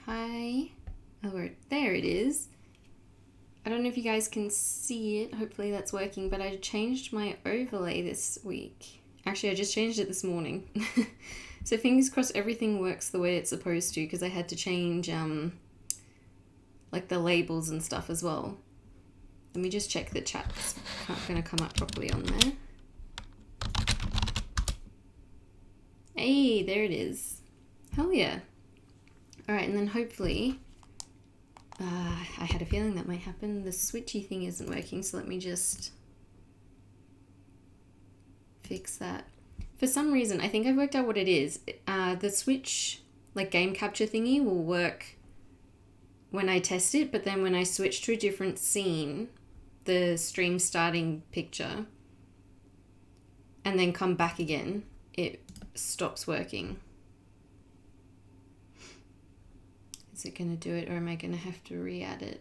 Hi. Oh, there it is. I don't know if you guys can see it. Hopefully that's working, but I changed my overlay this week. Actually, I just changed it this morning. So fingers crossed everything works the way it's supposed to, because I had to change like the labels and stuff as well. Let me just check the chat's going to come up properly on there. Hey, there it is. Hell yeah. Alright, and then hopefully, I had a feeling that might happen. The switchy thing isn't working, so let me just fix that. For some reason, I think I've worked out what it is. The switch, like game capture thingy, will work when I test it, but then when I switch to a different scene, the stream starting picture, and then come back again, it stops working. Is it going to do it, or am I going to have to re-add it?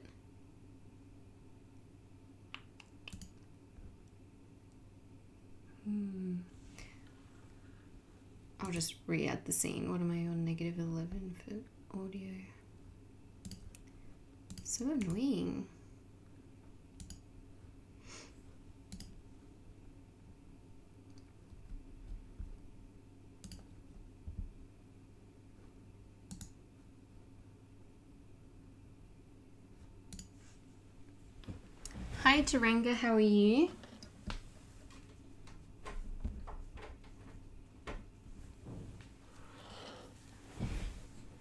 I'll just re-add the scene. What am I on? -11 for audio. So annoying. Hi Taranga, how are you?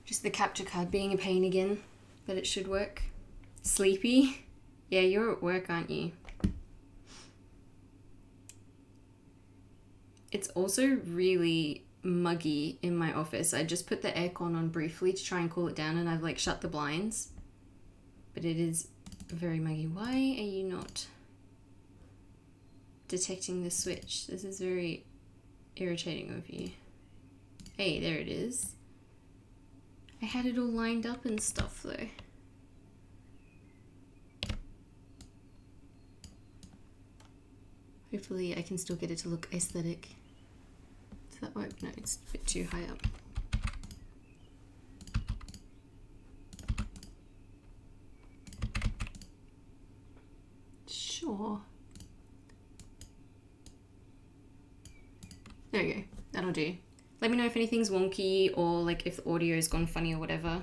Just the capture card being a pain again, but it should work. Sleepy? Yeah, you're at work, aren't you? It's also really muggy in my office. I just put the aircon on briefly to try and cool it down, and I've like shut the blinds. But it is very muggy. Why are you not detecting the switch? This is very irritating of you. Hey, there it is. I had it all lined up and stuff though. Hopefully I can still get it to look aesthetic. Does that work? No, it's a bit too high up. Sure. There we go. That'll do. Let me know if anything's wonky or like if the audio's gone funny or whatever.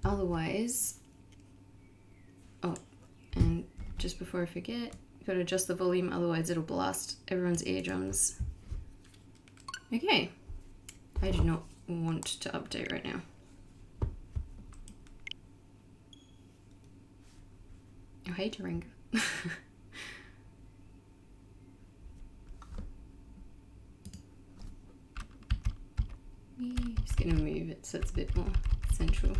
Otherwise, oh, and just before I forget, you've got to adjust the volume, otherwise it'll blast everyone's eardrums. Okay. I do not want to update right now. Oh, hey, Taranga. Just gonna move it so it's a bit more central.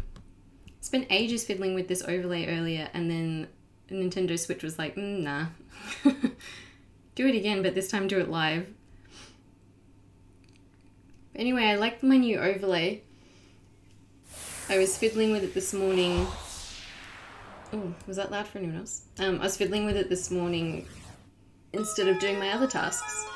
Spent ages fiddling with this overlay earlier, and then the Nintendo Switch was like, nah. Do it again, but this time do it live. But anyway, I liked my new overlay. I was fiddling with it this morning. Oh, was that loud for anyone else? I was fiddling with it this morning instead of doing my other tasks.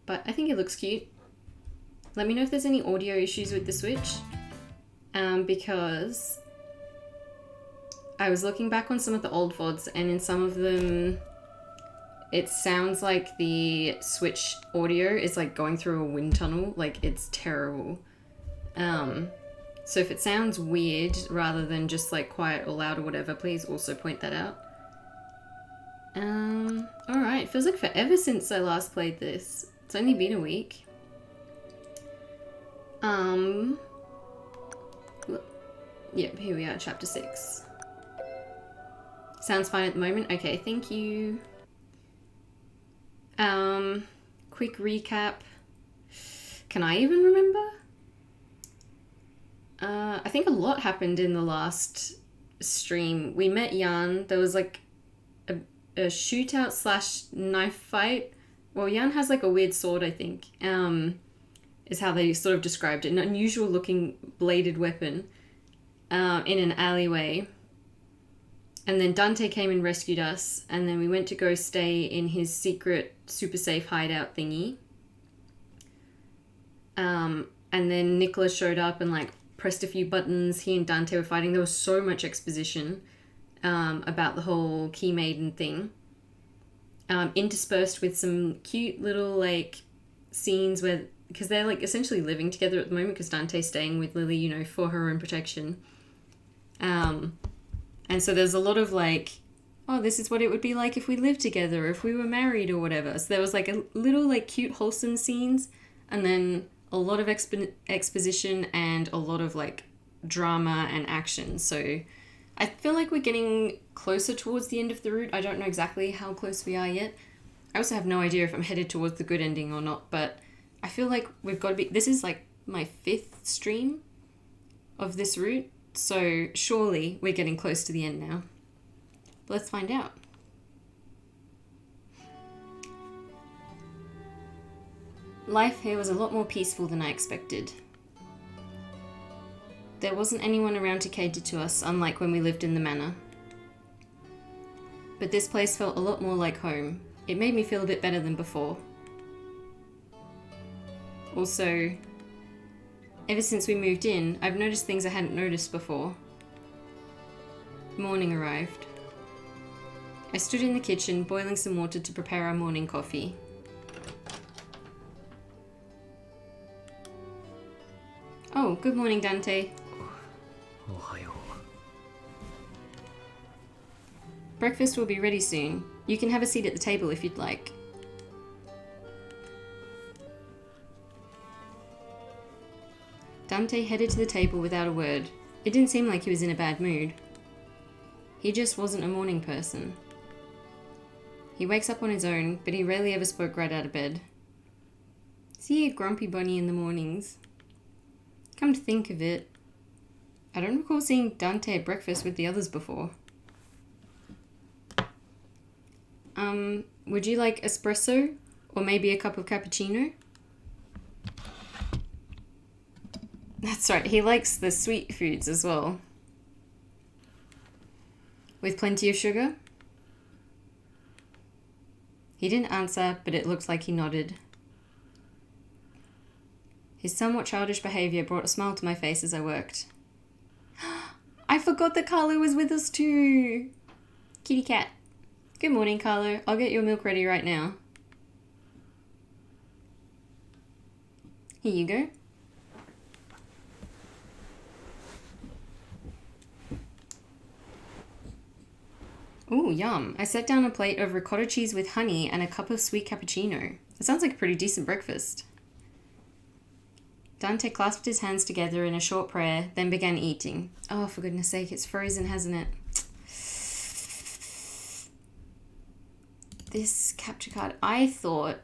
But I think it looks cute. Let me know if there's any audio issues with the Switch, because I was looking back on some of the old VODs, and in some of them it sounds like the Switch audio is like going through a wind tunnel. Like, it's terrible. So if it sounds weird rather than just like quiet or loud or whatever, please also point that out. Alright, feels like forever since I last played this. It's only been a week. Yep, here we are, chapter 6. Sounds fine at the moment. Okay, thank you. Quick recap. Can I even remember? I think a lot happened in the last stream. We met Jan. There was like a shootout / knife fight. Well, Jan has like a weird sword, I think. is how they sort of described it. An unusual looking bladed weapon in an alleyway. And then Dante came and rescued us, and then we went to go stay in his secret super safe hideout thingy. And then Nicholas showed up and like pressed a few buttons. He and Dante were fighting. There was so much exposition about the whole Key Maiden thing. Interspersed with some cute little like scenes where, because they're like essentially living together at the moment because Dante's staying with Lily, you know, for her own protection. And so there's a lot of like, oh, this is what it would be like if we lived together, if we were married or whatever. So there was like a little like cute wholesome scenes, and then a lot of exposition and a lot of like drama and action. So I feel like we're getting closer towards the end of the route. I don't know exactly how close we are yet. I also have no idea if I'm headed towards the good ending or not, but I feel like we've got to be... This is like my 5th stream of this route, so surely we're getting close to the end now. But let's find out. Life here was a lot more peaceful than I expected. There wasn't anyone around to cater to us, unlike when we lived in the manor. But this place felt a lot more like home. It made me feel a bit better than before. Also, ever since we moved in, I've noticed things I hadn't noticed before. Morning arrived. I stood in the kitchen, boiling some water to prepare our morning coffee. Oh, good morning, Dante. Breakfast will be ready soon. You can have a seat at the table if you'd like. Dante headed to the table without a word. It didn't seem like he was in a bad mood. He just wasn't a morning person. He wakes up on his own, but he rarely ever spoke right out of bed. Is he a grumpy bunny in the mornings? Come to think of it, I don't recall seeing Dante at breakfast with the others before. Would you like espresso? Or maybe a cup of cappuccino? That's right, he likes the sweet foods as well. With plenty of sugar? He didn't answer, but it looked like he nodded. His somewhat childish behaviour brought a smile to my face as I worked. I forgot that Carlo was with us too! Kitty cat. Good morning, Carlo. I'll get your milk ready right now. Here you go. Ooh, yum. I set down a plate of ricotta cheese with honey and a cup of sweet cappuccino. It sounds like a pretty decent breakfast. Dante clasped his hands together in a short prayer, then began eating. Oh, for goodness sake, it's frozen, hasn't it? This capture card, I thought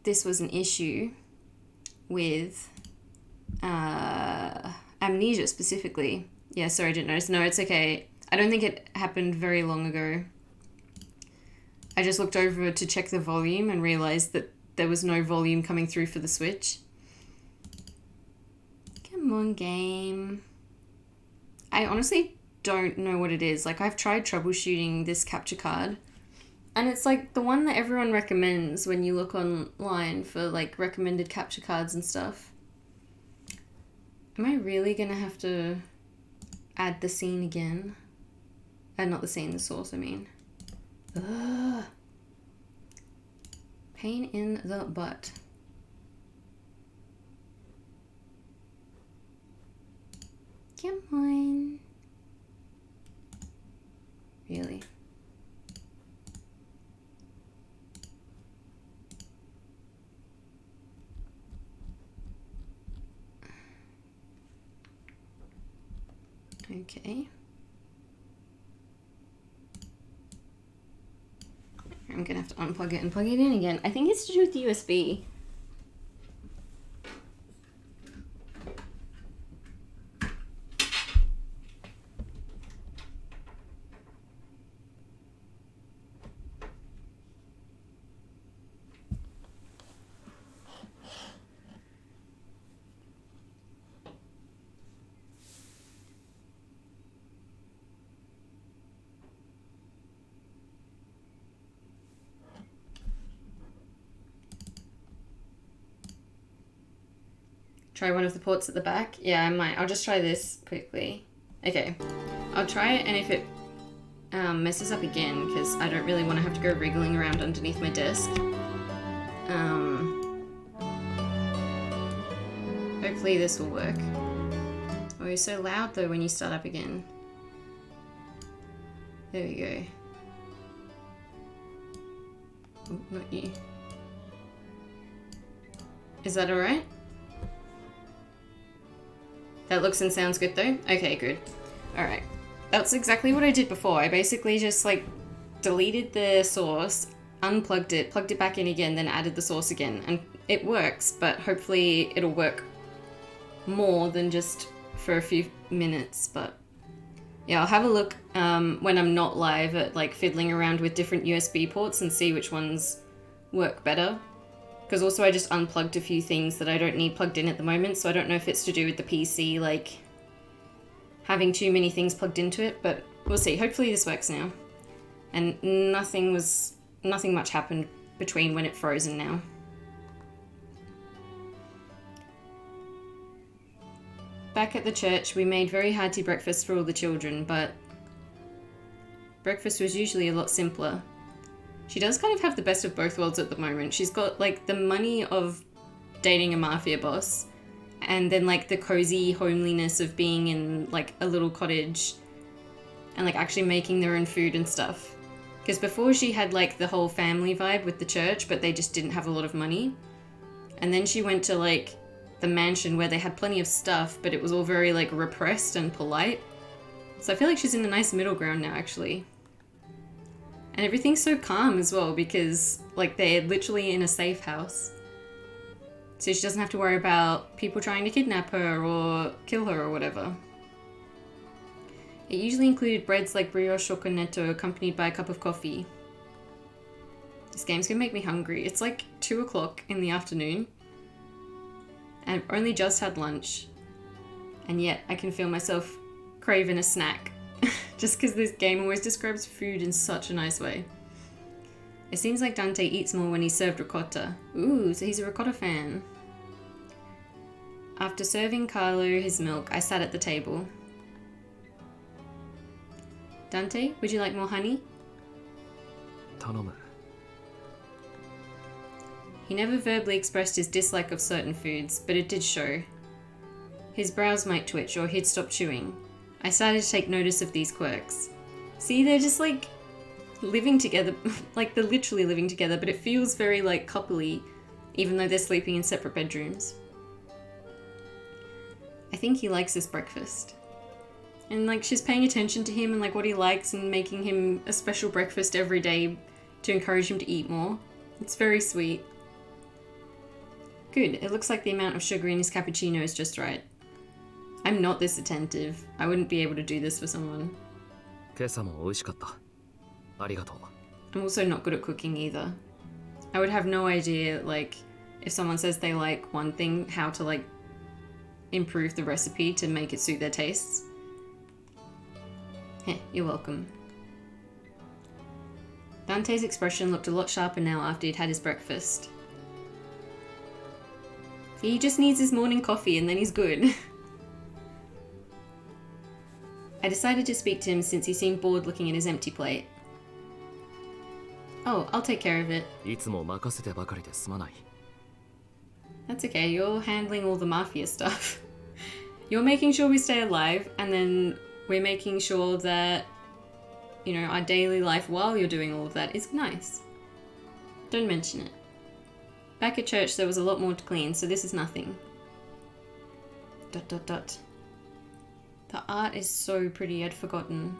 this was an issue with amnesia specifically. Yeah, sorry, I didn't notice. No, it's okay. I don't think it happened very long ago. I just looked over to check the volume and realised that there was no volume coming through for the Switch. Come on, game. I honestly don't know what it is. Like, I've tried troubleshooting this capture card, and it's like the one that everyone recommends when you look online for like recommended capture cards and stuff. Am I really gonna have to add the scene again? Not the scene, the source, I mean. Ugh. Pain in the butt. Come on. Really? Okay. I'm gonna have to unplug it and plug it in again. I think it's to do with USB. Try one of the ports at the back? Yeah, I might. I'll just try this quickly. Okay. I'll try it, and if it messes up again, because I don't really want to have to go wriggling around underneath my desk. Hopefully this will work. Oh, you're so loud though when you start up again. There we go. Oh, not you. Is that alright? That looks and sounds good though? Okay, good. Alright. That's exactly what I did before. I basically just like deleted the source, unplugged it, plugged it back in again, then added the source again. And it works, but hopefully it'll work more than just for a few minutes. But yeah, I'll have a look when I'm not live at like fiddling around with different USB ports and see which ones work better. Because also I just unplugged a few things that I don't need plugged in at the moment, so I don't know if it's to do with the PC, like having too many things plugged into it, but we'll see. Hopefully this works now. And nothing much happened between when it froze and now. Back at the church, we made very hearty breakfast for all the children, but breakfast was usually a lot simpler. She does kind of have the best of both worlds at the moment. She's got like the money of dating a mafia boss, and then like the cozy homeliness of being in like a little cottage and like actually making their own food and stuff. Because before she had like the whole family vibe with the church, but they just didn't have a lot of money. And then she went to like the mansion where they had plenty of stuff, but it was all very like repressed and polite. So I feel like she's in a nice middle ground now, actually. And everything's so calm as well because like they're literally in a safe house. So she doesn't have to worry about people trying to kidnap her or kill her or whatever. It usually included breads like brioche or cornetto accompanied by a cup of coffee. This game's gonna make me hungry. It's like 2 o'clock in the afternoon. And I've only just had lunch. And yet I can feel myself craving a snack. Just because this game always describes food in such a nice way. It seems like Dante eats more when he's served ricotta. Ooh, so he's a ricotta fan. After serving Carlo his milk, I sat at the table. Dante, would you like more honey? Tanomu. He never verbally expressed his dislike of certain foods, but it did show. His brows might twitch or he'd stop chewing. I started to take notice of these quirks. See, they're just like living together, like they're literally living together, but it feels very like coupley, even though they're sleeping in separate bedrooms. I think he likes this breakfast. And like she's paying attention to him and like what he likes and making him a special breakfast every day to encourage him to eat more. It's very sweet. Good, it looks like the amount of sugar in his cappuccino is just right. I'm not this attentive. I wouldn't be able to do this for someone. I'm also not good at cooking either. I would have no idea, like, if someone says they like one thing, how to, like, improve the recipe to make it suit their tastes. Heh, you're welcome. Dante's expression looked a lot sharper now after he'd had his breakfast. He just needs his morning coffee and then he's good. I decided to speak to him since he seemed bored looking at his empty plate. Oh, I'll take care of it. That's okay, you're handling all the mafia stuff. You're making sure we stay alive, and then we're making sure that, you know, our daily life while you're doing all of that is nice. Don't mention it. Back at church there was a lot more to clean, so this is nothing. ... The art is so pretty, I'd forgotten.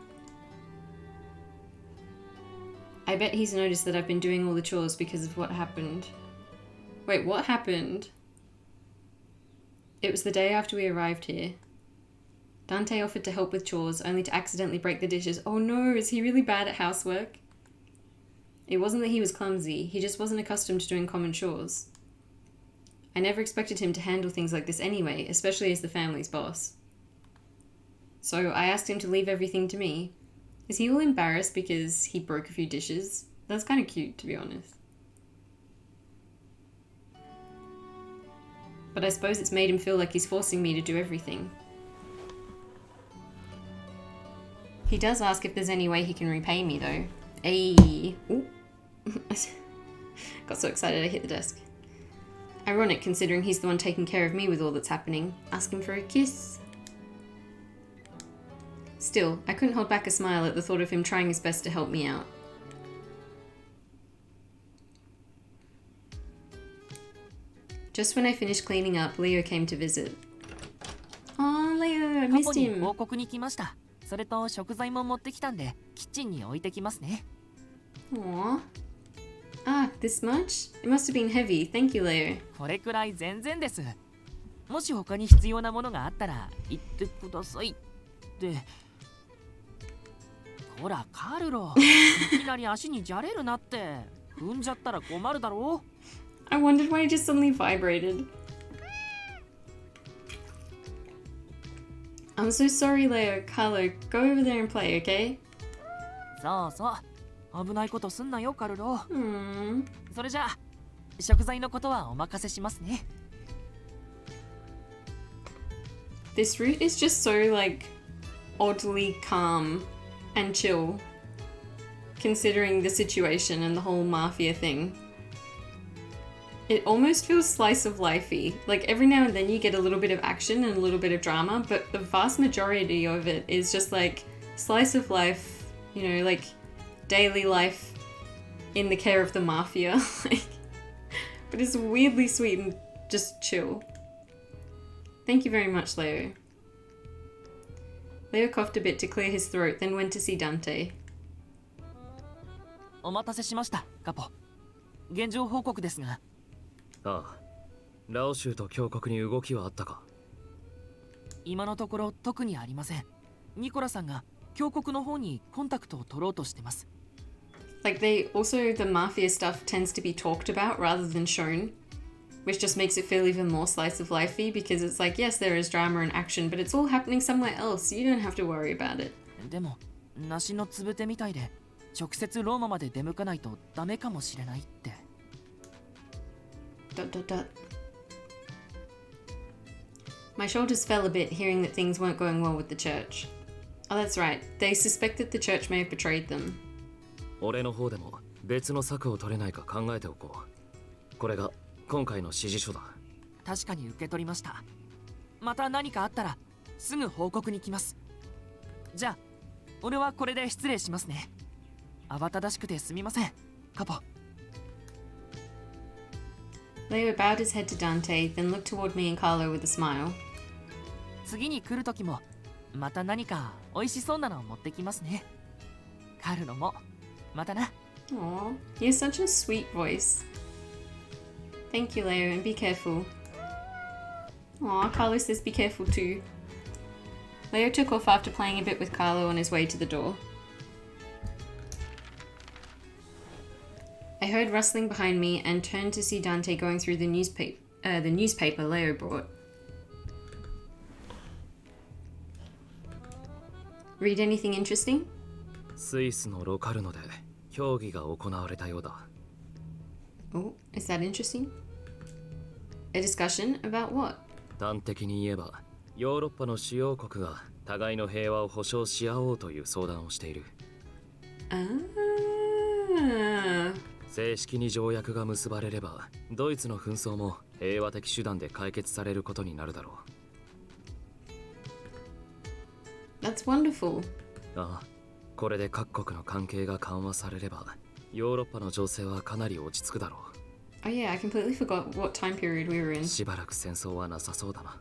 I bet he's noticed that I've been doing all the chores because of what happened. Wait, what happened? It was the day after we arrived here. Dante offered to help with chores, only to accidentally break the dishes. Oh no, is he really bad at housework? It wasn't that he was clumsy, he just wasn't accustomed to doing common chores. I never expected him to handle things like this anyway, especially as the family's boss. So I asked him to leave everything to me. Is he all embarrassed because he broke a few dishes? That's kind of cute, to be honest. But I suppose it's made him feel like he's forcing me to do everything. He does ask if there's any way he can repay me, though. Ayy. Ooh. Got so excited I hit the desk. Ironic, considering he's the one taking care of me with all that's happening. Ask him for a kiss. Still, I couldn't hold back a smile at the thought of him trying his best to help me out. Just when I finished cleaning up, Leo came to visit. Oh, Leo, I missed him. 報告に来ました。それと食材も持ってきたんで、キッチンに置いてきますね。Aww. Ah, this much? It must have been heavy. Thank you, Leo. これくらい全然です。もし他に必要なものがあったら言ってくださいって。ほら、カルロ。いきなり足にじゃれるなって。踏んじゃったら困るだろう。I wondered why it just suddenly vibrated. I'm so sorry, Leo. Carlo, go over there and play, okay? そうそう。危ないことすんなよ、カルロ。Hmm. それじゃあ、食材のことはお任せしますね。This route is just so, like, oddly calm and chill, considering the situation and the whole mafia thing. It almost feels slice of life-y. Like, every now and then you get a little bit of action and a little bit of drama, but the vast majority of it is just, like, slice of life, you know, like, daily life in the care of the mafia. But it's weirdly sweet and just chill. Thank you very much, Leo. Leo coughed a bit to clear his throat, then went to see Dante. お待たせしました、カポ。現状報告ですが。ああ、ラオ州と峡谷に動きはあったか？今のところ特にありません。ニコラさんが峡谷の方にコンタクトを取ろうとしてます。Like the mafia stuff tends to be talked about rather than shown, which just makes it feel even more slice of lifey because it's like, yes, there is drama and action, but it's all happening somewhere else. You don't have to worry about it. でも、梨のつぶてみたいで、直接ローマまで出向かないとダメかもしれないって。My shoulders fell a bit hearing that things weren't going well with the church. Oh, that's right. They suspect that the church may have betrayed them. 俺の方でも別の策を取れないか考えておこう。これが今回の指示書だ。確かに受け取りました。また何かあったらすぐ報告に来ます。じゃあ、俺はこれで失礼しますね。慌ただしくてすみません、カポ。Leo bowed his head to Dante, then looked toward me and Carlo with a smile. 次に来る時もまた何か美味しそうなのを持ってきますね。カルロもまたな。Aw, he has such a sweet voice. Thank you, Leo, and be careful. Aw, Carlo says be careful too. Leo took off after playing a bit with Carlo on his way to the door. I heard rustling behind me and turned to see Dante going through the newspaper Leo brought. Read anything interesting? スイスのロカルノで競技が行われたようだ。Oh, is that interesting? A discussion about what? 端的に言えば、ヨーロッパの主要国が互いの平和を保障し合おうという相談をしている。Ah. 正式に条約が結ばれれば、ドイツの紛争も平和的手段で解決されることになるだろう。That's wonderful. ああ、これで各国の関係が緩和されれば、ヨーロッパの情勢はかなり落ち着くだろう。Oh yeah, I completely forgot what time period we were in. しばらく戦争はなさそうだな。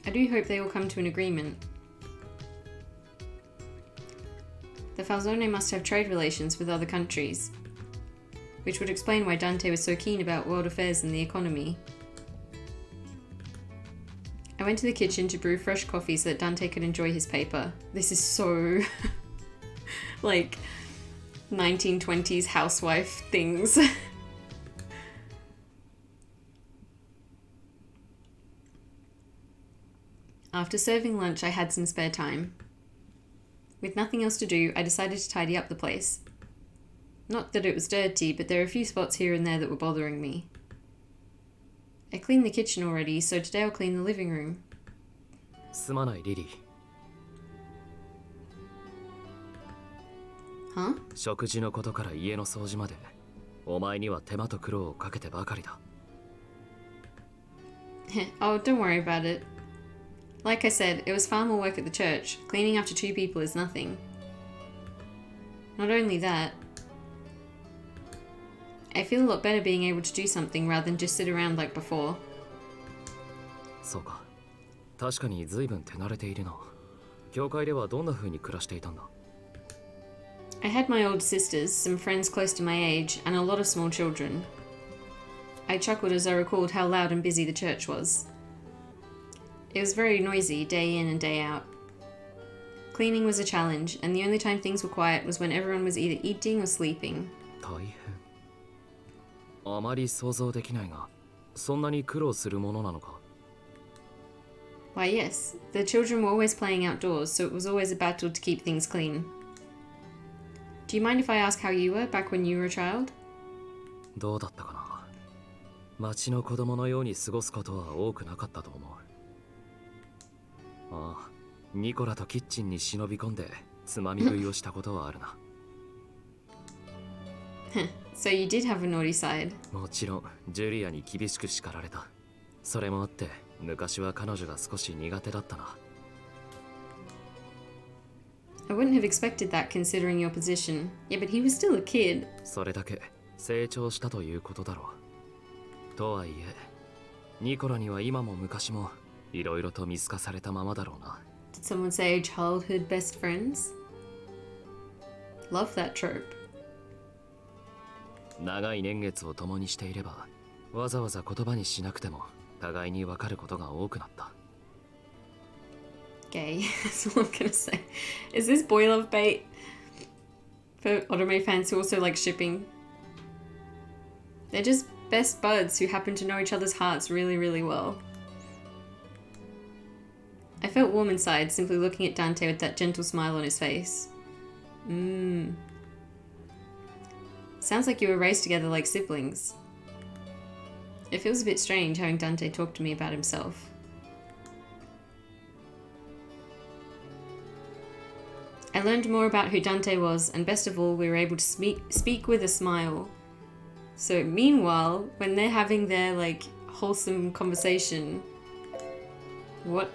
I do hope they will come to an agreement. The Falzone must have trade relations with other countries, which would explain why Dante was so keen about world affairs and the economy. I went to the kitchen to brew fresh coffee so that Dante could enjoy his paper. This is so like 1920s housewife things. After serving lunch, I had some spare time. With nothing else to do, I decided to tidy up the place. Not that it was dirty, but there are a few spots here and there that were bothering me. I cleaned the kitchen already, so today I'll clean the living room. すまないリリー。 Huh? 食事のことから家の掃除までお前には手間と苦労をかけてばかりだ。 Oh, don't worry about it. Like I said, it was far more work at the church. Cleaning after 2 people is nothing. Not only that, I feel a lot better being able to do something rather than just sit around like before. そうか。確かに随分手慣れているな。教会ではどんな風に暮らしていたんだ？ I had my older sisters, some friends close to my age, and a lot of small children. I chuckled as I recalled how loud and busy the church was. It was very noisy, day in and day out. Cleaning was a challenge, and the only time things were quiet was when everyone was either eating or sleeping. 大変。あまり想像できないが、そんなに苦労するものなのか？ Why, yes, the children were always playing outdoors, so it was always a battle to keep things clean. Do you mind if I ask how you were back when you were a child? どうだったかな。町の子供のように過ごすことは多くなかったと思う。ああ、ニコラとキッチンに忍び込んでつまみ食いをしたことはあるな。So you did have a naughty side. もちろん、ジュリアに厳しく叱られた。それもあって、昔は彼女が少し苦手だったな。I wouldn't have expected that considering your position. Yeah, but he was still a kid. それだけ成長したということだろう。とはいえ、ニコラには今も昔もいろいろと見透かされたままだろうな。Did someone say childhood best friends? Love that trope. 長い年月を共にしていれば、わざわざ言葉にしなくても互いに分かることが多くなった。Gay. That's all I'm gonna say. Is this boy love bait? For Otome fans who also like shipping. They're just best buds who happen to know each other's hearts really, really well. I felt warm inside simply looking at Dante with that gentle smile on his face. Sounds like you were raised together like siblings. It feels a bit strange having Dante talk to me about himself. I learned more about who Dante was, and best of all, we were able to speak with a smile. So meanwhile, when they're having their like wholesome conversation, what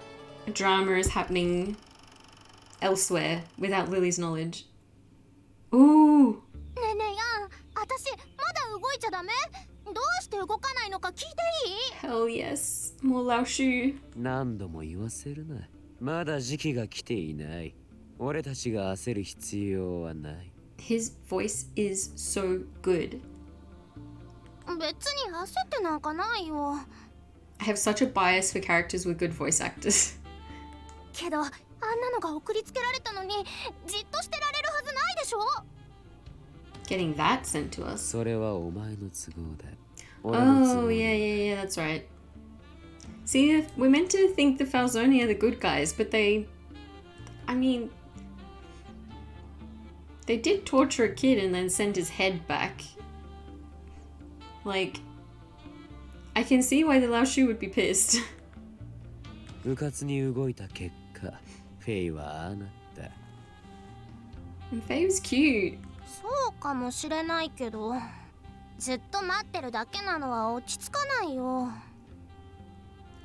drama is happening elsewhere without Lily's knowledge? Ooh! ねえねえやん、私まだ動いちゃダメ？どうして動かないのか聞いていい？ Hell yes. More Lao Shu. 何度も言わせるな。まだ時期が来ていない。俺たちが焦る必要はない。His voice is so good. 別に焦ってなんかないよ。I have such a bias for characters with good voice actors. けど、あんなのが送りつけられたのに、じっとしてられるはずないでしょ？ Getting that sent to us. それはお前の都合だ。俺の都 Oh, 合 yeah, that's right. See, we're meant to think the Falzoni are the good guys, but I mean, they did torture a kid and then send his head back. Like, I can see why the Lao Shu would be pissed. うかつに動いた結果、フェイはああなった。And Faye was cute. そうかもしれないけど、ずっと待ってるだけなのは落ち着かないよ。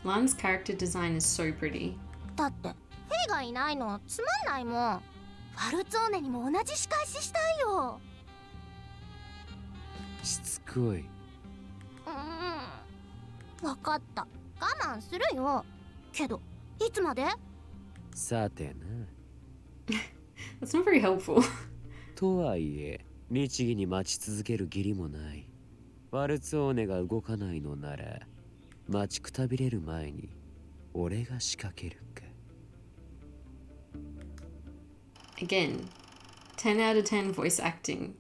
Lan's character design is so pretty. だってフェイがいないのつまんないもん。ファルツォーネにも同じ仕返ししたいよ。しつこい。わかった。我慢するよ。けど、いつまで？さてな。That's not very helpful. とはいえ、律儀に待ち続ける義理もない。ファルツォーネが動かないのなら、待ちくたびれる前に、俺が仕掛けるか。Again, 10 out of 10 voice acting.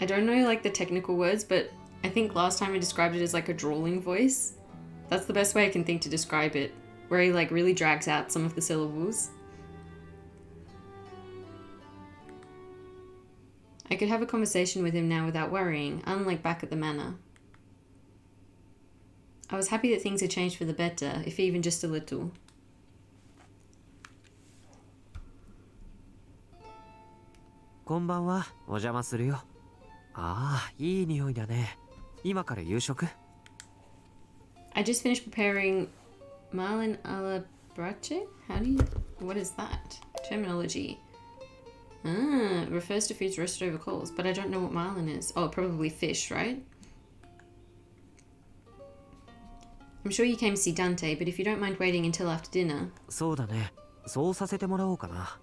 I don't know like the technical words, but I think last time I described it as like a drawling voice. That's the best way I can think to describe it, where he like really drags out some of the syllables. I could have a conversation with him now without worrying, unlike back at the manor. I was happy that things had changed for the better, if even just a little. こんばんは、お邪魔するよ。ああ、いい匂いだね。今から夕食？ I just finished preparing marlin alla brace? What is that? Terminology. Ah, refers to foods roasted over coals, but I don't know what marlin is. Oh, probably fish, right? I'm sure you came to see Dante, but if you don't mind waiting until after dinner. そうだね。そうさせてもらおうかな。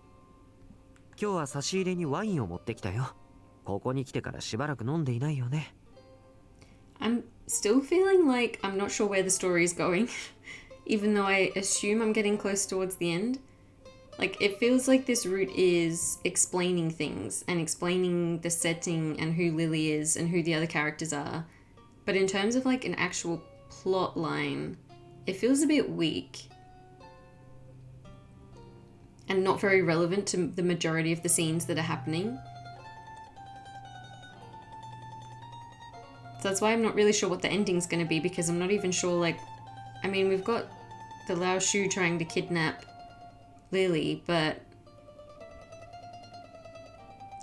今日は差し入れにワインを持ってきたよ。ここに来てからしばらく飲んでいないよね。I'm still feeling like I'm not sure where the story is going, even though I assume I'm getting close towards the end. Like, it feels like this route is explaining things and explaining the setting and who Lily is and who the other characters are. But in terms of like an actual plot line, it feels a bit weak and not very relevant to the majority of the scenes that are happening. So that's why I'm not really sure what the ending's going to be, because I'm not even sure, like, I mean, we've got the Lao Shu trying to kidnap Lily, but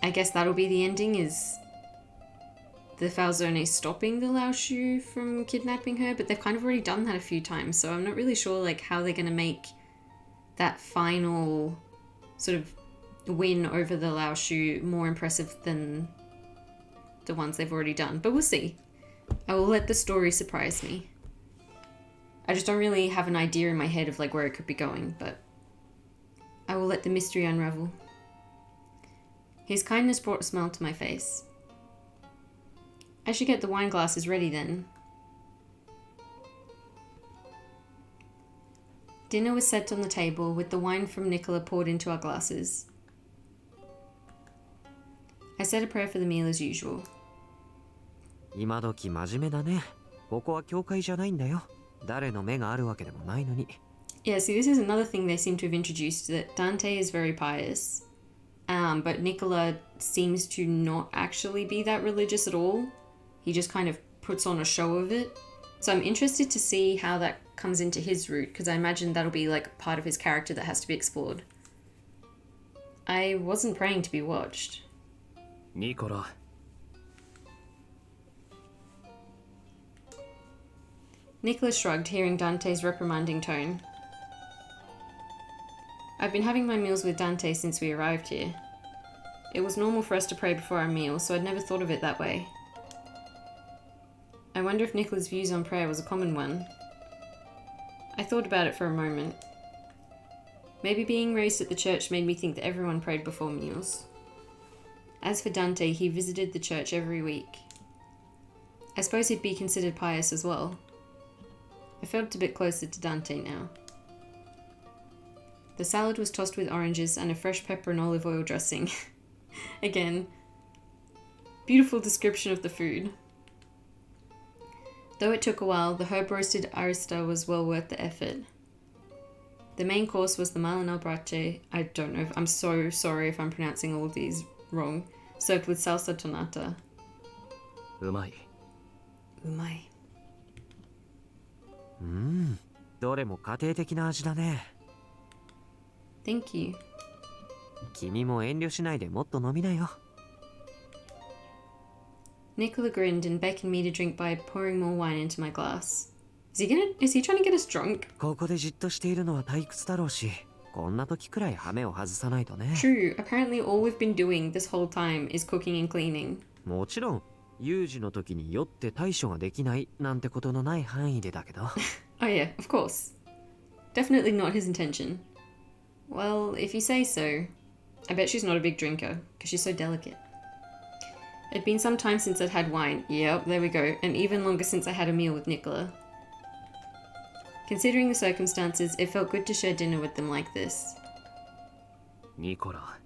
I guess that'll be the ending, is the Falzone stopping the Lao Shu from kidnapping her, but they've kind of already done that a few times, so I'm not really sure, like, how they're going to make that final sort of win over the Lao Shu more impressive than the ones they've already done, but we'll see. I will let the story surprise me. I just don't really have an idea in my head of like where it could be going, but I will let the mystery unravel. His kindness brought a smile to my face. I should get the wine glasses ready then. Dinner was set on the table with the wine from Nicola poured into our glasses. I said a prayer for the meal as usual. 今時真面目だね。ここは教会じゃないんだよ。誰の目があるわけでもないのに。Yeah, see, this is another thing they seem to have introduced, that Dante is very pious, but Nicola seems to not actually be that religious at all. He just kind of puts on a show of it. So I'm interested to see how that comes into his route, because I imagine that'll be like part of his character that has to be explored. I wasn't praying to be watched. Nicola. Nicola shrugged, hearing Dante's reprimanding tone. I've been having my meals with Dante since we arrived here. It was normal for us to pray before our meal, so I'd never thought of it that way. I wonder if Nicola's views on prayer was a common one. I thought about it for a moment. Maybe being raised at the church made me think that everyone prayed before meals. As for Dante, he visited the church every week. I suppose he'd be considered pious as well. I felt a bit closer to Dante now. The salad was tossed with oranges and a fresh pepper and olive oil dressing. Again, beautiful description of the food. Though it took a while, the herb-roasted arista was well worth the effort. The main course was the marlin al brace. I don't know, I'm so sorry if I'm pronouncing all of these wrong. Served with salsa tonata. Umai. Umai. どれも家庭的な味だね。Thank you. 君も遠慮しないでもっと飲みなよ。Nicola grinned and beckoned me to drink by pouring more wine into my glass. Is he trying to get us drunk? ここでじっとしているのは退屈だろうし、こんな時くらいハメを外さないとね。True. Apparently all we've been doing this whole time is cooking and cleaning. もちろん、有事の時に酔って対処ができないなんてことのない範囲でだけど。Oh yeah, of course. Definitely not his intention. Well, if you say so. I bet she's not a big drinker, because she's so delicate. It'd been some time since I'd had wine. Yep, there we go. And even longer since I had a meal with Nicola. Considering the circumstances, it felt good to share dinner with them like this. ニコラ、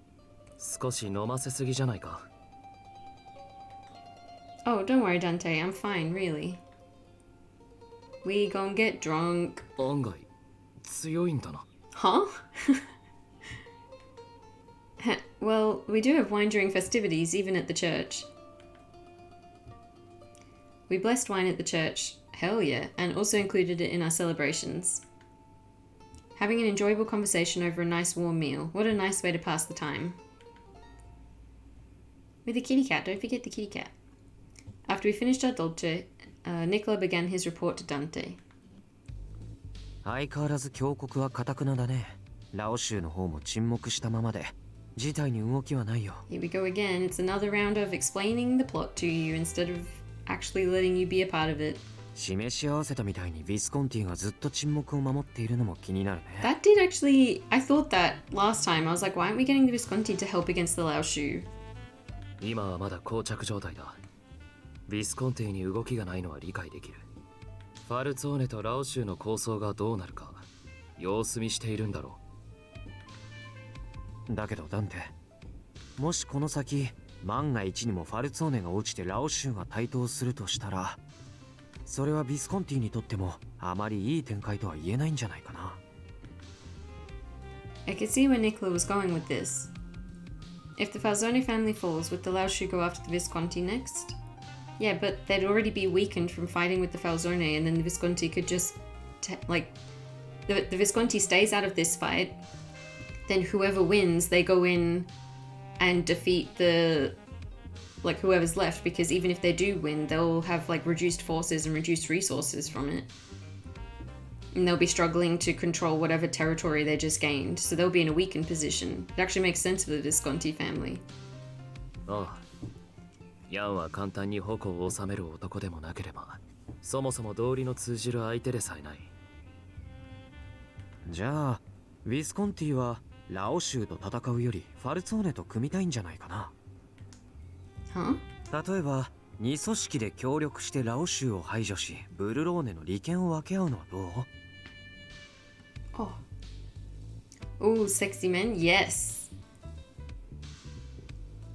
少し飲ませすぎじゃないか。Oh, don't worry, Dante. I'm fine, really. We gon' get drunk. 案外、強いんだな。Huh? Well, we do have wine during festivities, even at the church. We blessed wine at the church, hell yeah, and also included it in our celebrations. Having an enjoyable conversation over a nice warm meal. What a nice way to pass the time. With the kitty cat, don't forget the kitty cat. After we finished our dolce, Nicola began his report to Dante. 相変わらず峡谷は堅くなだね。ラオ州の方も沈黙したままで、事態に動きはないよ。Here we go again. It's another round of explaining the plot to you instead of actually letting you be a part of it. 示し合わせたみたいにヴィスコンティがずっと沈黙を守っているのも気になるね。That did actually... I thought that last time. I was like, why aren't we getting the Visconti to help against the Lao Shu? 今はまだ膠着状態だ。ビスコンティに動きがないのは理解できる。ファルツォーネとラオ州の構想がどうなるか様子見しているんだろだけどダンテ、もしこの先万が一にもファルツォーネが落ちてラオ州が台頭するとしたら、それはビスコンティにとってもあまりいい展開とは言えないんじゃないかな。I could see where Nicola was going with this. If the Falzone family falls, would the Lao Shu go after the Visconti next? Yeah, but they'd already be weakened from fighting with the Falzone, and then the Visconti could just... the Visconti stays out of this fight, then whoever wins, they go in and defeat the... whoever's left, because even if they do win, they'll have, reduced forces and reduced resources from it. And they'll be struggling to control whatever territory they just gained, so they'll be in a weakened position. It actually makes sense for the Visconti family. う。ああ。ヤンは簡単に矛を収める男でもなければ、そもそも道理の通じる相手でさえない。じゃあ、ヴィスコンティはラオ州と戦うよりファルツォーネと組みたいんじゃないかな。Huh? 例えば、2組織で協力してラオ州を排除し、ブルローネの利権を分け合うのはどう？ Oh. Ooh, sexy men? Yes.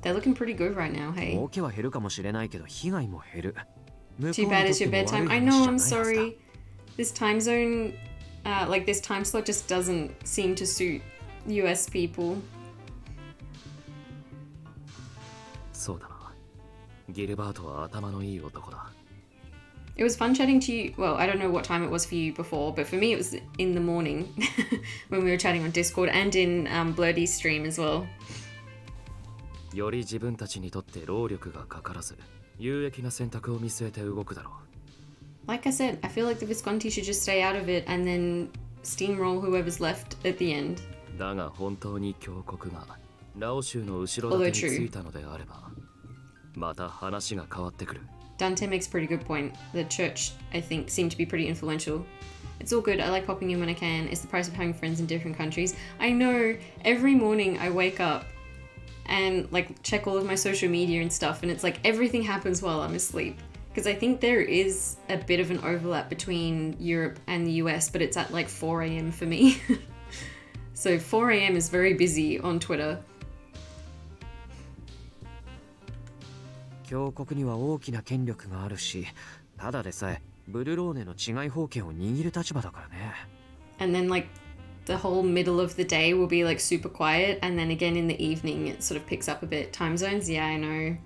They're looking pretty good right now, hey? 儲けは減るかもしれないけど、被害も減る。 Too bad it's your bedtime. I know, I'm sorry. This time zone, this time slot just doesn't seem to suit US people. そうだな。ギルバートは頭のいい男だ。It was fun chatting to you. Well, I don't know what time it was for you before, but for me it was in the morning when we were chatting on Discord and in Blurdy's stream as well. より自分たちにとって労力がかからず、有益な選択を見据えて動くだろう。Like I said, I feel like the Visconti should just stay out of it and then steamroll whoever's left at the end. だが本当に峡谷がラオ州の後ろ盾についたのであれば、また話が変わってくる。Dante makes a pretty good point. The church, I think, seemed to be pretty influential. It's all good. I like popping in when I can. It's the price of having friends in different countries. I know. Every morning I wake up and check all of my social media and stuff, and it's like everything happens while I'm asleep. Because I think there is a bit of an overlap between Europe and the US, but it's at 4 a.m. for me. So 4 a.m. is very busy on Twitter. 峡谷には大きな権力があるし、ただでさえブルローネの治外法権を握る立場だからね。And then the whole middle of the day will be super quiet, and then again in the evening it sort of picks up a bit. Time zones, yeah, I know.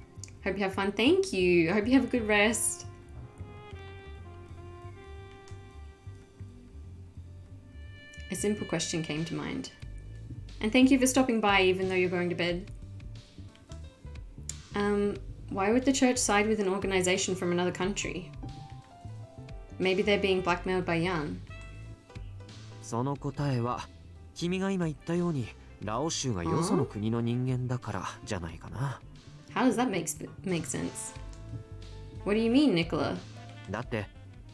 Hope you have fun. Thank you. I hope you have a good rest. A simple question came to mind. And thank you for stopping by even though you're going to bed. Why would the church side with an organization from another country? Maybe they're being blackmailed by Yan. その答えは君が今言ったようにラオ州がよその国の人間だからじゃないかな。How does that make sense? What do you mean, Nicola? だって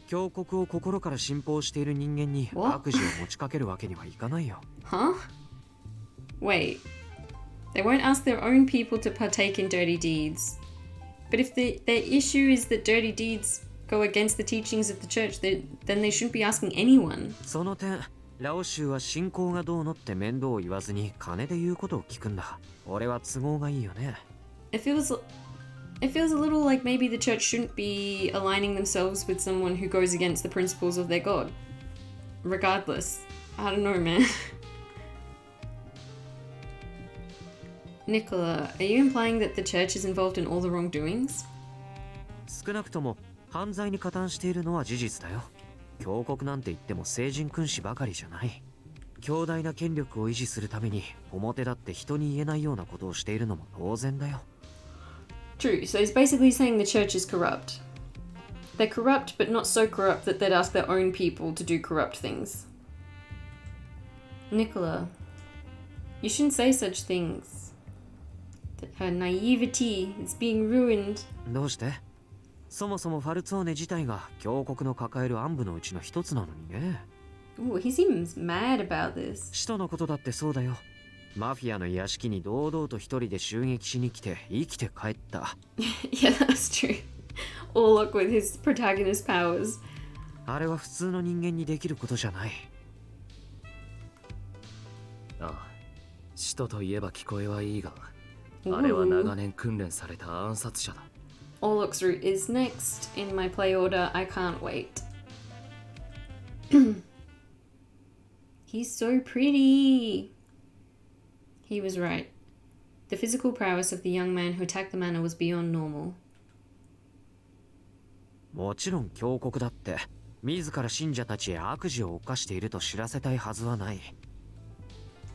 峡谷を心から信奉している人間に What? 悪事を持ちかけるわけにはいかないよ。Huh? Wait. They won't ask their own people to partake in dirty deeds. But if their issue is that dirty deeds go against the teachings of the church, then they shouldn't be asking anyone. その点、ラオ州は信仰がどうのって面倒を言わずに金で言うことを聞くんだ。俺は都合がいいよね。It feels a little like maybe the church shouldn't be aligning themselves with someone who goes against the principles of their god. Regardless. I don't know, man. Nicola, are you implying that the church is involved in all the wrongdoings? 少なくとも犯罪に加担しているのは事実だよ。教国なんて言っても聖人君子ばかりじゃない。強大な権力を維持するために表立って人に言えないようなことをしているのも当然だよ。True, so he's basically saying the church is corrupt. They're corrupt, but not so corrupt that they'd ask their own people to do corrupt things. Nicola, you shouldn't say such things. Her naivety is being ruined. どうして？そもそもファルツォーネ自体が教国の抱える暗部のうちの一つなのにね。Ooh, he seems mad about this. 使徒のことだってそうだよ。マフィアの屋敷に堂々と一人で襲撃しに来て生きて帰った。Yeah, that's true. Orlok with his protagonist powers. あれは普通の人間にできることじゃない。ああ、使徒といえば聞こえはいいが、あれは長年訓練された暗殺者だ。Orlok's route is next in my play order. I can't wait. He's so pretty. He was right. The physical prowess of the young man who attacked the manor was beyond normal. もちろん教国だって自ら信者たちへ悪事を犯していると知らせたいはずはない。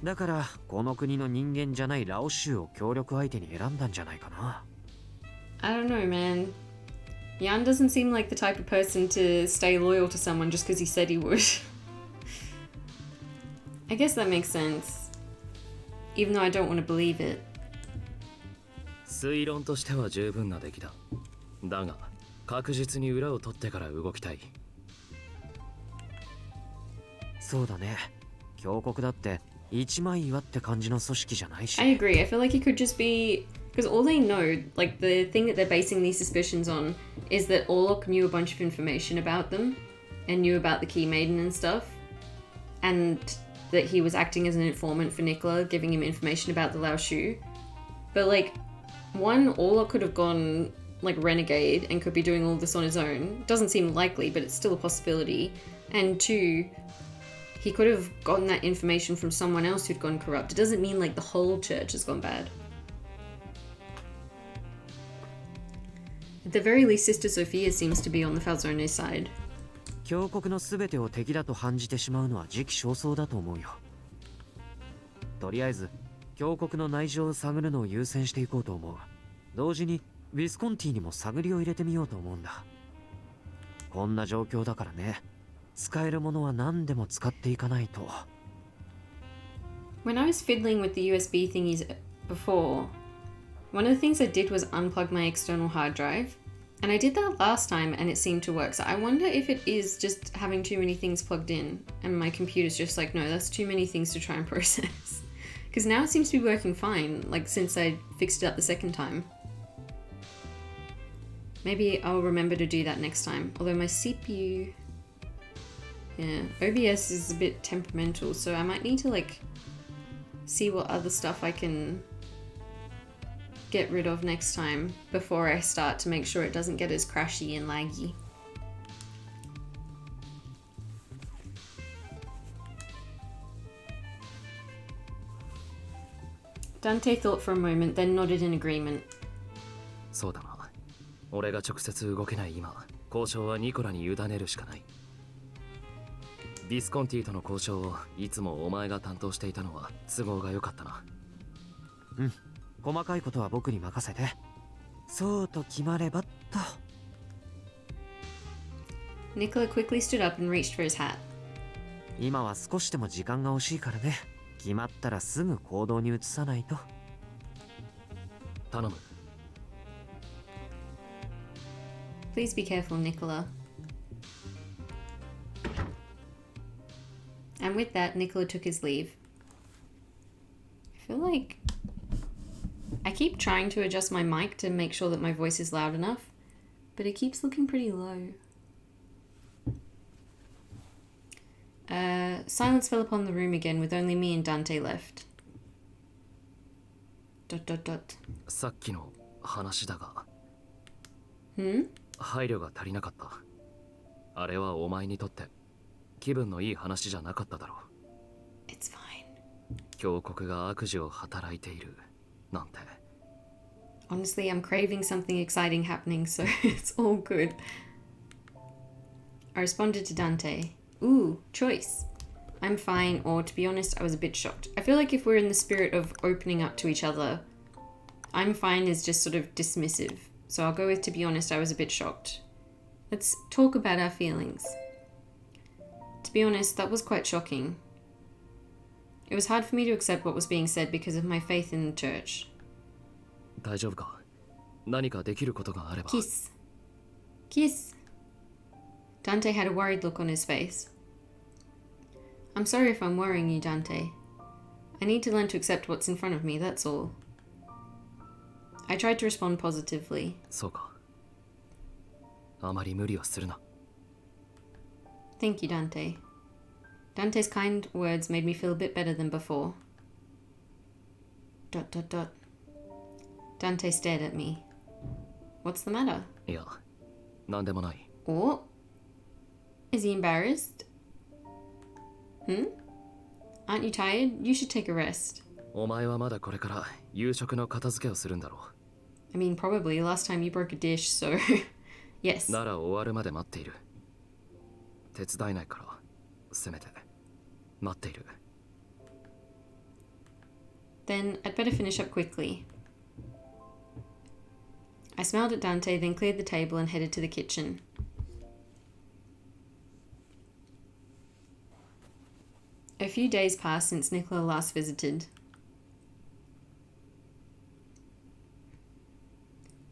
だからこの国の人間じゃないラオ州を協力相手に選んだんじゃないかな。I don't know, man. Yan doesn't seem like the type of person to stay loyal to someone just because he said he would. I guess that makes sense. Even though I don't want to believe it. 推論としては十分な出来だ。だが、確実に裏を取ってから動きたい。そうだね。教国だって一枚岩って感じの組織じゃないし。I agree. I feel like it could just be because all they know, like the thing that they're basing these suspicions on, is that Orlok knew a bunch of information about them and knew about the Key Maiden and stuff, and that he was acting as an informant for Nicola, giving him information about the Lao Shu. But like, one, Orlok could have gone like renegade and could be doing all this on his own. Doesn't seem likely, but it's still a possibility. And two, he could have gotten that information from someone else who'd gone corrupt. It doesn't mean like the whole church has gone bad. At the very least, Sister Sophia seems to be on the Falzone side. 教国の全てを敵だと判じてしまうのは時期尚早だと思うよ。とりあえず教国の内情を探るのを優先していこうと思う。同時にウィスコンティにも探りを入れてみようと思うんだ。こんな状況だからね。使えるものは何でも使っていかないと。When I was fiddling with the USB thingies before, one of the things I did was unplug my external hard drive. And I did that last time and it seemed to work. So I wonder if it is just having too many things plugged in and my computer's just like, no, that's too many things to try and process. Because now it seems to be working fine, like since I fixed it up the second time. Maybe I'll remember to do that next time. Although my CPU... Yeah, OBS is a bit temperamental, so I might need to like see what other stuff I can get rid of next time before I start to make sure it doesn't get as crashy and laggy. Dante thought for a moment, then nodded in agreement. そうだな。俺が直接動けない今、交渉はニコラに委ねるしかない。ビスコンティとの交渉をいつもお前が担当していたのは都合が良かったな。うん。細かいことは僕に任せて。そうと決まればっと。Nicola quickly stood up and reached for his hat. 今は少しでも時間が惜しいからね。決まったらすぐ行動に移さないと。頼む。Please be careful, Nicola. And with that, Nicola took his leave. I feel like I keep trying to adjust my mic to make sure that my voice is loud enough, but it keeps looking pretty low. Silence fell upon the room again with only me and Dante left. ... さっきの話だが。Hmm? 配慮が足りなかった。あれはお前にとって気分のいい話じゃなかっただろう。It's fine. 教国が悪事を働いている。なんて。 Honestly, I'm craving something exciting happening, so it's all good. I responded to Dante. Ooh, choice. I'm fine, or to be honest, I was a bit shocked. I feel like if we're in the spirit of opening up to each other, I'm fine is just sort of dismissive. So I'll go with to be honest, I was a bit shocked. Let's talk about our feelings. To be honest, that was quite shocking. It was hard for me to accept what was being said because of my faith in the church. 大丈夫か？何かできることがあれば。 Kiss. Kiss. Dante had a worried look on his face. I'm sorry if I'm worrying you, Dante. I need to learn to accept what's in front of me, that's all. I tried to respond positively. そうか。あまり無理はするな。 Thank you, Dante. Dante's kind words made me feel a bit better than before. ... Dante stared at me. What's the matter? いや、なんでもない。 Or? Is he embarrassed? Aren't you tired? You should take a rest. お前はまだこれから夕食の片付けをするんだろ I mean, probably. Last time you broke a dish, so... yes. う。なら終わるまで待っている。手伝えないから、せめて待っている。 Then I'd better finish up quickly. I smiled at Dante, then cleared the table and headed to the kitchen. A few days passed since Nicola last visited.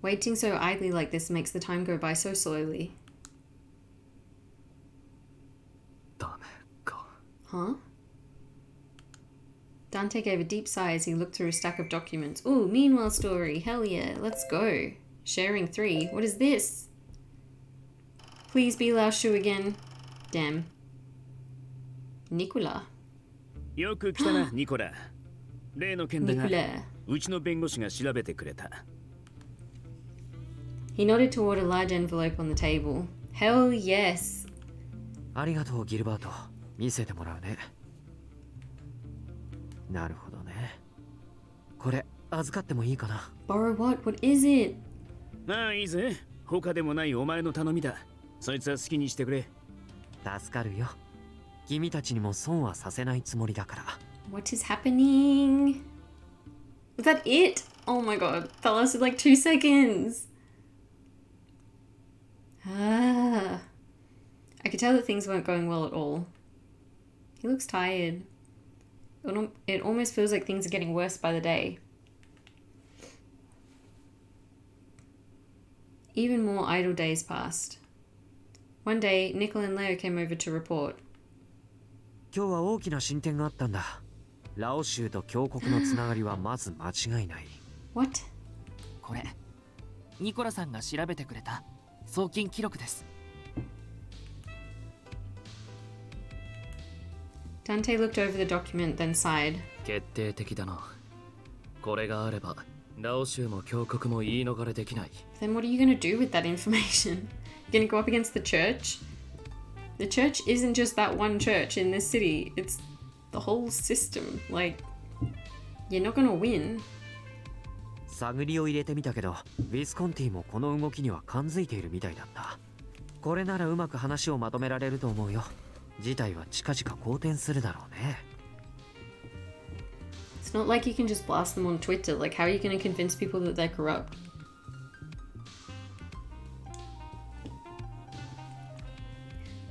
Waiting so idly like this makes the time go by so slowly. ダメか。 Huh? Dante gave a deep sigh as he looked through a stack of documents. Ooh, meanwhile story. Hell yeah, let's go. Sharing 3. What is this? Please be Lao Shu again. Damn. Nicola. よく来たな、ニコラ。例の件だが、 Nicola. うちの弁護士が調べてくれた。 He nodded toward a large envelope on the table. Hell yes. ありがとうギルバート。見せてもらうね。なるほどね。これ預かってもいいかな。 Borrow what? What is it? まあいいぜ。他でもないお前の頼みだ。そいつは好きにしてくれ。助かるよ。君たちにも損はさせないつもりだから。 What is happening? Was that it? Oh my god, that lasted like 2 seconds. Ah. I could tell that things weren't going well at all. He looks tired. It almost feels like things are getting worse by the day. Even more idle days passed. One day, Nicola and Leo came over to report. 今日は大きな進展があったんだ。ラオ州と峡谷のつながりはまず間違いない。What? これニコラさんが調べてくれた送金記録です。 Dante looked over the document, then sighed. 決定的だな。これがあれば、ラオ州も峡谷も言い逃れできない。 Then what are you going to do with that information? You're going to go up against the church? The church isn't just that one church in this city, it's the whole system. Like, you're not going to win. 探りを入れてみたけど、ヴィスコンティもこの動きには感づいているみたいだった。これならうまく話をまとめられると思うよ。事態は近々好転するだろうね。It's not like you can just blast them on Twitter. Like, how are you going to convince people that they're corrupt?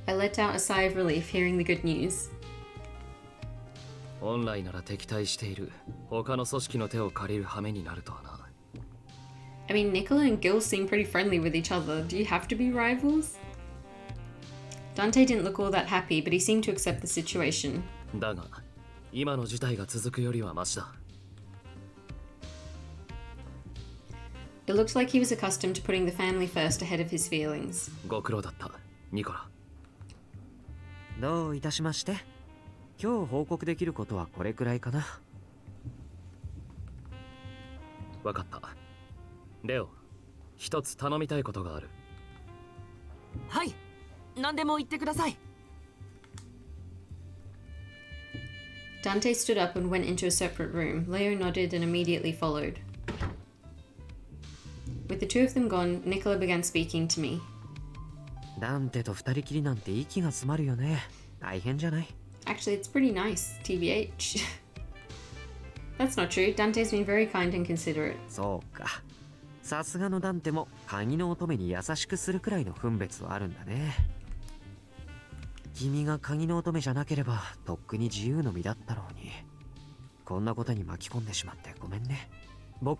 I let out a sigh of relief hearing the good news. 本来なら敵対している他の組織の手を借りる羽目になるとはな。 I mean, Nicola and Gil seem pretty friendly with each other. Do you have to be rivals? Dante didn't look all that happy, but he seemed to accept the situation. だが、今の事態が続くよりはマシだ。 It looked like he was accustomed to putting the family first ahead of his feelings. ご苦労だった、ニコラ。どういたしまして。今日報告できることはこれくらいかな。わかった。レオ、一つ頼みたいことがある。はい、何でも言ってください。Dante stood up and went into a separate room. Leo nodded and immediately followed. With the two of them gone, Nicola began speaking to me. ダンテと二人きりなんて息が詰まるよね。大変じゃない？ Actually, it's pretty nice, TBH. That's not true. Dante's been very kind and considerate. そうか。さすがのダンテも鍵の乙女に優しくするくらいの分別はあるんだね。君が鍵の乙女じゃなければとっくに自由の身だったろうに。こんなことに巻き込んでしまってごめんね。Whoops.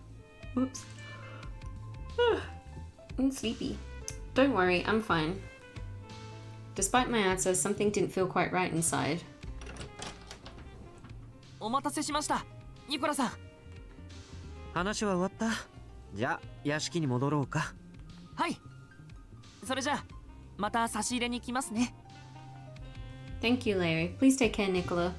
I'm sleepy. Don't worry, I'm fine. Despite my answer, something didn't feel quite right inside. お待たせしました、ニコラさん。話は終わった。じゃあ屋敷に戻ろうか。はい。それじゃあまた差し入れに来ますね。Thank you, Larry. Please take care, Nicola. ...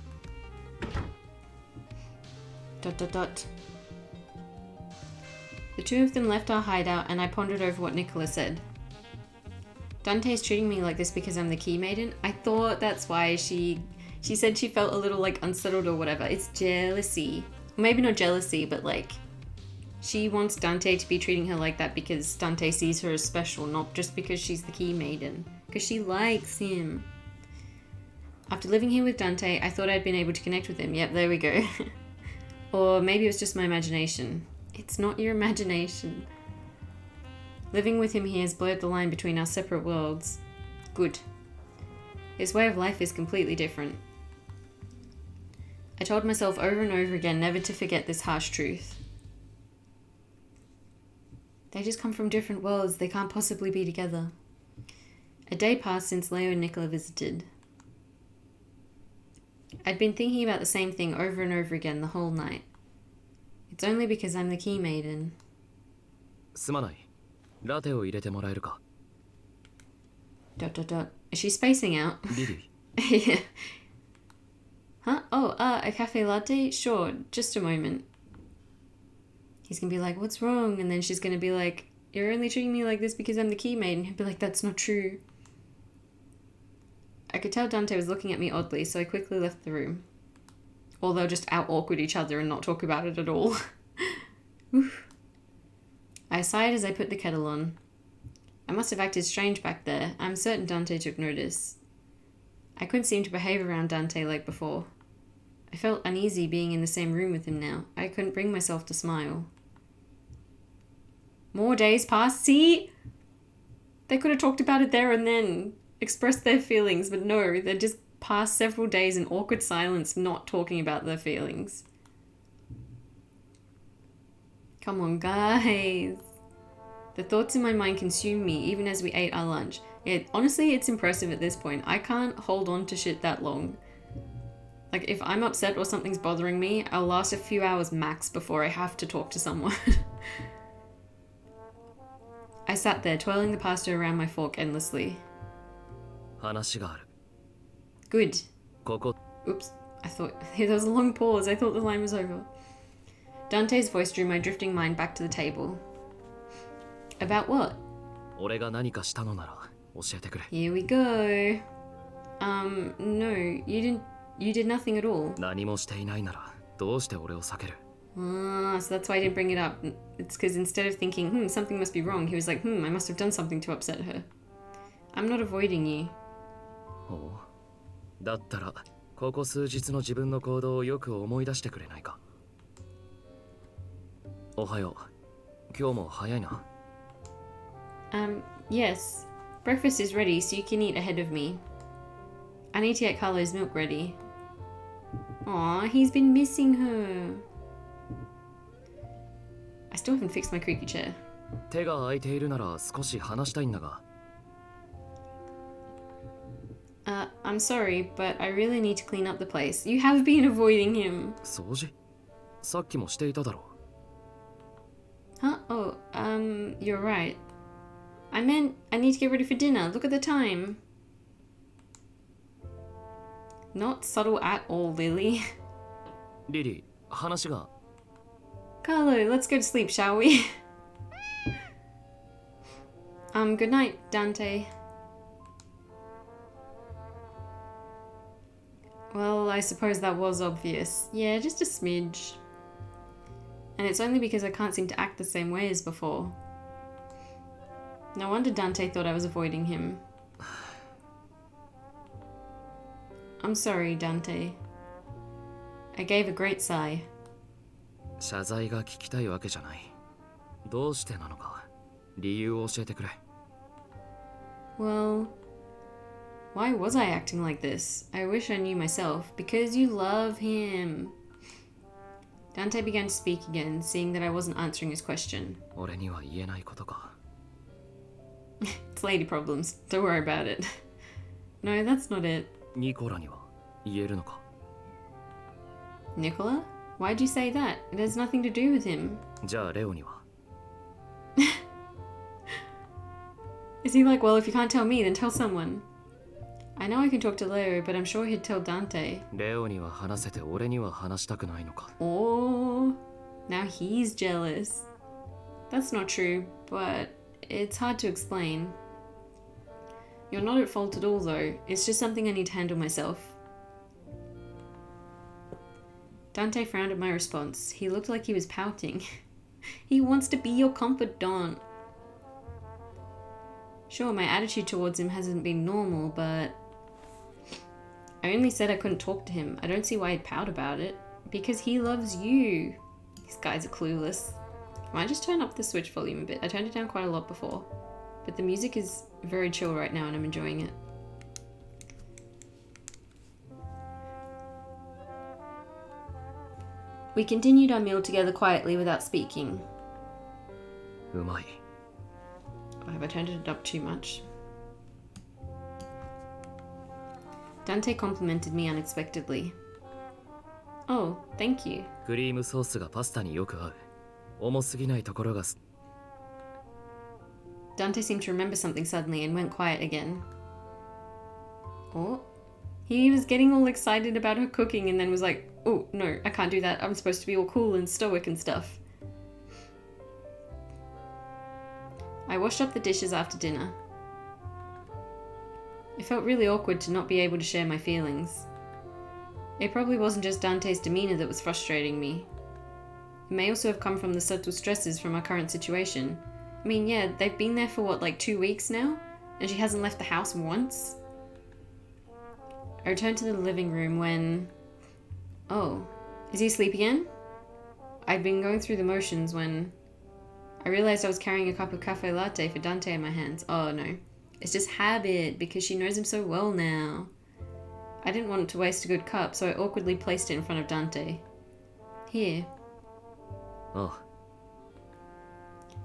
The two of them left our hideout and I pondered over what Nicola said. Dante's treating me like this because I'm the key maiden. I thought that's why she said she felt a little like unsettled or whatever. It's jealousy. Maybe not jealousy, but like she wants Dante to be treating her like that because Dante sees her as special, not just because she's the key maiden. Because she likes him. After living here with Dante, I thought I'd been able to connect with him. Yep, there we go. Or maybe it was just my imagination. It's not your imagination. Living with him here has blurred the line between our separate worlds. Good. His way of life is completely different. I told myself over and over again never to forget this harsh truth. They just come from different worlds. They can't possibly be together. A day passed since Leo and Nicola visited. I'd been thinking about the same thing over and over again the whole night. It's only because I'm the key maiden. すまない。ラテを入れてもらえるか。Is she spacing out? リリ Yeah. Huh? Oh, a cafe latte? Sure, just a moment. He's gonna be like, what's wrong? And then she's gonna be like, you're only treating me like this because I'm the key maiden. He'll be like, that's not true. I could tell Dante was looking at me oddly, so I quickly left the room. Or they'll just out-awkward each other and not talk about it at all. I sighed as I put the kettle on. I must have acted strange back there. I'm certain Dante took notice. I couldn't seem to behave around Dante like before. I felt uneasy being in the same room with him now. I couldn't bring myself to smile. More days passed. See? They could have talked about it there and then. Expressed their feelings, but no, they just passed several days in awkward silence not talking about their feelings. Come on, guys. The thoughts in my mind consumed me even as we ate our lunch. Honestly, it's impressive at this point. I can't hold on to shit that long. Like, if I'm upset or something's bothering me, I'll last a few hours max before I have to talk to someone. I sat there, twirling the pasta around my fork endlessly. 話がある。 Good. ここ Oops. I thought there was a long pause. I thought the line was over. Dante's voice drew my drifting mind back to the table. About what? 俺が何かしたのなら教えてくれ。 Here we go. No, you did nothing at all. 何もしていないならどうして俺を避ける？ Ah, so that's why I didn't bring it up. It's because instead of thinking, something must be wrong, he was like, I must have done something to upset her. I'm not avoiding you. おうだったらここ数日の自分の行動をよく思い出してくれないか。おはよう。今日も早いな。Yes. Breakfast is ready, so you can eat ahead of me. I need to get Carlo's milk ready. Aw, he's been missing her. I still haven't fixed my creaky chair. 手が空いているなら少し話したいんだが。I'm sorry, but I really need to clean up the place. You have been avoiding him. 掃除？さっきもしていただろう。 Huh? Oh, you're right. I meant I need to get ready for dinner. Look at the time. Not subtle at all, Lily. リリー、話が。 Carlo, let's go to sleep, shall we? Good night, Dante. Well, I suppose that was obvious. Yeah, just a smidge. And it's only because I can't seem to act the same way as before. No wonder Dante thought I was avoiding him. I'm sorry, Dante. I gave a great sigh. 謝罪が聞きたいわけじゃない。どうしてなのか理由を教えてくれ。Well, why was I acting like this? I wish I knew myself. Because you love him. Dante began to speak again, seeing that I wasn't answering his question. 俺には言えないことか。It's lady problems. Don't worry about it. No, that's not it. ニコラには言えるのか。 Nicola? Why'd you say that? It has nothing to do with him. じゃあレオには。 Is he like, well, if you can't tell me, then tell someone? I know I can talk to Leo, but I'm sure he'd tell Dante. レオには話せて俺には話したくないのか。 Oh, now he's jealous. That's not true, but it's hard to explain. You're not at fault at all, though. It's just something I need to handle myself. Dante frowned at my response. He looked like he was pouting. He wants to be your confidant. Sure, my attitude towards him hasn't been normal, but I only said I couldn't talk to him. I don't see why he'd pout about it. Because he loves you. These guys are clueless. I might just turn up the Switch volume a bit. I turned it down quite a lot before. But the music is very chill right now and I'm enjoying it. We continued our meal together quietly without speaking. うまい。 Have I turned it up too much? Dante complimented me unexpectedly. Oh, thank you. クリームソースがパスタによく合う。重すぎないところがす。 Dante seemed to remember something suddenly and went quiet again. Oh, he was getting all excited about her cooking and then was like, oh, no, I can't do that. I'm supposed to be all cool and stoic and stuff. I washed up the dishes after dinner. It felt really awkward to not be able to share my feelings. It probably wasn't just Dante's demeanor that was frustrating me. It may also have come from the subtle stresses from our current situation. I mean, yeah, they've been there for what, like 2 weeks now? And she hasn't left the house once? I returned to the living room when... Oh, is he asleep again? I'd been going through the motions when... I realized I was carrying a cup of cafe latte for Dante in my hands. Oh no. It's just habit, because she knows him so well now. I didn't want to waste a good cup, so I awkwardly placed it in front of Dante. Here. Oh.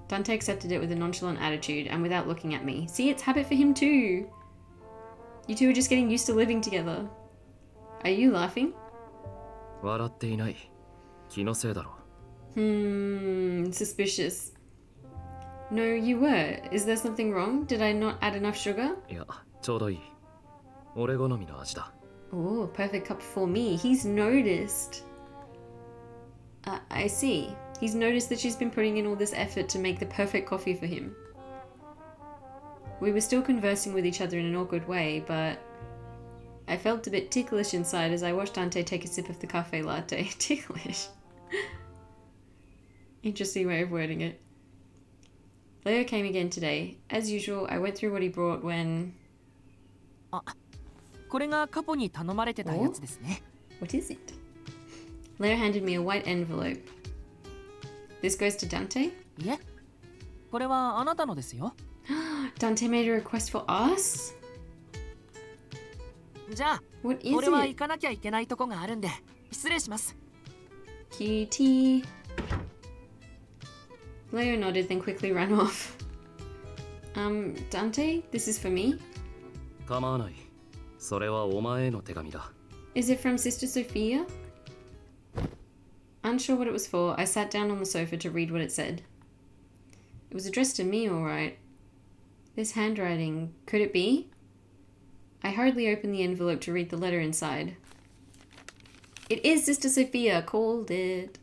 Dante accepted it with a nonchalant attitude and without looking at me. See, it's habit for him too. You two are just getting used to living together. Are you laughing? 笑っていない。気のせいだろ。Suspicious. No, you were. Is there something wrong? Did I not add enough sugar? いや、ちょうどいい。俺好みの味だ。 Oh, perfect cup for me. He's noticed. I see. He's noticed that she's been putting in all this effort to make the perfect coffee for him. We were still conversing with each other in an awkward way, but I felt a bit ticklish inside as I watched Dante take a sip of the cafe latte. Ticklish. Interesting way of wording it. Leo came again today. As usual, I went through what he brought when... あ、これがカポに頼まれてたやつですね。What is it? Leo handed me a white envelope. This goes to Dante? いえ、これはあなたのですよ。Dante made a request for us? じゃあ、 What is 俺は it? 行かなきゃいけないとこがあるんで、失礼します。Cutie. Leo nodded, then quickly ran off. Dante, this is for me? 構わない。それはお前への手紙だ。 Is it from Sister Sophia? Unsure what it was for, I sat down on the sofa to read what it said. It was addressed to me, all right. This handwriting, could it be? I hurriedly opened the envelope to read the letter inside. It is Sister Sophia, called it.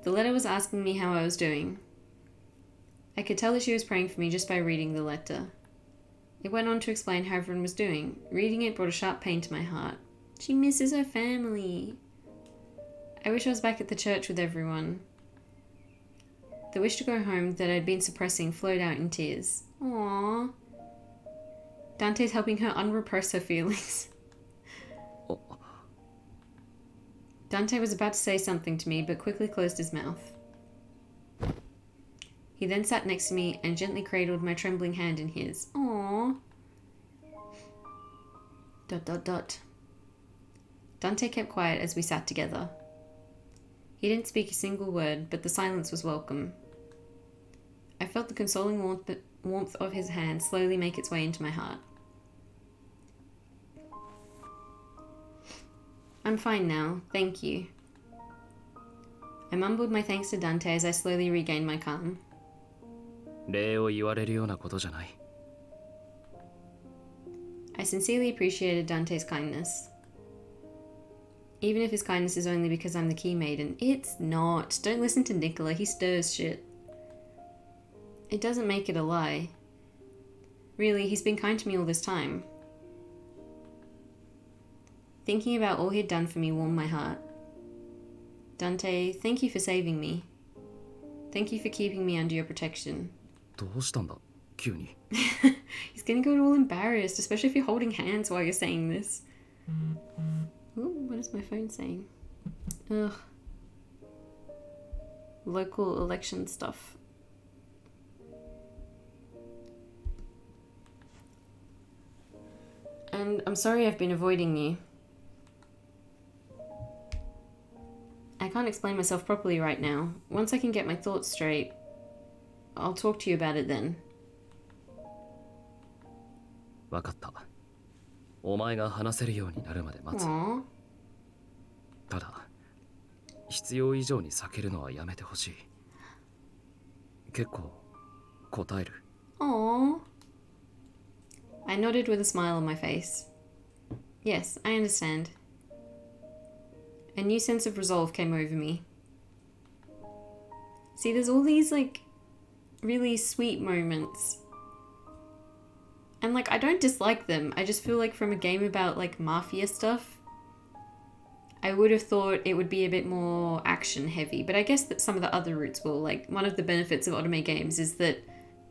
The letter was asking me how I was doing. I could tell that she was praying for me just by reading the letter. It went on to explain how everyone was doing. Reading it brought a sharp pain to my heart. She misses her family. I wish I was back at the church with everyone. The wish to go home that I'd been suppressing flowed out in tears. Aww. Dante's helping her unrepress her feelings. Dante was about to say something to me, but quickly closed his mouth. He then sat next to me and gently cradled my trembling hand in his. Aww. ... Dante kept quiet as we sat together. He didn't speak a single word, but the silence was welcome. I felt the consoling warmth of his hand slowly make its way into my heart. I'm fine now, thank you. I mumbled my thanks to Dante as I slowly regained my calm. 礼を言われるようなことじゃない。 I sincerely appreciated Dante's kindness. Even if his kindness is only because I'm the key maiden. It's not. Don't listen to Nicola, he stirs shit. It doesn't make it a lie. Really, he's been kind to me all this time. Thinking about all he'd done for me warmed my heart. Dante, thank you for saving me. Thank you for keeping me under your protection. どうしたんだ急に。 He's gonna go all embarrassed, especially if you're holding hands while you're saying this. Ooh, what is my phone saying? Ugh. Local election stuff. And I'm sorry I've been avoiding you. I can't explain myself properly right now. Once I can get my thoughts straight, I'll talk to you about it then. わかった。お前が話せるようになるまで待つ。 Aww. ただ、必要以上に避けるのはやめてほしい。結構答える。 Aww. I nodded with a smile on my face. Yes, I understand. A new sense of resolve came over me. See, there's all these, like, really sweet moments. And, like, I don't dislike them. I just feel like from a game about, like, mafia stuff, I would have thought it would be a bit more action heavy. But I guess that some of the other routes will. Like, one of the benefits of otome games is that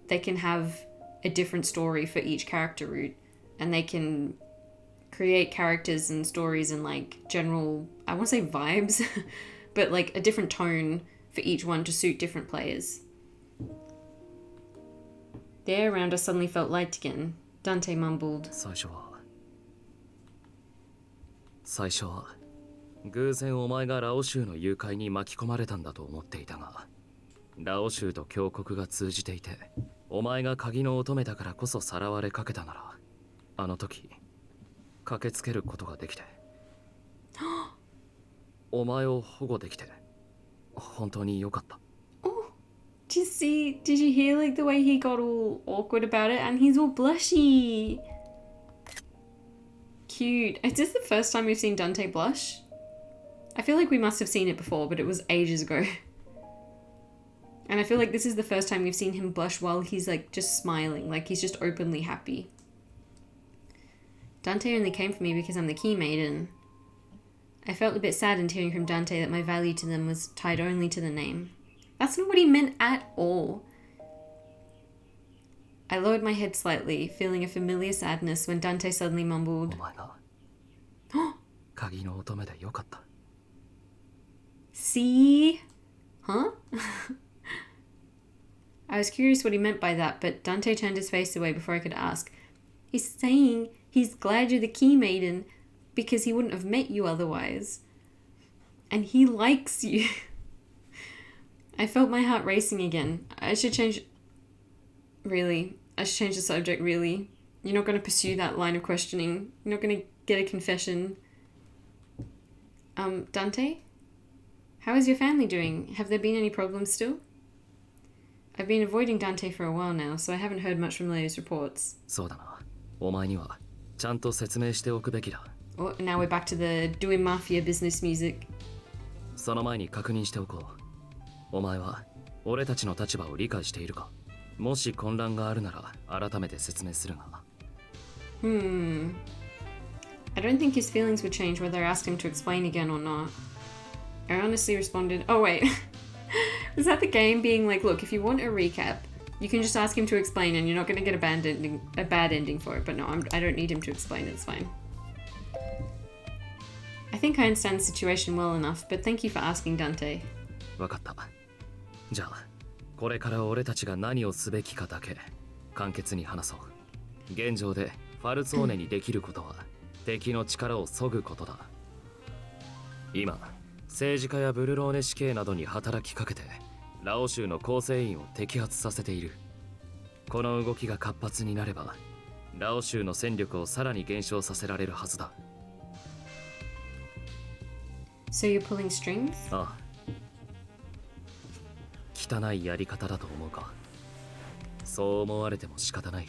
they can have a different story for each character route. And they can create characters and stories and, like, general, I want to say vibes, but, like, a different tone for each one to suit different players. The air around us suddenly felt light again. Dante mumbled. 最初は偶然お前がラオ州の誘拐に巻き込まれたんだと思っていたが、ラオ州と峡谷が通じていて、お前が鍵の乙女だからこそさらわれかけたなら、あの時駆けつけることができて、お前を保護できて本当に良かった。 Did you hear like the way he got all awkward about it? And he's all blushy. Cute. Is this the first time we've seen Dante blush? I feel like we must have seen it before, but it was ages ago. And I feel like this is the first time we've seen him blush while he's like just smiling, like he's just openly happy. Dante only came for me because I'm the key maiden. I felt a bit saddened hearing from Dante that my value to them was tied only to the name. That's not what he meant at all. I lowered my head slightly, feeling a familiar sadness when Dante suddenly mumbled, お前が鍵の乙女で良かった。 See? Huh? I was curious what he meant by that, but Dante turned his face away before I could ask. He's saying he's glad you're the key maiden because he wouldn't have met you otherwise. And he likes you. I felt my heart racing again. I should change the subject, really. You're not going to pursue that line of questioning. You're not going to get a confession. Dante? How is your family doing? Have there been any problems still? I've been avoiding Dante for a while now, so I haven't heard much from Leo's reports. そうだな。お前にはちゃんと説明しておくべきだ。 Oh, now we're back to the doing mafia business music. その前に確認しておこう。お前は俺たちの立場を理解しているか？もし混乱があるなら改めて説明するが。I don't think his feelings would change whether I asked him to explain again or not. I honestly responded, oh wait, was that the game being like, look, if you want a recap, you can just ask him to explain and you're not going to get a bad ending for it, but no, I don't need him to explain, it's fine. I think I understand the situation well enough, but thank you for asking, Dante. わかった。じゃあ、これから俺たちが何をすべきかだけ簡潔に話そう。現状でファルツォーネにできることは敵の力を削ぐことだ。今、政治家やブルローネ死刑などに働きかけてラオ州の構成員を摘発させている。この動きが活発になればラオ州の戦力をさらに減少させられるはずだ。So you're pulling strings? ああ。汚いやり方だと思うか。そう思われても仕方ない。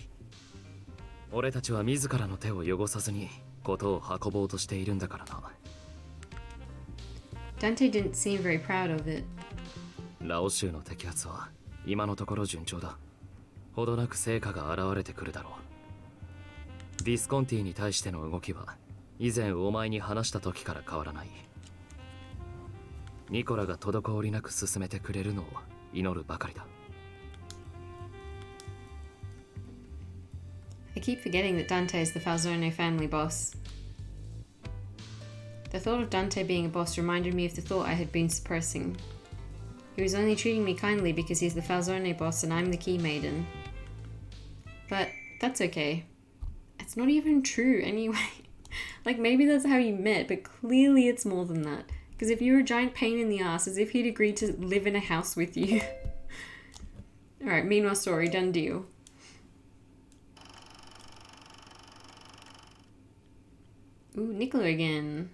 俺たちは自らの手を汚さずにことを運ぼうとしているんだからな。Dante didn't seem very proud of it. ラオ州の摘発は今のところ順調だ。ほどなく成果が現れてくるだろう。ビスコンティに対しての動きは以前お前に話した時から変わらない。ニコラが滞りなく進めてくれるのを祈るばかりだ。I keep forgetting that Dante is the Falzone family boss. The thought of Dante being a boss reminded me of the thought I had been suppressing. He was only treating me kindly because he's the Falzone boss and I'm the key maiden. But that's okay. It's not even true anyway. Like maybe that's how you met, but clearly it's more than that. Because if you're a giant pain in the ass, as if he'd agreed to live in a house with you. Alright, meanwhile story, done deal. Ooh, Nicola again.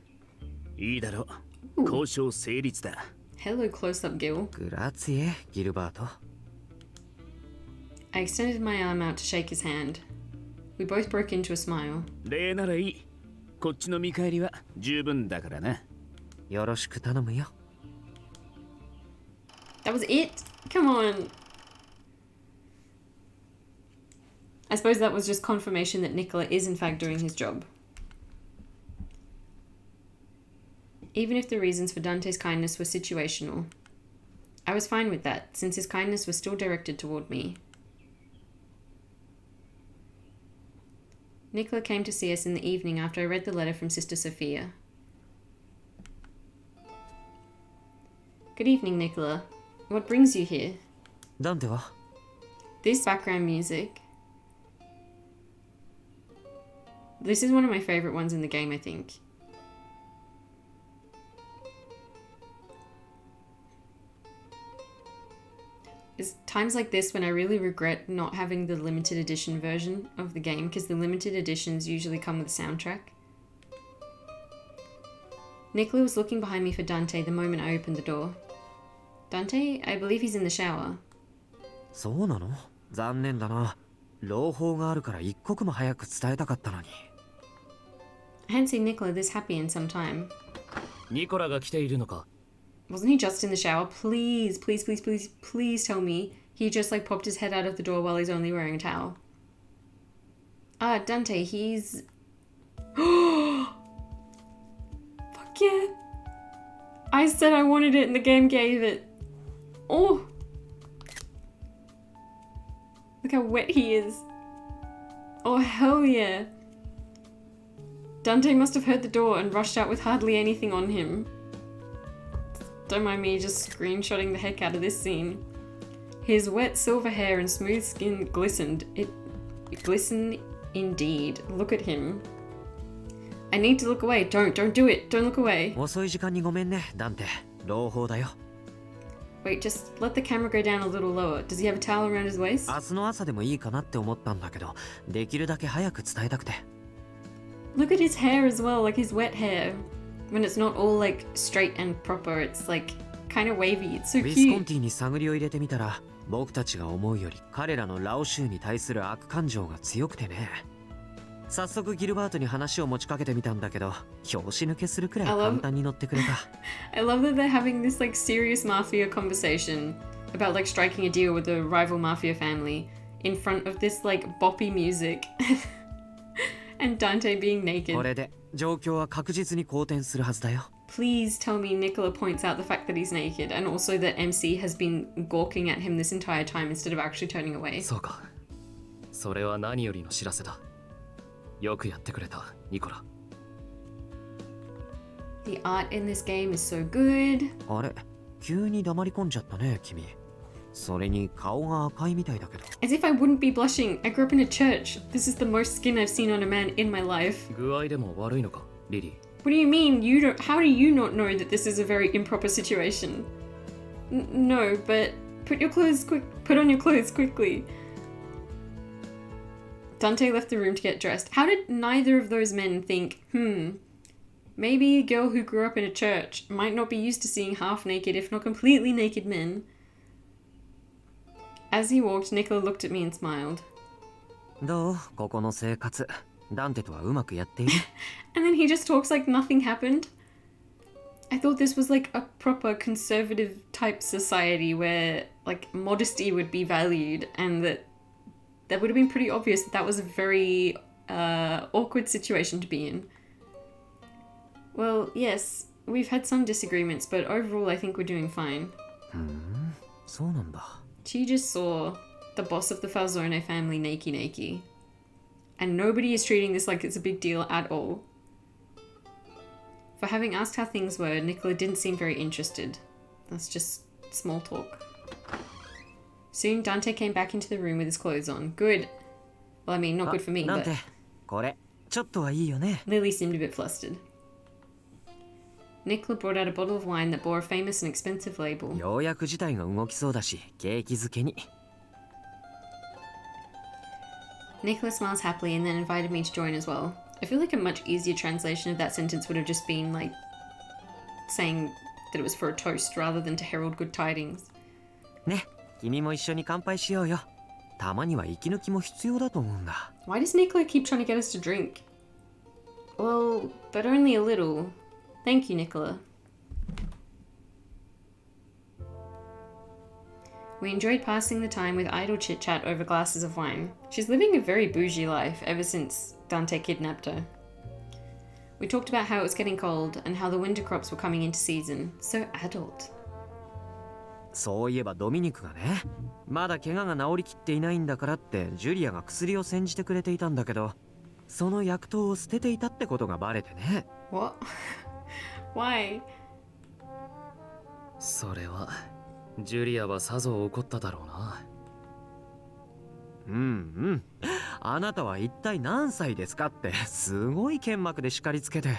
いいだろう。交渉成立だ。Hello, close-up Gil. Grazie, Gilberto. I extended my arm out to shake his hand. We both broke into a smile. 礼ならいい。こっちの見返りは十分だからな。よろしく頼むよ。That was it? Come on. I suppose that was just confirmation that Nicola is in fact doing his job. Even if the reasons for Dante's kindness were situational, I was fine with that, since his kindness was still directed toward me. Nicola came to see us in the evening after I read the letter from Sister Sophia. Good evening, Nicola. What brings you here? Dante は This background music. This is one of my favorite ones in the game, I think. It's times like this when I really regret not having the limited edition version of the game, because the limited editions usually come with a soundtrack. Nicola was looking behind me for Dante the moment I opened the door. Dante, I believe he's in the shower. そうなの？残念だな。朗報があるから一刻も早く伝えたかったのに。I hadn't seen Nicola this happy in some time. ニコラが来ているのか？ Wasn't he just in the shower? Please, please, please, please, please tell me he just like popped his head out of the door while he's only wearing a towel. Ah, Dante, he's... Fuck yeah. I said I wanted it and the game gave it. Oh. Look how wet he is. Oh, hell yeah. Dante must have heard the door and rushed out with hardly anything on him. Don't mind me just screenshotting the heck out of this scene. His wet silver hair and smooth skin glistened. It glistened indeed. Look at him. I need to look away. Don't do it. Don't look away. 遅い時間にごめんね、ダンテ。朗報だよ。Wait, just let the camera go down a little lower. Does he have a towel around his waist? 明日の朝でもいいかなって思ったんだけど、できるだけ早く伝えたくて。Look at his hair as well, like his wet hair. When it's not all like straight and proper, it's like kind of wavy. It's so ウィスコン cute. ティに探りを入れてみたら、僕たちが思うより彼らのラオ州に対する悪感情が強くてね。早速ギルバートに話を持ちかけてみたんだけど、拍子抜けするくらい簡単に乗ってくれた。I love that they're having this like serious mafia conversation about like striking a deal with the rival mafia family in front of this like boppy music and Dante being naked. これで状況は確実に好転するはずだよ。 Please tell me Nicola points out the fact that he's naked and also that MC has been gawking at him this entire time instead of actually turning away. そうか。それは何よりの知らせだ。よくやってくれた、ニコラ。The art in this game is so good. あれ、急に黙り込んじゃったね、君。それに顔が赤いみたいだけど。 As if I wouldn't be blushing. I grew up in a church. This is the most skin I've seen on a man in my life. 具合でも悪いのか、リリー。What do you mean? You don't. How do you not know that this is a very improper situation? No, but put your clothes quick. Put on your clothes quickly. Dante left the room to get dressed. How did neither of those men think, maybe a girl who grew up in a church might not be used to seeing half-naked, if not completely naked men? As he walked, Nicola looked at me and smiled. どうここの生活。ダンテとはうまくやっている And then he just talks like nothing happened. I thought this was like a proper conservative type society where like modesty would be valued and that would have been pretty obvious that was a very awkward situation to be in. Well, yes, we've had some disagreements, but overall I think we're doing fine. そうなんだ。 She just saw the boss of the Falzone family nakey. And nobody is treating this like it's a big deal at all. For having asked how things were, Nicola didn't seem very interested. That's just small talk. Soon Dante came back into the room with his clothes on. Good. Well, I mean, not good for me, ダン but テ、これちょっとはいいよね。 Lily seemed a bit flustered. Nicola brought out a bottle of wine that bore a famous and expensive label. ようやく事態が動きそうだし、景気づけに。 Nicola smiles happily and then invited me to join as well. I feel like a much easier translation of that sentence would have just been like saying that it was for a toast rather than to herald good tidings. ね、君も一緒に乾杯しようよ。たまには息抜きも必要だと思うんだ。 Why does Nicola keep trying to get us to drink? Well, but only a little. Thank you, Nicola. We enjoyed passing the time with idle chit-chat over glasses of wine. She's living a very bougie life ever since Dante kidnapped her. We talked about how it was getting cold and how the winter crops were coming into season. So adult. そういえばドミニクがね、まだ怪我が治りきっていないんだからってジュリアが薬を煎じてくれていたんだけど、その薬湯を捨てていたってことがバレてね。 What? Why? それはジュリアはさぞ怒っただろうな。あなたは一体何歳ですかってすごい剣幕で叱りつけて。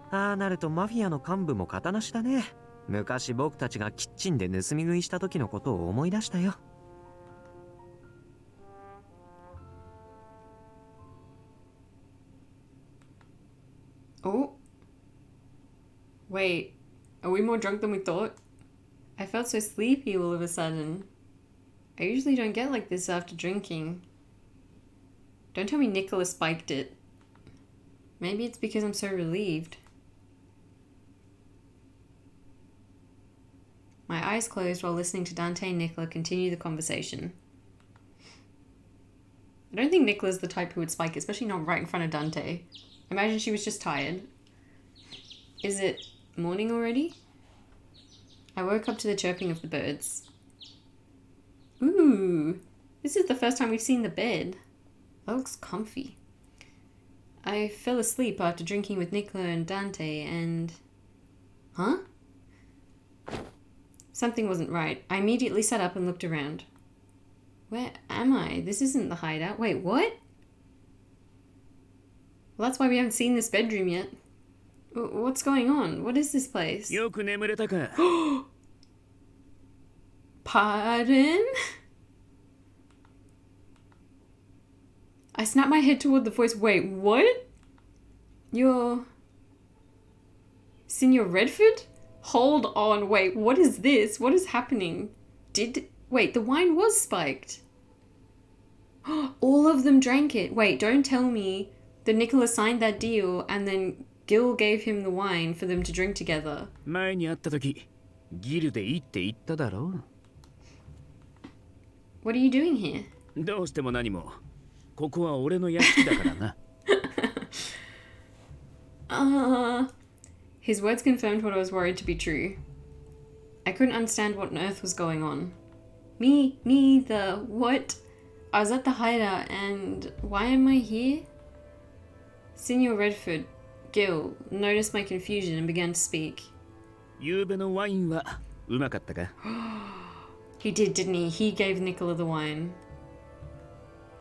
ああなるとマフィアの幹部も型なしだね。昔僕たちがキッチンで盗み食いした時のことを思い出したよ。 Oh. Wait, are we more drunk than we thought? I felt so sleepy all of a sudden. I usually don't get like this after drinking. Don't tell me Nicola spiked it. Maybe it's because I'm so relieved. My eyes closed while listening to Dante and Nicola continue the conversation. I don't think Nicola's the type who would spike, especially not right in front of Dante. Imagine she was just tired. Is it morning already? I woke up to the chirping of the birds. Ooh, this is the first time we've seen the bed. That looks comfy. I fell asleep after drinking with Nicola and Dante and... Huh? Something wasn't right. I immediately sat up and looked around. Where am I? This isn't the hideout. Wait, what? Well, that's why we haven't seen this bedroom yet. What's going on? What is this place? よく眠れたか Pardon? I snapped my head toward the voice. Wait, what? You're... Senior Redford? Hold on, wait, what is this? What is happening? Wait, the wine was spiked. All of them drank it. Wait, don't tell me that Nicola signed that deal and then Gil gave him the wine for them to drink together. 前に会った時ギルでいいって言っただろ What are you doing here? どうしても何もここは俺の屋敷だからな His words confirmed what I was worried to be true. I couldn't understand what on earth was going on. Me neither. What? I was at the hideout and why am I here? Senior Redford, Gil, noticed my confusion and began to speak. 夕べのワインはうまかったか He did, didn't he? He gave Nicola the wine.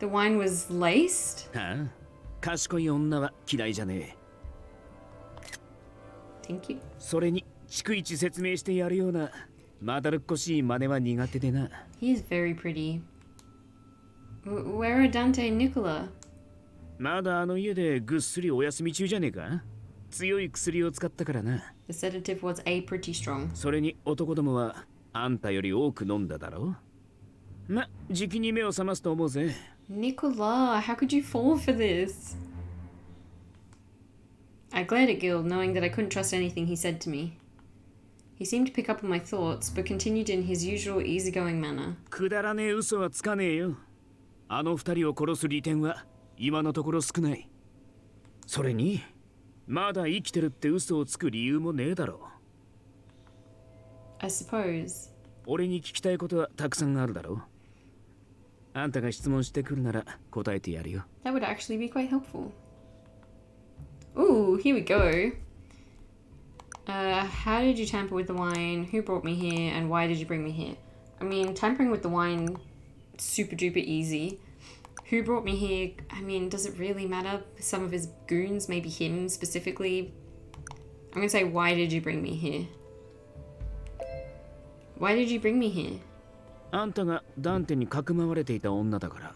The wine was laced? はあ賢い女は嫌いじゃねえ Thank you. それに逐一説明してやるようなまだるっこしい真似は苦手でな He is very pretty. Where are Dante and Nicola? まだあの家でぐっすりお休み中じゃねえか強い薬を使ったからな The sedative was pretty strong. それに男どもはあんたより多く飲んだだろま、じきに目を覚ますと思うぜ Nicola, how could you fall for this? I glared at Gil, knowing that I couldn't trust anything he said to me. He seemed to pick up on my thoughts, but continued in his usual easygoing manner. くだらねえ嘘はつかねえよあの二人を殺す利点は今のところ少ないそれにまだ生きてるって嘘をつく理由もねえだろ I suppose. 俺に聞きたいことはたくさんあるだろあんたが質問してくるなら答えてやるよ That would actually be quite helpful. Ooh, here we go. How did you tamper with the wine? Who brought me here? And why did you bring me here? I mean, tampering with the wine, super duper easy. Who brought me here? I mean, does it really matter? Some of his goons, maybe him specifically. I'm gonna say, why did you bring me here? Why did you bring me here? あんたがダンテにかくまわれていた女だから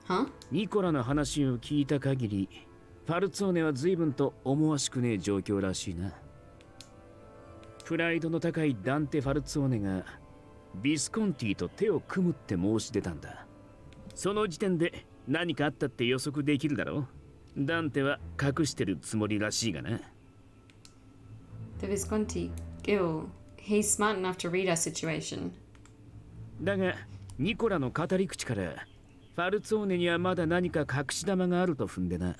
Huh? ニコラの話を聞いた限りファルツォーネは随分と思わしくねえ状況らしいなプライドの高いダンテ・ファルツォーネがビスコンティと手を組むって申し出たんだその時点で何かあったって予測できるだろダンテは隠してるつもりらしいがな The Visconti, Gil. He's smart enough to read our situation. だがニコラの語り口からファルツォーネにはまだ何か隠し玉があると踏んでな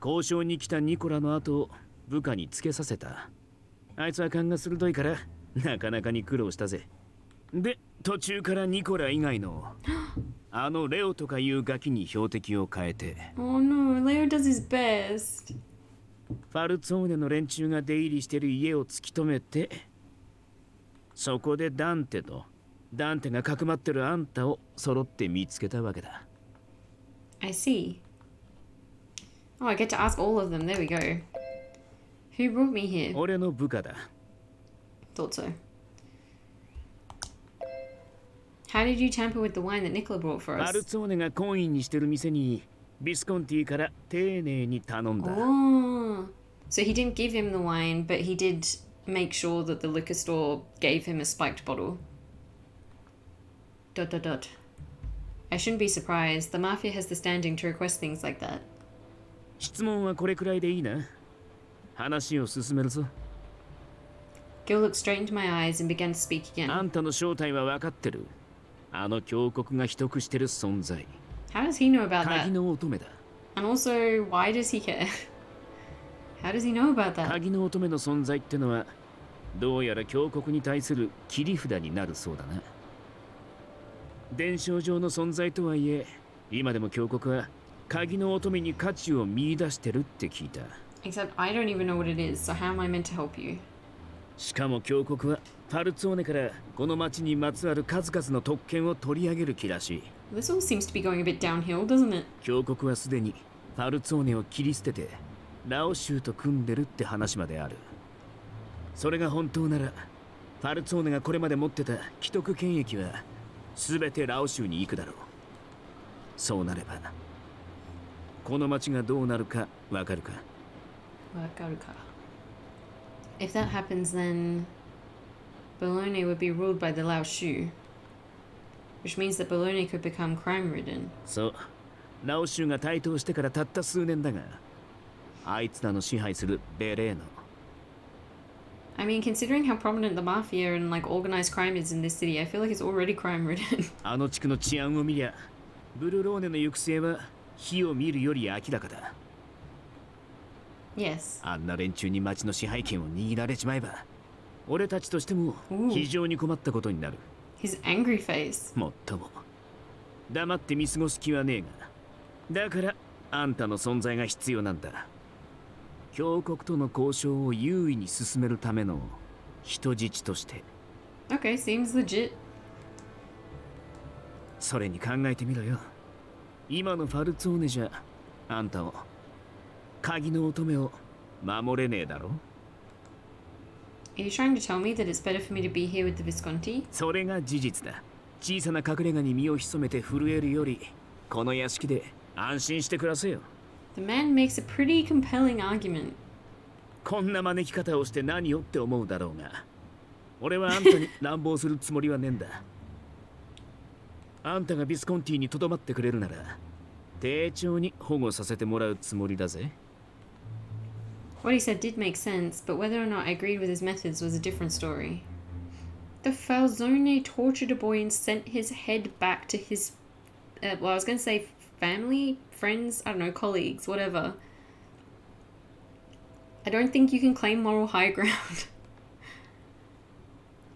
交渉に来たニコラの後を部下につけさせたあいつは勘が鋭いからなかなかに苦労したぜで途中からニコラ以外のあのレオとかいうガキに標的を変えて Oh no, Leo does his best. ファルツォーネの連中が出入りしてる家を突き止めてそこでダンテがかくまってるあんたを揃って見つけたわけだ I see. Oh, I get to ask all of them. There we go. Who brought me here? 俺の部下だ Thought so. How did you tamper with the wine that Nicola brought for ファル us? ツォーネが懇意にしてる店にビスコンティから丁寧に頼んだ Oh. So he didn't give him the wine, but he did make sure that the liquor store gave him a spiked bottle. ... I shouldn't be surprised. The mafia has the standing to request things like that. 質問はこれくらいでいいな話を進めるぞ Gil looked straight into my eyes and began to speak あ again. んたの正体は分かってるあの峡谷が秘匿してる存在 How does he know about 鍵 that? の乙女だ And also, why does he care? How does he know about that? 鍵の乙女の存在ってのはどうやら峡谷に対する切り札になるそうだな伝承上の存在とはいえ今でも峡谷は鍵の乙女に価値を見出してるって聞いた Except I don't even know what it is, so how am I meant to help you? しかも峡谷はファルツォーネからこの町にまつわる数々の特権を取り上げる気らしい This all seems to be going a bit downhill, doesn't it? 峡谷はすでにファルツォーネを切り捨ててラオ州と組んでるって話まであるそれが本当ならファルツォーネがこれまで持ってた既得権益は全てラオ州に行くだろうそうなればこの町がどうなるかわかるか If that happens, then Bologna would be ruled by the Lao Shu, which means that Bologna could become crime-ridden. そうラオ州が台頭してからたった数年だがあいつらの支配するベレーノ I mean, considering how prominent the mafia and like organized crime is in this city, I feel like it's already crime-ridden. あの地区の治安を見りゃブルローネの行く末は火を見るより明らかだ Yes. あんな連中に町の支配権を握られちまえば俺たちとしても非常に困ったことになる。 His angry face. もっとも黙って見過ごす気はねえが、だからあんたの存在が必要なんだ。教国との交渉を優位に進めるための人質として。 Okay, seems legit. それに考えてみろよ。今のファルツォーネじゃあんたを、鍵の乙女を守れねえだろ。 Are you trying to tell me that it's better for me to be here with the Visconti? それが事実だ。小さな隠れ家に身を潜めて震えるよりこの屋敷で安心して暮らせよ。 The man makes a pretty compelling argument. こんな招き方をして何よって思うだろうが、俺はあんたに乱暴するつもりはねえんだ。あんたがビスコンティにとどまってくれるなら丁重に保護させてもらうつもりだぜ。 What he said did make sense, but whether or not I agreed with his methods was a different story. The Falzone tortured a boy and sent his head back to his, well, I was going to say family, friends, I don't know, colleagues, whatever. I don't think you can claim moral high ground.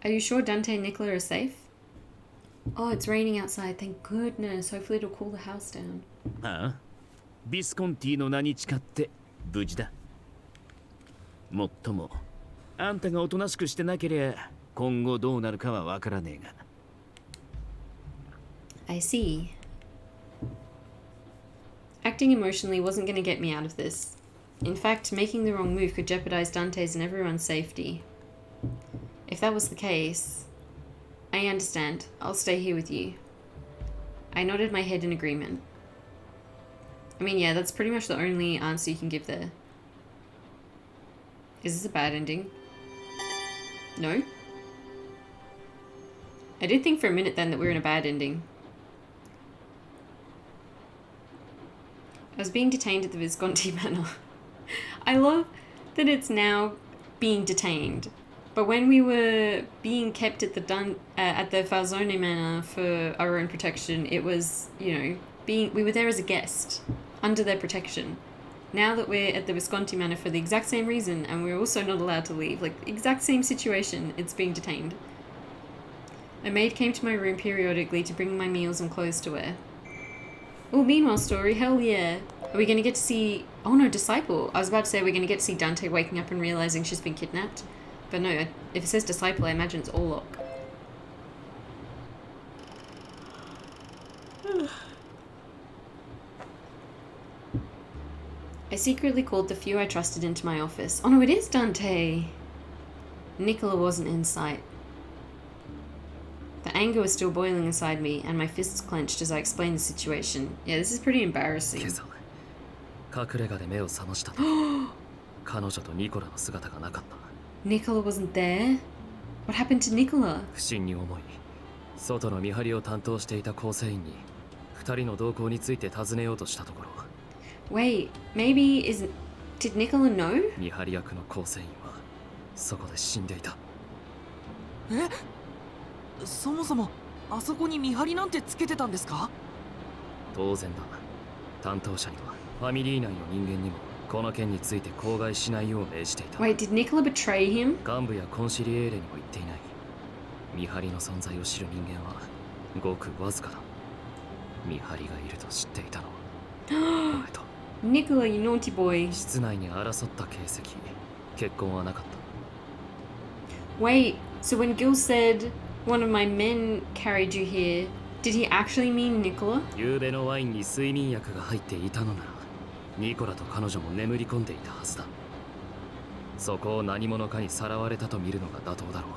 Are you sure Dante and Nicola are safe? Oh, it's raining outside, thank goodness. Hopefully it'll cool the house down. ああ、ビスコンティの名に誓って無事だ。もっともあんたがおとなしくしてなけりゃ今後どうなるかはわからねえが。 I see. Acting emotionally wasn't going to get me out of this. In fact, making the wrong move could jeopardize Dante's and everyone's safety. If that was the case, I understand. I'll stay here with you. I nodded my head in agreement. I mean, yeah, that's pretty much the only answer you can give there. Is this a bad ending? No? I did think for a minute then that we were in a bad ending. I was being detained at the Visconti Manor. I love that it's now being detained. But when we were being kept at the Falzone Manor for our own protection, it was, you know, we were there as a guest, under their protection. Now that we're at the Visconti Manor for the exact same reason, and we're also not allowed to leave, like, exact same situation, it's being detained. A maid came to my room periodically to bring my meals and clothes to wear. Oh, meanwhile story, hell yeah. Are we going to get to see... Oh no, Disciple. I was about to say we're going to get to see Dante waking up and realizing she's been kidnapped. But no, if it says Disciple, I imagine it's Orlok. I secretly called the few I trusted into my office. Oh no, it is Dante! Nicola wasn't in sight. The anger was still boiling inside me, and my fists clenched as I explained the situation. Yeah, this is pretty embarrassing. 今朝隠れ家で目を覚ましたと彼女とニコラの姿がなかった。 Nicola wasn't there? What happened to Nicola? 不審に思い外の見張りを担当していた構成員に二人の動向について尋ねようとしたところ Wait, maybe did Nicola know? 見張り役の構成員はそこで死んでいた。え、そもそもあそこに見張りなんてつけてたんですか？当然だ。担当者にはファミリー内の人間にもこの件について口外しないよう命じていた。 Wait, did Nicola betray him? 幹部やコンシリエーレにも言っていない。見張りの存在を知る人間はごくわずかだ。見張りがいると知っていたのは俺と。Nicola, you naughty boy. 室内に争った形跡、血痕はなかった。 Wait, so when Gil said one of my men carried you here, did he actually mean Nicola? 夕べのワインに睡眠薬が入っていたのならニコラと彼女も眠り込んでいたはずだ。そこを何者かにさらわれたと見るのが妥当だろう。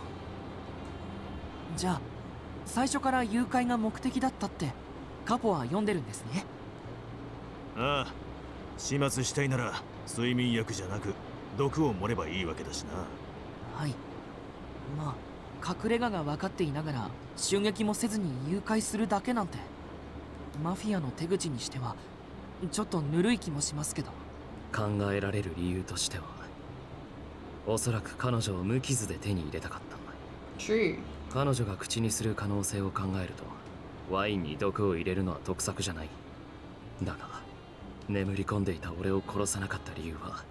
じゃあ最初から誘拐が目的だったってカポは読んでるんですね。ああ、始末したいなら睡眠薬じゃなく毒を盛ればいいわけだしな。はい。まあ隠れ家が分かっていながら襲撃もせずに誘拐するだけなんてマフィアの手口にしてはちょっとぬるい気もしますけど。考えられる理由としてはおそらく彼女を無傷で手に入れたかった。 True. 彼女が口にする可能性を考えるとワインに毒を入れるのは得策じゃない。だが眠り込んでいた俺を殺さなかった理由は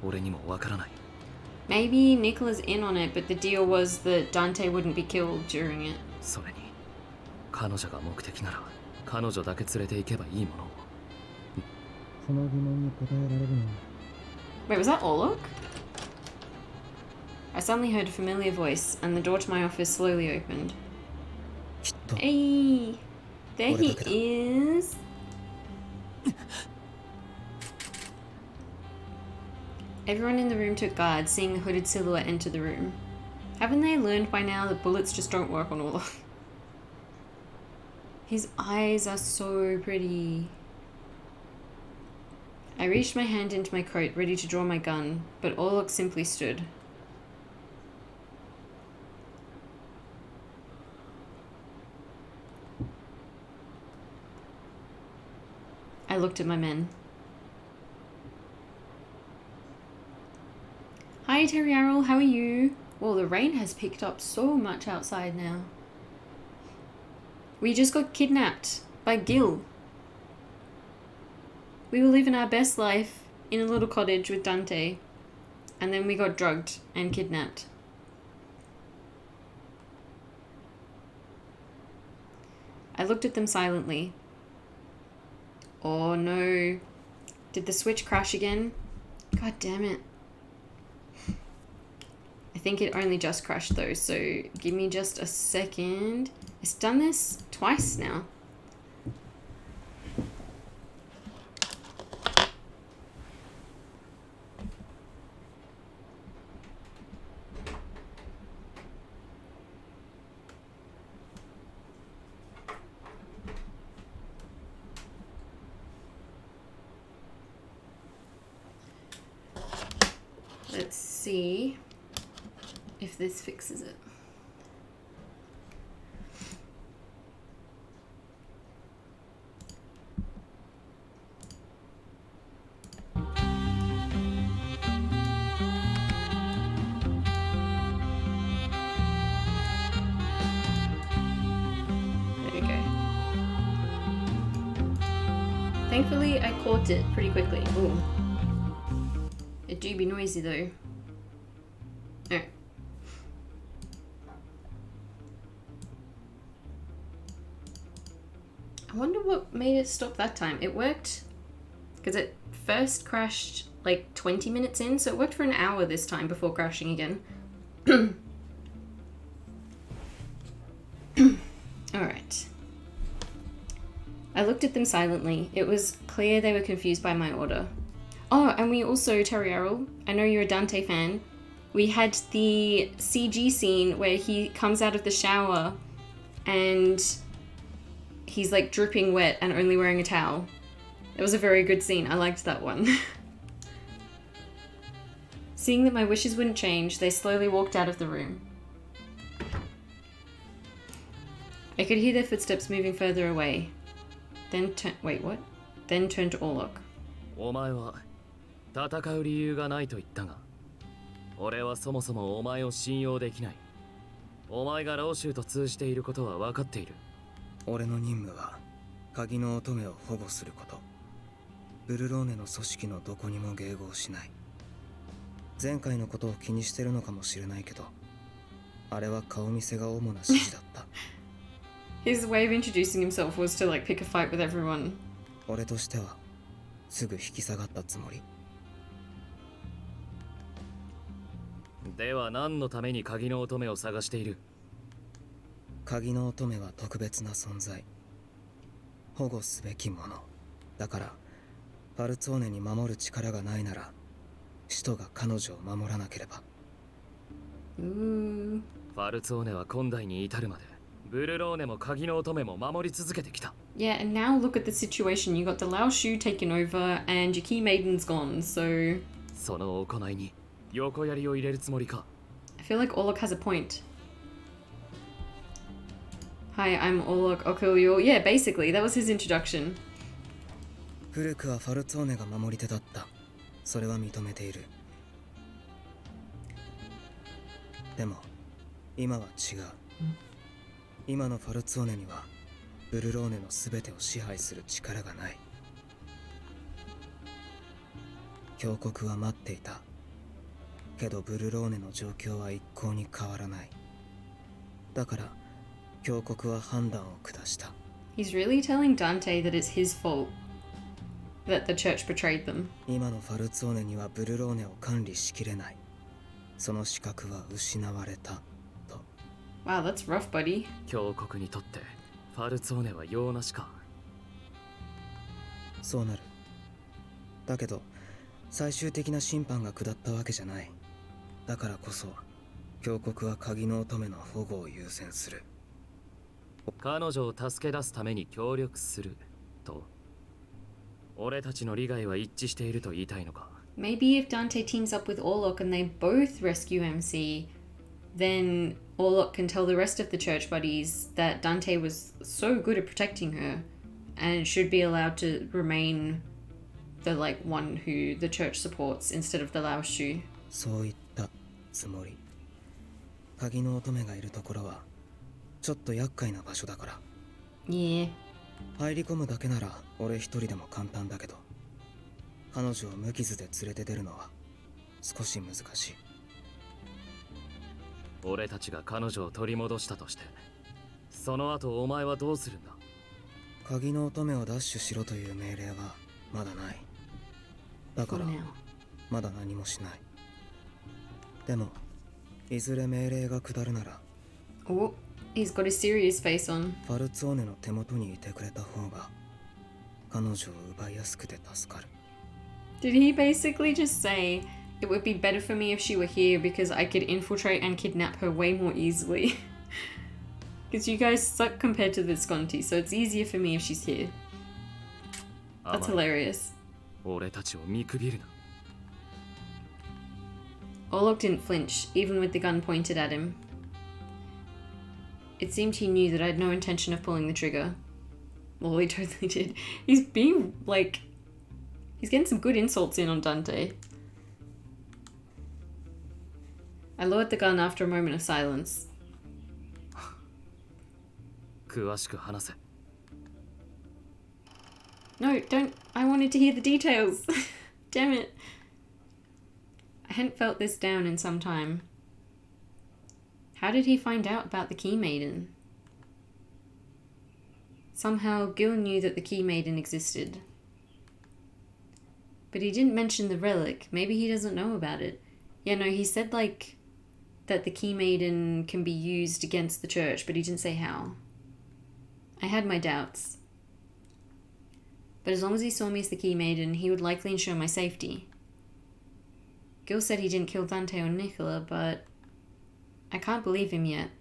俺にもわからない。 Maybe Nicola's in on it, but the deal was that Dante wouldn't be killed during it. それに彼女が目的なら彼女だけ連れて行けばいいものを。その疑問に答えられるのは Wait, was that Orlok? I suddenly heard a familiar voice, and the door to my office slowly opened. きっと Hey, there he is. Everyone in the room took guard, seeing a hooded silhouette enter the room. Haven't they learned by now that bullets just don't work on Orlok? His eyes are so pretty. I reached my hand into my coat, ready to draw my gun, but Orlok simply stood. I looked at my men. Hi Terry Arrol, how are you? Well, the rain has picked up so much outside now. We just got kidnapped by Gil. We were living our best life in a little cottage with Dante, and then we got drugged and kidnapped. I looked at them silently. Oh no. Did the switch crash again? God damn it. I think it only just crashed though, so give me just a second. It's done this twice now. Let's see if this fixes it. There we go. Thankfully, I caught it pretty quickly. Ooh. It do be noisy though. Alright. I wonder what made it stop that time. It worked because it first crashed like 20 minutes in, so it worked for an hour this time before crashing again. Alright. I looked at them silently. It was clear they were confused by my order. Oh, and we also, Terry Arrol, I know you're a Dante fan. We had the CG scene where he comes out of the shower and he's like dripping wet and only wearing a towel. It was a very good scene. I liked that one. Seeing that my wishes wouldn't change, they slowly walked out of the room. I could hear their footsteps moving further away. Then wait, what? Then turned to Orlok. お前は戦う理由がないと言ったが、俺はそもそもお前を信用できない。お前が老衆と通じていることは分かっている。俺の任務は鍵の乙女を保護すること。ブルローネの組織のどこにも迎合しない。前回のことを気にしてるのかもしれないけど、あれは顔見せが主な指示だった。His way of introducing himself was to like pick a fight with everyone. 俺としてはすぐ引き下がったつもり。では何のために鍵の乙女を探している？鍵の乙女は特別な存在。保護すべきもの。だから、ファルツォーネに守る力がないなら、使徒が彼女を守らなければ。ファルツォーネは今代に至るまで、ブルローネも鍵の乙女も守り続けてきた。Yeah, and now look at the situation. You got the Lao Shu taken over and your key maiden's gone, so... その行いに横槍を入れるつもりか。I feel like Orlok has a point. Hi, I'm Orlok Okulio. Yeah, basically, that was his introduction. 古くはファルツォーネが守り手だった。それは認めている。でも、今は違う。今のファルツォーネには、ブルローネの全てを支配する力がない。峡谷は待っていた。けどブルローネの状況は一向に変わらない。だから教国は判断を下した。 He's really telling Dante that it's his fault that the church betrayed them. 今のファルツォーネにはブルローネを管理しきれない。その資格は失われたと。 Wow, that's rough, buddy. 教国にとってファルツォーネは用なしか。そうなる。だけど最終的な審判が下ったわけじゃない。だからこそ教国は鍵の乙女の保護を優先する。彼女を助け出すために協力すると。俺たちの利害は一致していると言いたいのか。 Maybe if Dante teams up with Orlok and they both rescue MC, then Orlok can tell the rest of the church buddies that Dante was so good at protecting her and should be allowed to remain the one who the church supports instead of the Laoshu. そう言ったつもり。鍵の乙女がいるところはちょっと厄介な場所だから。 Yeah. 入り込むだけなら俺一人でも簡単だけど、彼女を無傷で連れて出るのは少し難しい。俺たちが彼女を取り戻したとして、その後お前はどうするんだ。鍵の乙女を奪取しろという命令はまだない。だから For now. まだ何もしない。でもいずれ命令が下るなら Oh, he's got a serious face on. ファルツォーネの手元にいてくれた方が彼女を奪いやすくて助かる。 Did he basically just say it would be better for me if she were here because I could infiltrate and kidnap her way more easily? Because you guys suck compared to Visconti, so it's easier for me if she's here. That's hilarious. 俺たちを見くびるな。 Orlok didn't flinch, even with the gun pointed at him. It seemed he knew that I had no intention of pulling the trigger. Well, he totally did. He's being, he's getting some good insults in on Dante. I lowered the gun after a moment of silence. 詳しく話せ。 No, don't. I wanted to hear the details. Damn it. I hadn't felt this down in some time. How did he find out about the Key Maiden? Somehow, Gil knew that the Key Maiden existed. But he didn't mention the relic. Maybe he doesn't know about it. Yeah, no, he said, that the Key Maiden can be used against the church, but he didn't say how. I had my doubts. But as long as he saw me as the Key Maiden, he would likely ensure my safety. Gil said he didn't kill Dante or Nicola, but I can't believe him yet.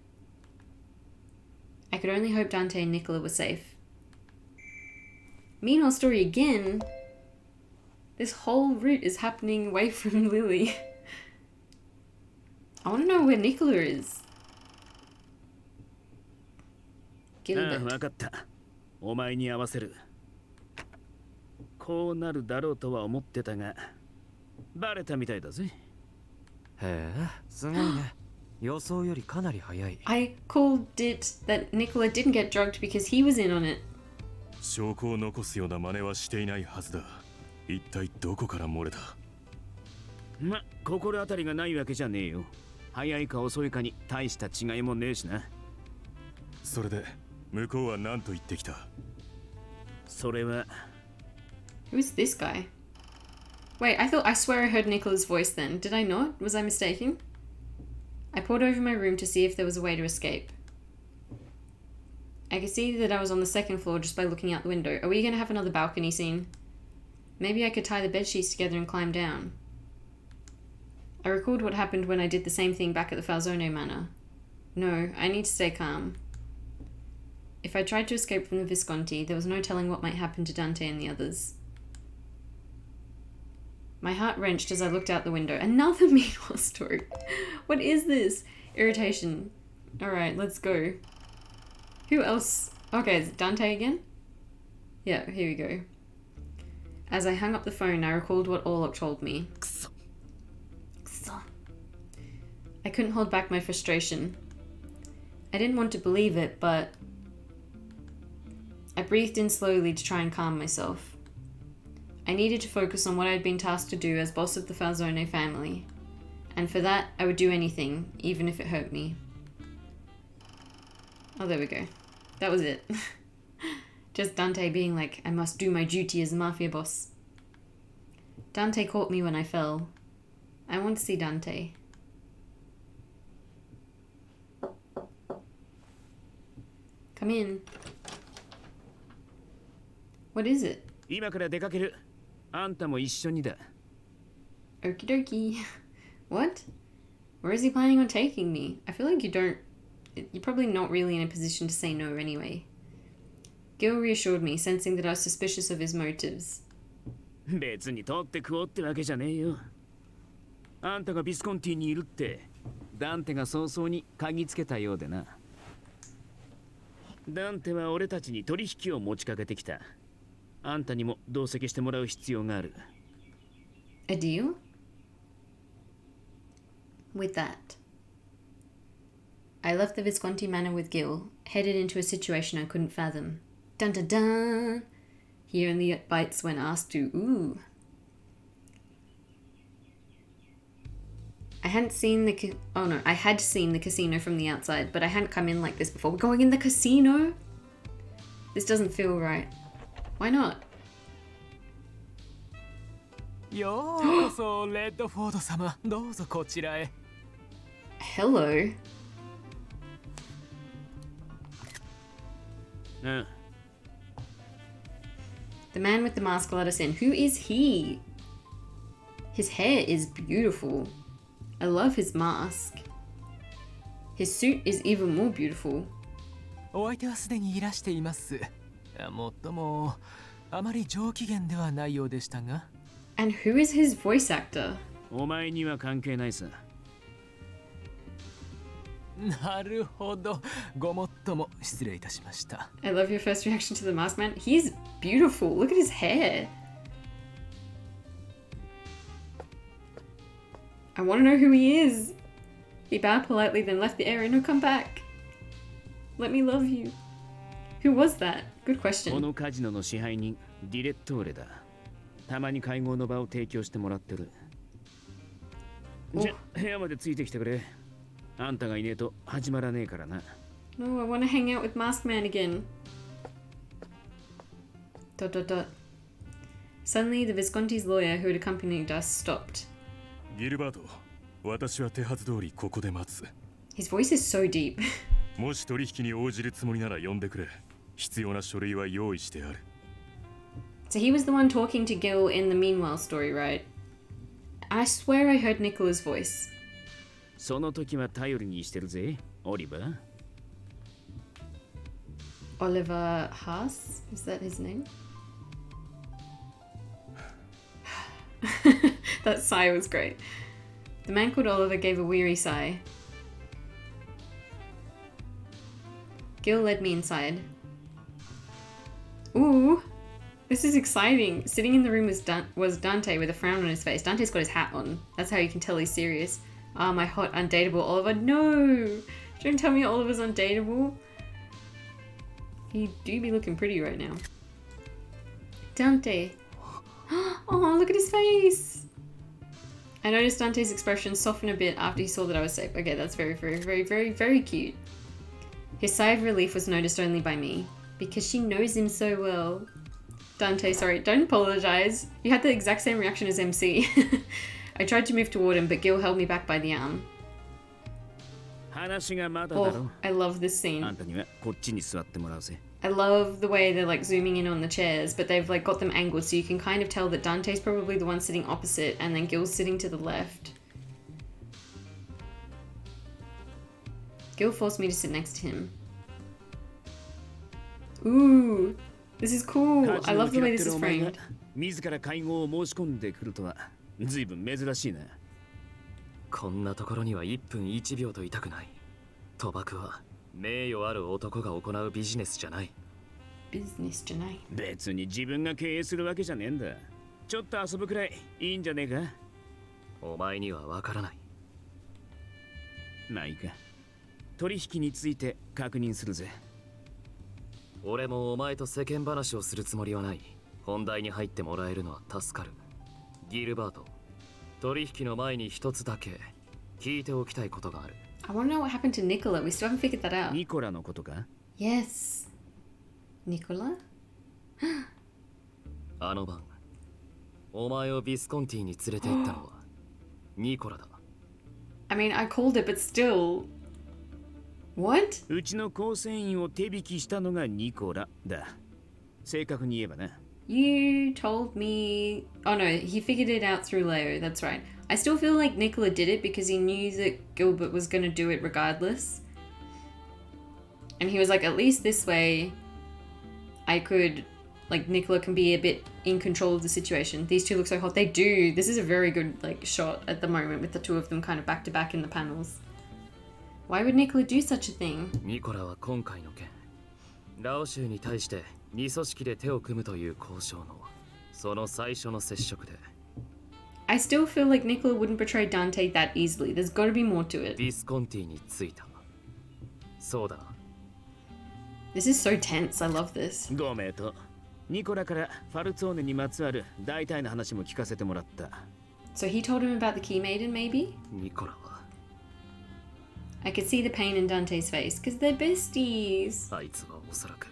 I could only hope Dante and Nicola were safe. Meanwhile story again. This whole route is happening away from Lily. I want to know where Nicola is. ああ、 Gilbert. 分かった。お前に合わせる。こうなるだろうとは思ってたが、バレたみたいだぜ。へえ、すごいね。予想よりかなり早い。I called it that Nicola didn't get drugged because he was in on it. 証拠を残すような真似はしていないはずだ。一体どこから漏れた。ま、心当たりがないわけじゃねえよ。早いか遅いかに大した違いもねえしな。それで向こうは何と言ってきた。それは Who's this guy? Wait, I swear I heard Nicola's voice then. Did I not? Was I mistaken? I pored over my room to see if there was a way to escape. I could see that I was on the second floor just by looking out the window. Are we going to have another balcony scene? Maybe I could tie the bed sheets together and climb down. I recalled what happened when I did the same thing back at the Falzone Manor. No, I need to stay calm. If I tried to escape from the Visconti, there was no telling what might happen to Dante and the others. My heart wrenched as I looked out the window. Another meanwhile story. What is this? Irritation. Alright, let's go. Who else? Okay, is it Dante again? Yeah, here we go. As I hung up the phone, I recalled what Orlok told me. I couldn't hold back my frustration. I didn't want to believe it, but I breathed in slowly to try and calm myself. I needed to focus on what I had been tasked to do as boss of the Falzone family. And for that, I would do anything, even if it hurt me. Oh, there we go. That was it. Just Dante being like, I must do my duty as a mafia boss. Dante caught me when I fell. I want to see Dante. Come in. What is it? 今から出かける。あんたも一緒にだ。Okie dokie. What? Where is he planning on taking me? I feel like you're probably not really in a position to say no anyway. Gil reassured me, sensing that I was suspicious of his motives. 別に取って食おうってわけじゃねえよ。あんたがビスコンティにいるって、ダンテが早々に嗅ぎつけたようでな。ダンテは俺たちに取引を持ちかけてきた。あんたにも同席してもらう必要がある。A deal? With that, I left the Visconti manor with Gil, headed into a situation I couldn't fathom. Dun dun dun! He only bites when asked to. Ooh. I had seen the casino from the outside, but I hadn't come in like this before. We're going in the casino? This doesn't feel right. Why not? ようこそレッドフォード様、どうぞこちらへ。Hello. うん。The man with the mask let us in. Who is he? His hair is beautiful. I love his mask. His suit is even more beautiful. お相手はすでにいらしています。もっともあまり上機嫌ではないようでしたが。And who is his voice actor? お前には関係ないさ。なるほど。ごもっとも失礼いたしました。I love your first reaction to the masked man. He's beautiful. Look at his hair. I want to know who he is. He bowed politely, then left the area. No, come back. Let me love you. Who was that? Good こ question. のカジノの支配人、ディレットーレだ。たまに会合の場を提供してもらってる。じゃ、部屋までついてきてくれ。あんたがいねえと始まらねえからな。No, I want to hang out with Masked Man again. ... Suddenly, the Visconti's lawyer who had accompanied us stopped. ギルバート、私は手はず通りここで待つ。 His voice is so deep. もし取引に応じるつもりなら呼んでくれ。必要な書類は用意してある。 So he was the one talking to Gil in the Meanwhile story, right? I swear I heard Nicola's voice. その時は頼りにしてるぜ、オリバー。Oliver Haas? Is that his name? That sigh was great. The man called Oliver gave a weary sigh. Gil led me inside. Ooh, this is exciting. Sitting in the room was Dante with a frown on his face. Dante's got his hat on. That's how you can tell he's serious. Ah, my hot, undateable Oliver. No! Don't tell me Oliver's undateable. He do be looking pretty right now. Dante. Oh, look at his face. I noticed Dante's expression soften a bit after he saw that I was safe. Okay, that's very, very, very, very, very cute. His sigh of relief was noticed only by me, because she knows him so well. Dante, sorry, don't apologize. You had the exact same reaction as MC. I tried to move toward him, but Gil held me back by the arm. 話がまだだろ。 Oh, I love this あ scene. んたにはこっちに座ってもらうぜ。I love the way they're like zooming in on the chairs, but they've like got them angled so you can kind of tell that Dante's probably the one sitting opposite and then Gil's sitting to the left. Gil forced me to sit next to him. Ooh, this is cool. I love the way this is framed. 自ら会合を申し込んでくるとは随分珍しいな。こんなところには1分1秒といたくない。賭博は名誉ある男が行うビジネスじゃない。ビジネスじゃない。別に自分が経営するわけじゃねえんだ。ちょっと遊ぶくらいいいんじゃねえか。お前にはわからない。まあいいか。取引について確認するぜ。俺もお前と世間話をするつもりはない。本題に入ってもらえるのは助かる。ギルバート、取引の前に一つだけ聞いておきたいことがある。 I want to know what happened to Nicola. We still haven't figured that out. ニコラのことか？ Yes. Nicola? あの晩お前をビスコンティに連れて行ったのはニコラだ。 I mean, I called it, but still. What? うちの構成員を手引きしたのがニコラだ。正確に言えばな。You told me. Oh no, he figured it out through Leo. That's right. I still feel like Nicola did it because he knew that Gilbert was going to do it regardless. And he was like, at least this way, I could. Like, Nicola can be a bit in control of the situation. These two look so hot. They do. This is a very good, like, shot at the moment with the two of them kind of back to back in the panels. Why would Nicola do such a thing? ニコラは今回の件、ラオ州に対して二組織で手を組むという交渉のその最初の接触で I still feel like Nicola wouldn't betray Dante that easily. There's got to be more to it. ビスコンティについた。そうだな。 This is so tense. I love this. ごめんと。ニコラからファルツォーネにまつわる大体の話も聞かせてもらった。So he told him about the Key Maiden, maybe? ニコラは I could see the pain in Dante's face, because they're besties. あいつはおそらく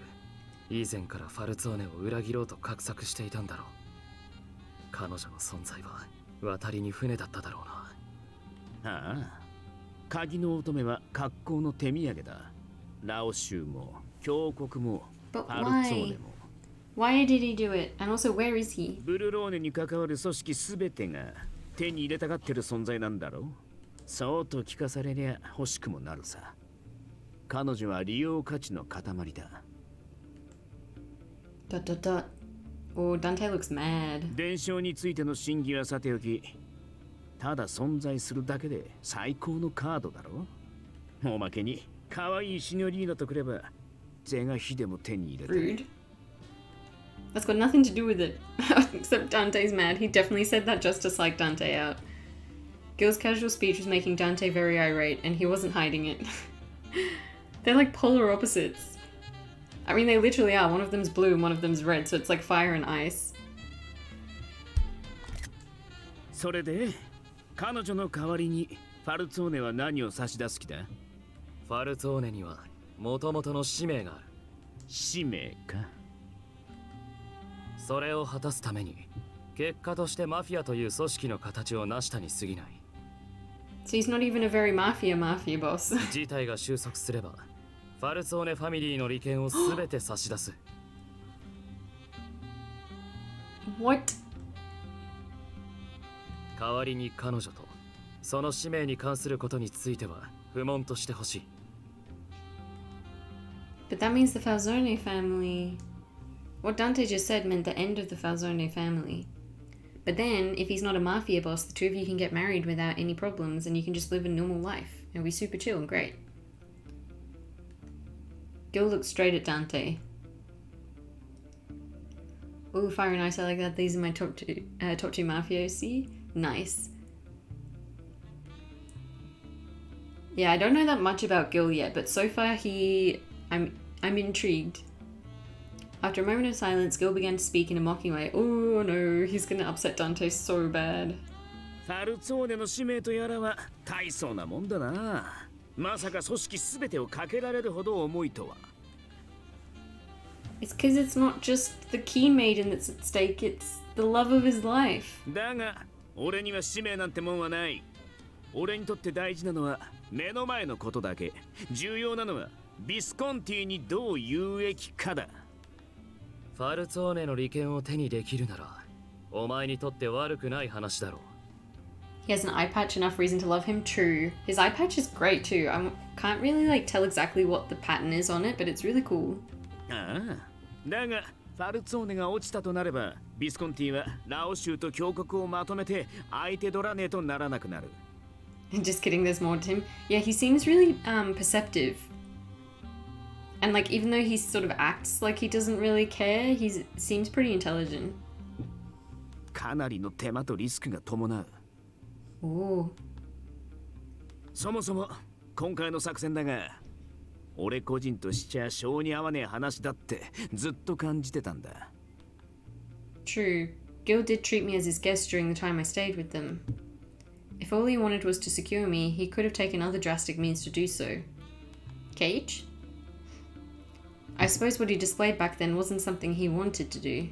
以前からファルツォーネを裏切ろうと画策していたんだろう。彼女の存在は渡りに船だっただろうな。ああ、鍵の乙女は格好の手土産だ。ラオ州も峡谷もフ But ァルツォーネも。Why did he do it? And also, where is he? ブルローネに関わる組織すべてが手に入れたがってる存在なんだろう。そうと聞かされりゃ欲しくもなるさ。彼女は利用価値の塊だ。Dot dot dot. Oh, Dante looks mad. 伝承についての真偽はさておき、ただ存在するだけで最高のカードだろ。おまけに可愛いシニョリーナとくれば是が非でも手に入れた。 Rude. That's got nothing to do with it. Except Dante's mad. He definitely said that just to psych Dante out. Gil's casual speech was making Dante very irate, and he wasn't hiding it. They're like polar opposites. I mean, they literally are. One of them's blue and one of them's red, so it's like fire and ice. それで彼女の代わりにファルツォーネは何を差し出す気だ？ファルツォーネには元々の使命がある。使命か。それを果たすために結果としてマフィアという組織の形を成したに過ぎない。 So he's not even a very mafia boss. 事態が収束すればファルツォーネファミリーの利権をすべて差し出す。What? 代わりに彼女とその使命に関することについては不問としてほしい。 But that means the Falzone family... What Dante just said meant the end of the Falzone family. But then, if he's not a mafia boss, the two of you can get married without any problems and you can just live a normal life. It'll be super chill and great. Gil looks straight at Dante. Ooh, fire and ice, I like that. These are my top two mafiosi. Nice. Yeah, I don't know that much about Gil yet, but so far I'm intrigued. After a moment of silence, Gil began to speak in a mocking way. Oh no, he's gonna upset Dante so bad. ファルツォーネの使命とやらは大層なもんだな。まさか組織すべてをかけられるほど重いとは。It's because it's not just the Key Maiden that's at stake, it's the love of his life. だが、俺には使命なんてもんはない。俺にとって大事なのは目の前のことだけ。重要なのはビスコンティにどう有益かだ。ファルツォーネの利権を手にできるならお前にとって悪くない話だろう。 He has an eye patch, enough reason to love him. True. His eye patch is great too. I can't really like tell exactly what the pattern is on it, but it's really cool. ああ、だがファルツォーネが落ちたとなればビスコンティはラオ州と峡谷をまとめて相手取らねえとならなくなる。 Just kidding, there's more to him. Yeah, he seems really perceptive. And like, even though he sort of acts like he doesn't really care, he seems pretty intelligent. かなりの手間とリスクが伴う。 Ooh. そもそも今回の作戦だが、俺個人としちゃ性に合わねえ話だってずっと感じてたんだ。 True. Gil did treat me as his guest during the time I stayed with them. If all he wanted was to secure me, he could have taken other drastic means to do so. Cage? I suppose what he displayed back then wasn't something he wanted to do.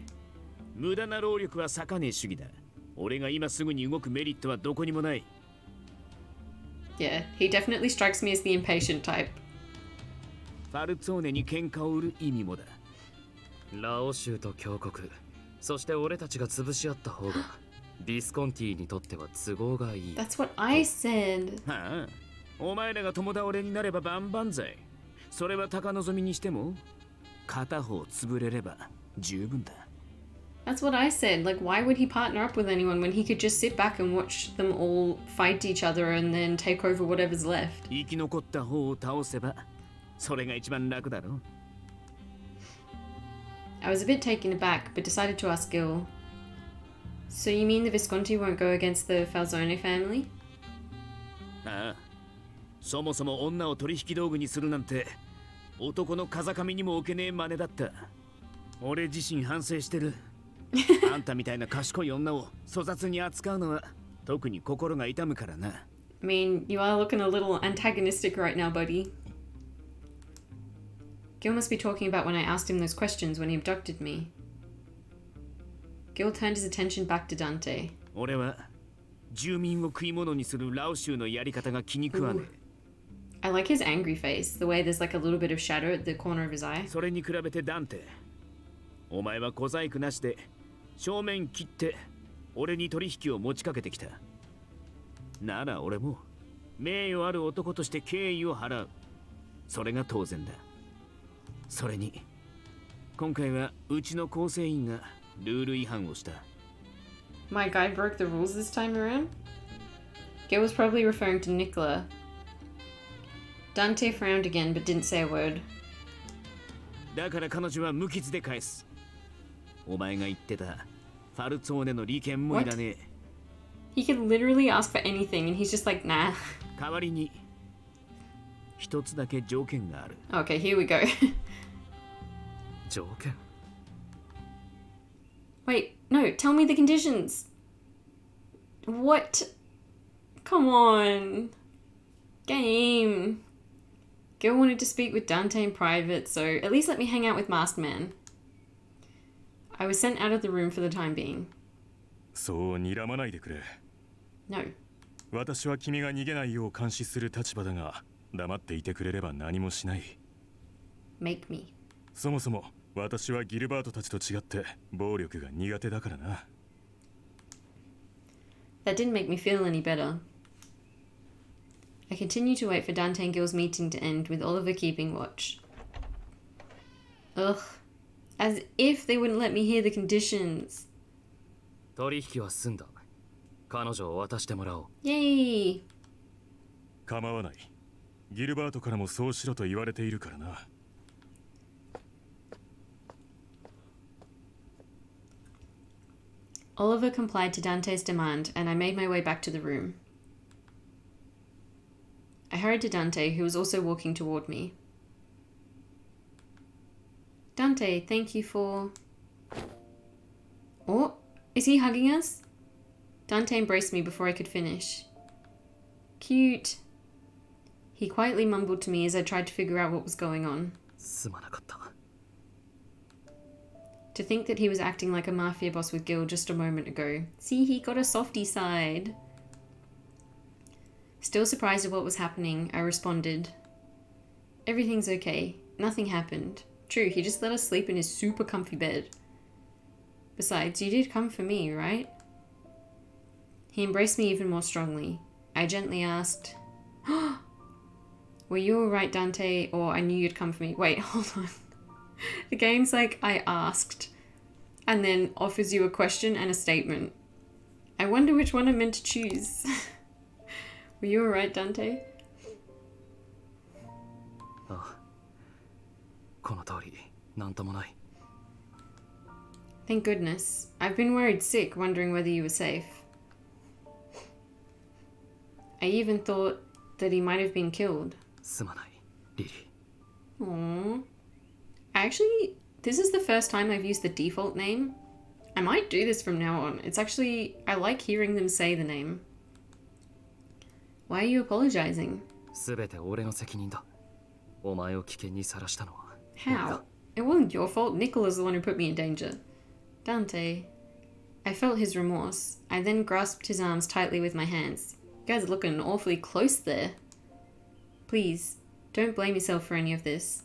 無駄な労力は割かねえ主義だ。俺が今すぐに動くメリットはどこにもない。Yeah, he definitely strikes me as the impatient type. ファルツォーネに喧嘩を売る意味もだ。ラオ州と峡谷、そして俺たちが潰し合った方がビスコンティにとっては都合がいい。That's what I said. はあ、お前らが友倒れになれば万々歳。それは高望みにしても片方潰れれば十分だ。That's what I said. Like, why would he partner up with anyone when he could just sit back and watch them all fight each other and then take over whatever's left? 生き残った方を倒せばそれが一番楽だろ。I was a bit taken aback, but decided to ask Gil. So you mean the Visconti won't go against the Falzone family? ああ、そもそも女を取引道具にするなんて男の風上にも置けねえ真似だった。俺自身反省してる。あんたみたいな賢い女を粗雑に扱うのは特に心が痛むからな。I mean, you are looking a little antagonistic right now, buddy. Gil must be talking about when I asked him those questions when he abducted me. Gil turned his attention back to Dante. 俺は住民を食い物にするラオ州のやり方が気に食わねえ。I like his angry face, the way there's like a little bit of shadow at the corner of his eye. それに比べてダンテ、お前は小細工なしで正面切って俺に取引を持ちかけてきた。なら俺も名誉ある男として敬意を払う。それが当然だ。それに今回はうちの構成員がルール違反をした。My guy broke the rules this time around? Gil was probably referring to Nicola. Dante frowned again but didn't say a word. だから彼女は無傷で返す。お前が言ってたファルツォーネの利権もいらねえ。He could literally ask for anything and he's just like, nah. 代わりに一つだけ条件がある。Okay, here we go. 条件 Wait, no, tell me the conditions. What? Come on. Game. Gil wanted to speak with Dante in private, so at least let me hang out with Masked Man. I was sent out of the room for the time being. そう睨まないでくれ。 No. 私は君が逃げないよう監視する立場だが、黙っていてくれれば何もしない。Make me. そもそも私はギルバートたちと違って暴力が苦手だからな。That didn't make me feel any better. I continued to wait for Dante and Gil's meeting to end, with Oliver keeping watch. Ugh. As if they wouldn't let me hear the conditions. 取引は済んだ。彼女を渡してもらおう。Yay! 構わない。ギルバートからもそうしろと言われているからな。Oliver complied to Dante's demand, and I made my way back to the room. I hurried to Dante, who was also walking toward me. Dante, thank you for... Oh, is he hugging us? Dante embraced me before I could finish. Cute. He quietly mumbled to me as I tried to figure out what was going on. すまなかった。 To think that he was acting like a mafia boss with Gil just a moment ago. See, he got a softy side. Still surprised at what was happening, I responded. Everything's okay. Nothing happened. True, he just let us sleep in his super comfy bed. Besides, you did come for me, right? He embraced me even more strongly. I gently asked, were you alright, Dante, or I knew you'd come for me? Wait, hold on. The game's like, I asked, and then offers you a question and a statement. I wonder which one I'm meant to choose. Were you alright, Dante? ああ、この通り、なんともない。 Thank goodness. I've been worried sick, wondering whether you were safe. I even thought that he might have been killed. すまない、リリー。 Aww. Actually, this is the first time I've used the default name. I might do this from now on. It's actually, I like hearing them say the name. Why are you apologizing? 全て俺の責任だ。お前を危険にさらしたのは。 How? It wasn't your fault. Nicola's the one who put me in danger. Dante. I felt his remorse. I then grasped his arms tightly with my hands. You guys are looking awfully close there. Please, don't blame yourself for any of this.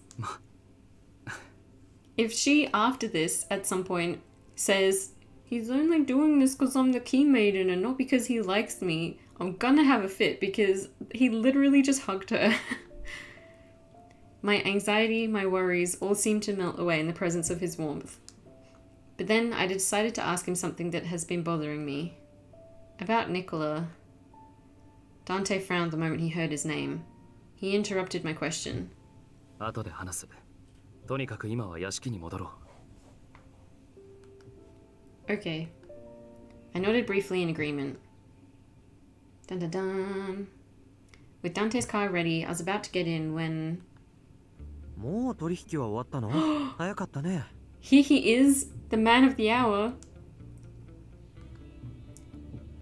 If she, after this, at some point, says, he's only doing this because I'm the key maiden and not because he likes me, I'm gonna have a fit because he literally just hugged her. My anxiety, my worries, all seemed to melt away in the presence of his warmth. But then I decided to ask him something that has been bothering me. About Nicola. Dante frowned the moment he heard his name. He interrupted my question. 後で話す。とにかく今は屋敷に戻ろう。Okay. I nodded briefly in agreement. Dun dun dun. With Dante's car ready, I was about to get in when... もう取引は終わったの？早かったね。 Here he is, the man of the hour.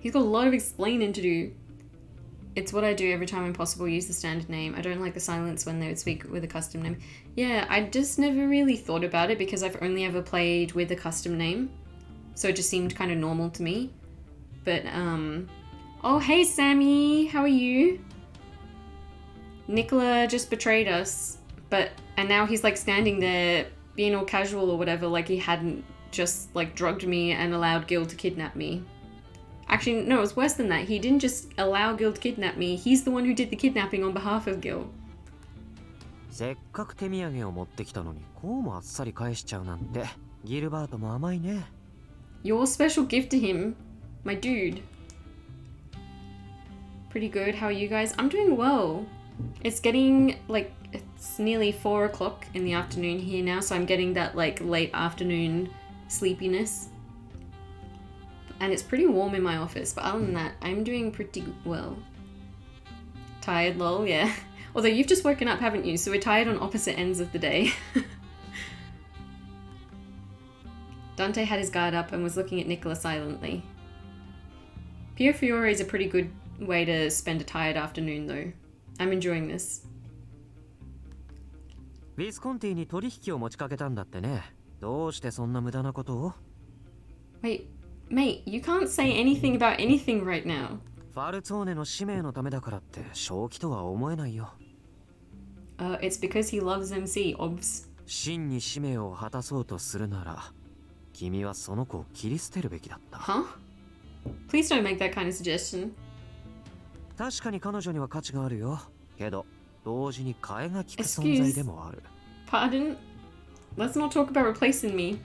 He's got a lot of explaining to do. It's what I do every time I'm possible use the standard name. I don't like the silence when they would speak with a custom name. Yeah, I just never really thought about it because I've only ever played with a custom name. So it just seemed kind of normal to me. But, oh, hey, Sammy. How are you? Nicola just betrayed us. And now he's like standing there being all casual or whatever, like he hadn't just like drugged me and allowed Gil to kidnap me. Actually, no, it was worse than that. He didn't just allow Gil to kidnap me. He's the one who did the kidnapping on behalf of Gil. せっかく手土産を持ってきたのにこうもあっさり返しちゃうなんてギルバートも甘いね。 Your special gift to him, my dude. Pretty good. How are you guys? I'm doing well. It's getting like it's nearly 4 o'clock in the afternoon here now, so I'm getting that like late afternoon sleepiness. And it's pretty warm in my office, but other than that, I'm doing pretty well. Tired, lol, yeah. Although you've just woken up, haven't you? So we're tired on opposite ends of the day. Dante had his guard up and was looking at Nicola silently. Piofiore is a pretty good way to spend a tired afternoon, though. I'm enjoying this. ビスコンティに取引を持ちかけたんだってね。どうしてそんな無駄なことを？ Wait, mate, you can't say anything about anything right now. ファルツォーネの使命のためだからって正気とは思えないよ。It's because he loves MC, obs. 真に使命を果たそうとするなら、君はその子を切り捨てるべきだった。Huh? Please don't make that kind of suggestion. 確かに彼女には価値があるよ。けど、同時に替えが利く存在でもある。Pardon? Let's not talk about replacing me.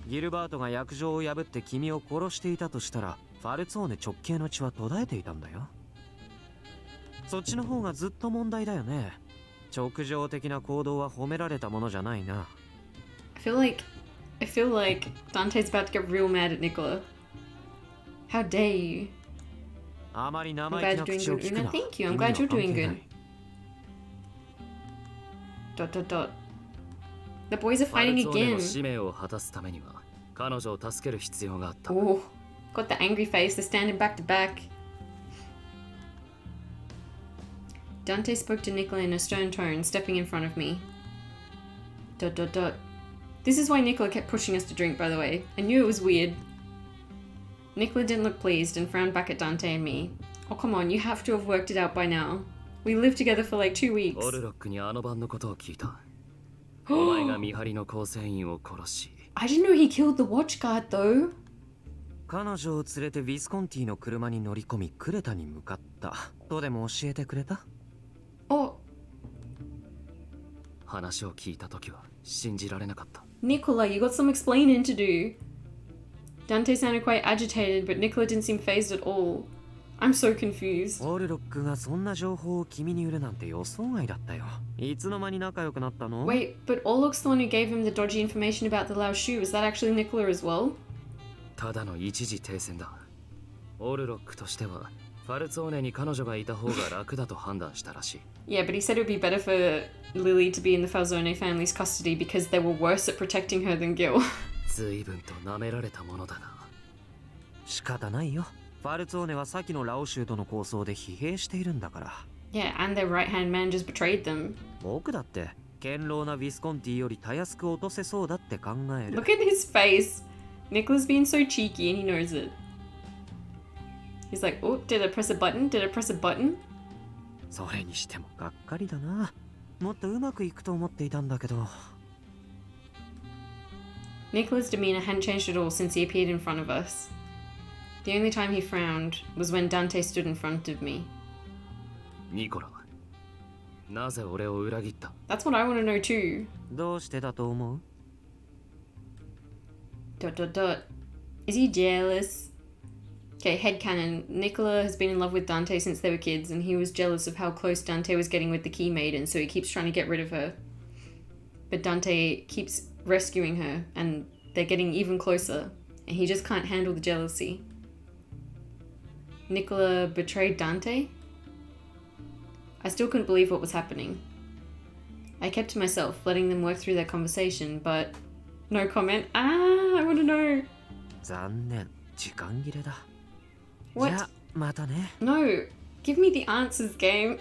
ギルバートが約定を破って君を殺していたとしたら、ファルツォーネ直系の血は途絶えていたんだよ。そっちの方がずっと問題だよね。直情的な行動は褒められたものじゃないな。I feel like Dante's about to get real mad at Nicola. How dare you? あまり I'm 生 glad 意 you're 気な doing 口を good, 聞く Una. な。 Thank you. I'm 君に glad は you're 関 doing 係な good. い。Dot dot dot. The boys are ファル fighting ツォーネの again. 使命を果たすためには彼女を助ける必要があった。 Oh, got the angry face. They're standing back to back. Dante spoke to Nicola in a stern tone, stepping in front of me. Dot dot dot. This is why Nicola kept pushing us to drink, by the way. I knew it was weird. Nicola didn't look pleased and frowned back at Dante and me. Oh, come on, you have to have worked it out by now. We lived together for like 2 weeks. オルロックにあの晩のことを聞いた。お前が見張りの構成員を殺し。I didn't know he killed the watch guard, though. 彼女を連れてヴィスコンティの車に乗り込みクレタに向かった。とでも教えてくれた？ Oh, 話を聞いた時は信じられなかった。 Nicola, you got some explaining to do. Dante sounded quite agitated, but Nicola didn't seem phased at all. I'm so confused. オルロックがそんな情報を君に売るなんて予想外だったよ。いつの間に仲良くなったの？ Wait, but Orlok's the one who gave him the dodgy information about the Lao shoe. Was that actually Nicola as well? ただの一時停戦だ。オルロックとしてはファルツォーネに彼女がいた方が楽だと判断したらしい。Yeah, but he said it would be better for Lily to be in the Falzone family's custody because they were worse at protecting her than Gil. 随分と舐められたものだな。仕方ないよ。ファルツォーネは先のラオ州との抗争で疲弊しているんだから。Yeah, and their right-hand man just betrayed them. 僕だって堅牢なヴィスコンティよりたやすく落とせそうだって考える。 Look at his face. Nicholas being so cheeky and he knows it. He's like, oh, did I press a button? Did I press a button? それにしてもがっかりだな。もっとうまくいくと思っていたんだけど。Nicholas' demeanor hadn't changed at all since he appeared in front of us. The only time he frowned was when Dante stood in front of me. ニコラ、なぜ俺を裏切った？ That's what I want to know too. どうしてだと思う？ Is he jealous? Okay, headcanon. Nicola has been in love with Dante since they were kids, and he was jealous of how close Dante was getting with the Key Maiden, so he keeps trying to get rid of her. But Dante keeps rescuing her, and they're getting even closer, and he just can't handle the jealousy. Nicola betrayed Dante? I still couldn't believe what was happening. I kept to myself, letting them work through their conversation, but no comment. I want to know. 残念、時間切れだ。 What? じゃあまたね。 No, give me the answers, game.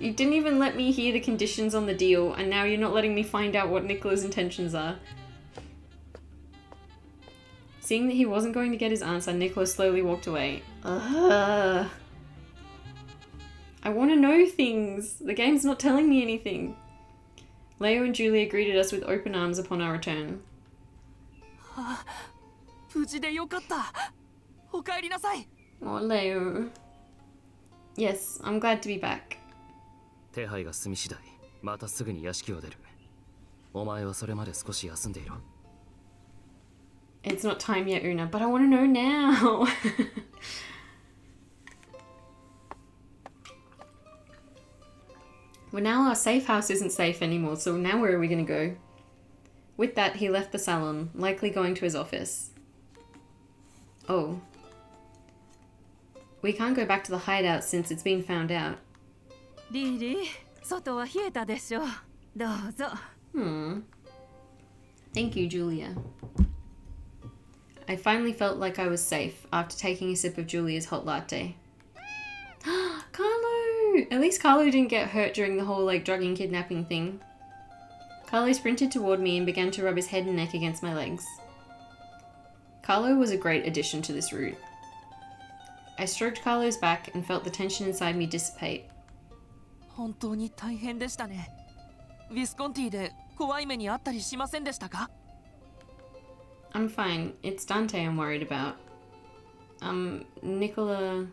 You didn't even let me hear the conditions on the deal, and now you're not letting me find out what Nicola's intentions are. Seeing that he wasn't going to get his answer, Nicola slowly walked away. Ugh. I want to know things. The game's not telling me anything. Leo and Julia greeted us with open arms upon our return. 無事でよかった。お帰りなさい。 Oh, Leo. Yes, I'm glad to be back. 手配が済み次第、またすぐに屋敷を出る。お前はそれまで少し休んでいろ。It's not time yet, Una, but I want to know now. Well, now our safe house isn't safe anymore, so now where are we going to go? With that, he left the salon, likely going to his office. Oh. We can't go back to the hideout since it's been found out. リリー、外は冷えたでしょう。どうぞ。Thank you, Julia. I finally felt like I was safe after taking a sip of Julia's hot latte. Carlo! At least Carlo didn't get hurt during the whole, drugging kidnapping thing. Carlo sprinted toward me and began to rub his head and neck against my legs. Carlo was a great addition to this route. I stroked Carlo's back and felt the tension inside me dissipate. 本当に大変でしたね。ヴィスコンティで怖い目にあったりしませんでしたか？ I'm fine. It's Dante I'm worried about. Nicola...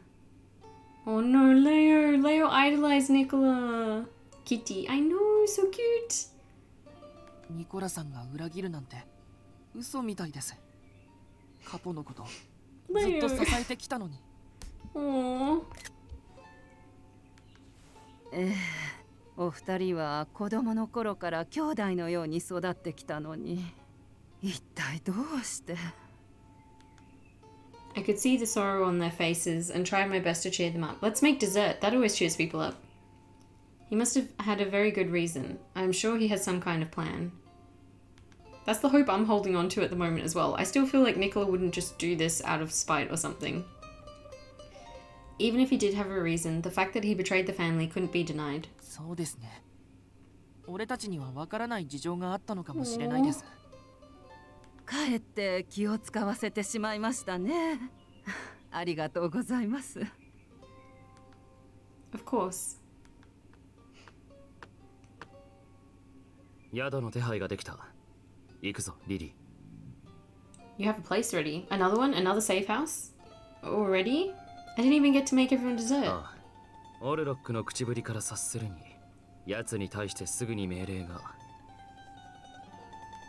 Oh no, Leo! Leo idolized Nicola! Kitty, I know, so cute! ニコラさんが裏切るなんて嘘みたいです。カポのことずっと支えてきたのに。Aww. お二人は子供の頃から兄弟のように育ってきたのに、一体どうして？ I could see the sorrow on their faces and tried my best to cheer them up. Let's make dessert. That always cheers people up. He must have had a very good reason. I'm sure he has some kind of plan. That's the hope I'm holding on to at the moment as well. I still feel like Nicola wouldn't just do this out of spite or something. Even if he did have a reason, the fact that he betrayed the family couldn't be denied. そうですね。俺たちにはわからない事情があったのかもしれないです。かえって気を使わせてしまいましたね。ありがとうございます。Of course. 宿の手配ができた。行くぞ、リリー。 You have a place ready. Another one? Another safe house? Already? I didn't even get to make everyone dessert. ああ、オルロックの口ぶりから察するに、奴に対してすぐに命令が。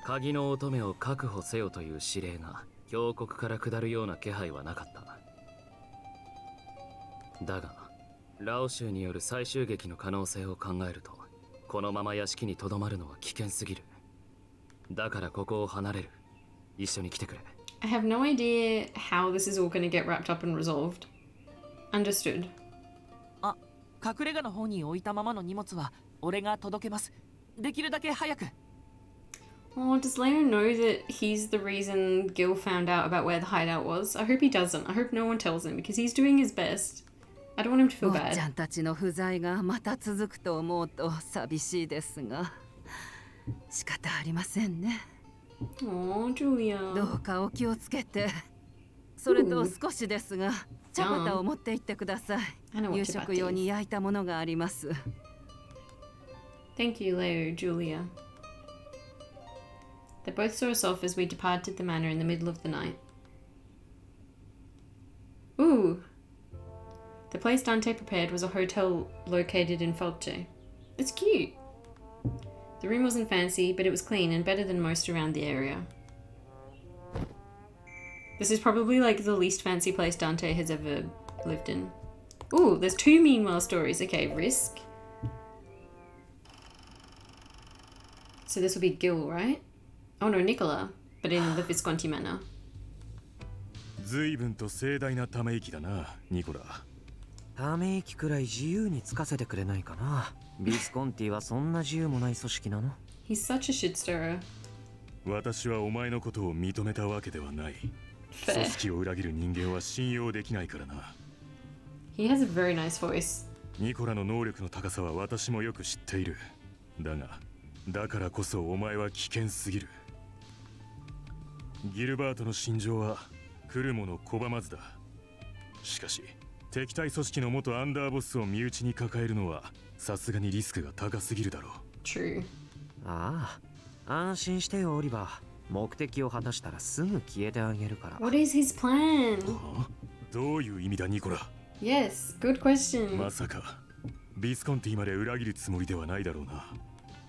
鍵の乙女を確保せよという指令が峡谷から下るような気配はなかった。だが、ラオ州による最終劇の可能性を考えると、このまま屋敷にとどまるのは危険すぎる。だからここを離れる。一緒に来てくれ。I have no idea how this is all going to get wrapped up and resolved. Understood. あ、隠れ家の方に置いたままの荷物は俺が届けます。できるだけ早く。Oh, does Leo know that he's the reason Gil found out about where the hideout was? I hope he doesn't. I hope no one tells him because he's doing his best. I don't want him to feel 坊ちゃ bad. んたちの不在がまた続くと思うと寂しいですが、仕方ありませんね。 Oh, Julia. どうかお気をつけて。それと少しですが、チャバタを持って行ってください。 I know what 夕 ciabatta 食用 is. に焼いたものがあります。 Thank you, Leo, Julia. They both saw us off as we departed the manor in the middle of the night. Ooh! The place Dante prepared was a hotel located in Felce. It's cute. The room wasn't fancy, but it was clean and better than most around the area. This is probably like the least fancy place Dante has ever lived in. Ooh, there's 2 meanwhile stories. Okay, Risk. So this will be Gil, right? Oh no, Nicola, but in the Visconti manor. 随分と盛大なため息だな、ニコラ。ため息くらい自由につかせてくれないかな。ビスコンティはそんな自由もない組織なの？ He's such a shit stirrer. 私はお前のことを認めたわけではない。 Fair. 組織を裏切る人間は信用できないからな。 He has a very nice voice. ニコラの能力の高さは私もよく知っている。だからこそお前は危険すぎる。ギルバートの心情は来るもの拒まずだ。しかし敵対組織の元アンダーボスを身内に抱えるのはさすがにリスクが高すぎるだろう。 True. ああ、安心してよオリバー。目的を果たしたらすぐ消えてあげるから。 What is his plan? どういう意味だニコラ。 Yes, good question. まさかビスコンティまで裏切るつもりではないだろうな。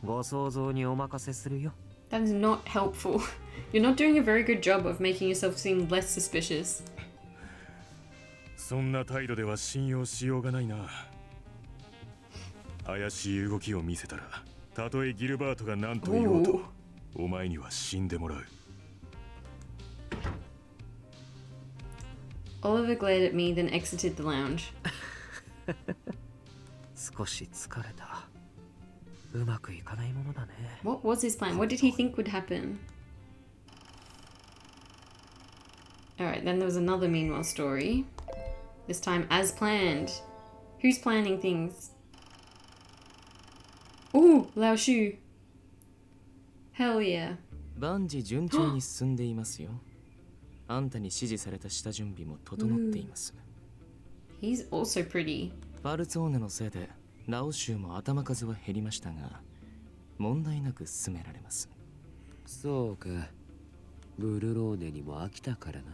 ご想像にお任せするよ。 That is not helpful. You're not doing a very good job of making yourself seem less suspicious. そんな態度では信用しようがないな。怪しい動きを見せたら、たとえギルバートが何と言おうと、お前には死んでもらう。Oliver glared at me, then exited the lounge. 少し疲れた。うまくいかないものだね。 What was his plan? What did he think would happen? Alright, then there was another meanwhile story. This time as planned. Who's planning things? Ooh, Lao Shu. Hell yeah. 万事順調に進んでいますよ。あんたに指示された下準備も整っています。He's also pretty. ファルツォーネのせいでラオ州も頭数は減りましたが、問題なく進められます。そうか。ブルローネにも飽きたからな。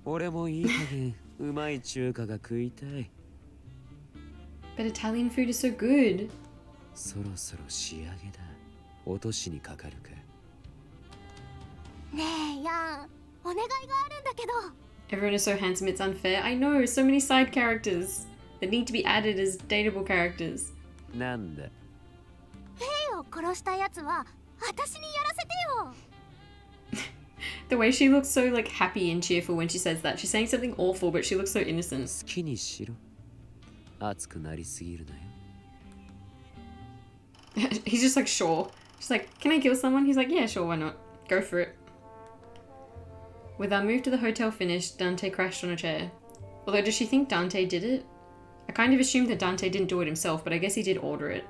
俺もいい加減うまい中華が食いたい。But Italian food is so good. そろそろ仕上げだ。落としにかかるか。ねえヤン、お願いがあるんだけど。 Everyone is so handsome, it's unfair. I know, so many side characters that need to be added as dateable characters. なんだ。フェイを殺したやつは私にやらせてよ。 The way she looks so like happy and cheerful when she says that. She's saying something awful, but she looks so innocent. 好きにしろ。熱くなりすぎるなよ。He's just like, sure. She's like, can I kill someone? He's like, yeah, sure, why not? Go for it. With our move to the hotel finished, Dante crashed on a chair. Although, does she think Dante did it? I kind of assumed that Dante didn't do it himself, but I guess he did order it.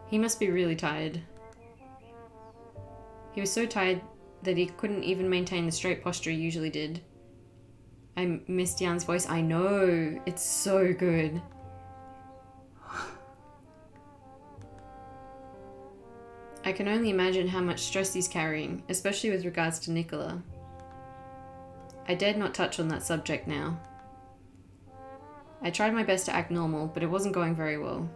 He must be really tired. He was so tired that he couldn't even maintain the straight posture he usually did. I missed Jan's voice. I know. It's so good. I can only imagine how much stress he's carrying, especially with regards to Nicola. I dared not touch on that subject now. I tried my best to act normal, but it wasn't going very well.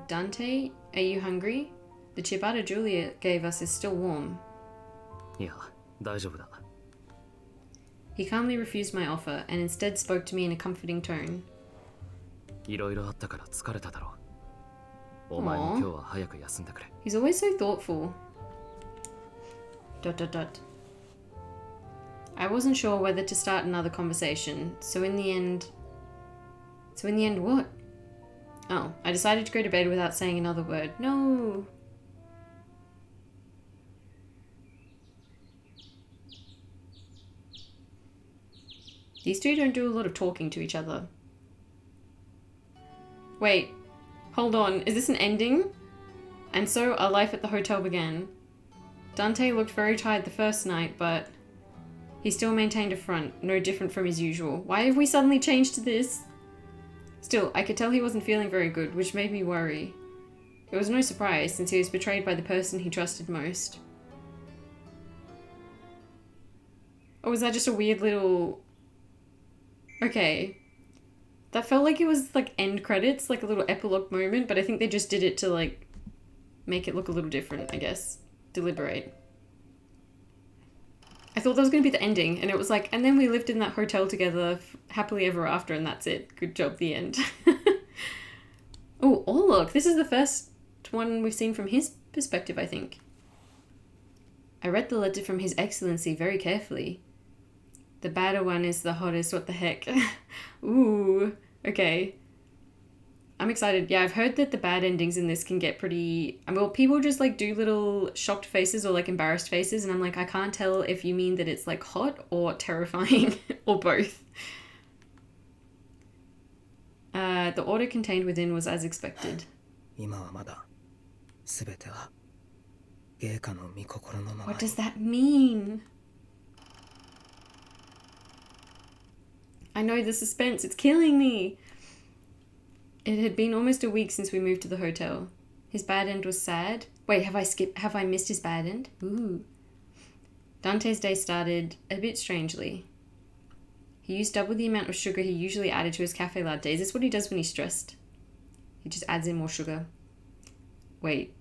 Dante, are you hungry? The ciabatta Julia gave us is still warm. いや、大丈夫だ。 He calmly refused my offer and instead spoke to me in a comforting tone. いろいろあったから疲れただろう。お前も今日は早く休んでくれ。 He's always so thoughtful. ... I wasn't sure whether to start another conversation, so in the end what? Oh, I decided to go to bed without saying another word. No. These two don't do a lot of talking to each other. Wait, hold on. Is this an ending? And so our life at the hotel began. Dante looked very tired the first night, but he still maintained a front, no different from his usual. Why have we suddenly changed to this? Still, I could tell he wasn't feeling very good, which made me worry. It was no surprise, since he was betrayed by the person he trusted most. Or was that just a weird little... Okay. That felt like it was, like, end credits, like a little epilogue moment, but I think they just did it to, like, make it look a little different, I guess. Deliberate. I thought that was going to be the ending, and it was like, and then we lived in that hotel together happily ever after, and that's it. Good job, the end. Oh, look, this is the first one we've seen from his perspective, I think. I read the letter from His Excellency very carefully. The badder one is the hottest, what the heck. Ooh, okay. I'm excited. Yeah, I've heard that the bad endings in this can get pretty... Well, people just, like, do little shocked faces or, like, embarrassed faces, and I'm like, I can't tell if you mean that it's, like, hot or terrifying, or both. The order contained within was as expected. What does that mean? I know the suspense, it's killing me! It had been almost a week since we moved to the hotel. His bad end was sad. Wait, have I missed his bad end? Ooh. Dante's day started a bit strangely. He used double the amount of sugar he usually added to his cafe latte. Is this what he does when he's stressed? He just adds in more sugar. Wait.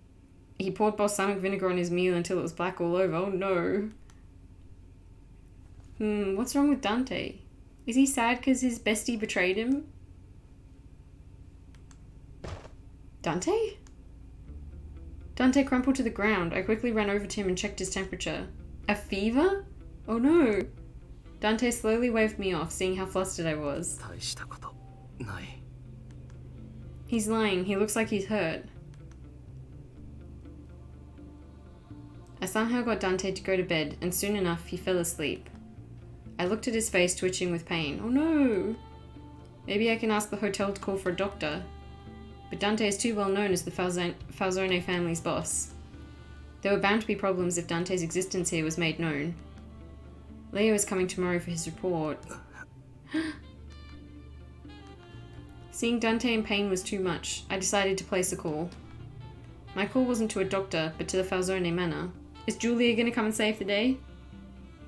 He poured balsamic vinegar on his meal until it was black all over. Oh no. What's wrong with Dante? Is he sad because his bestie betrayed him? Dante? Dante crumpled to the ground. I quickly ran over to him and checked his temperature. A fever? Oh no. Dante slowly waved me off, seeing how flustered I was. He's lying. He looks like he's hurt. I somehow got Dante to go to bed, and soon enough he fell asleep. I looked at his face twitching with pain. Oh no! Maybe I can ask the hotel to call for a doctor. But Dante is too well known as the Falzone family's boss. There were bound to be problems if Dante's existence here was made known. Leo is coming tomorrow for his report. Seeing Dante in pain was too much. I decided to place a call. My call wasn't to a doctor, but to the Falzone manor. Is Julia gonna come and save the day?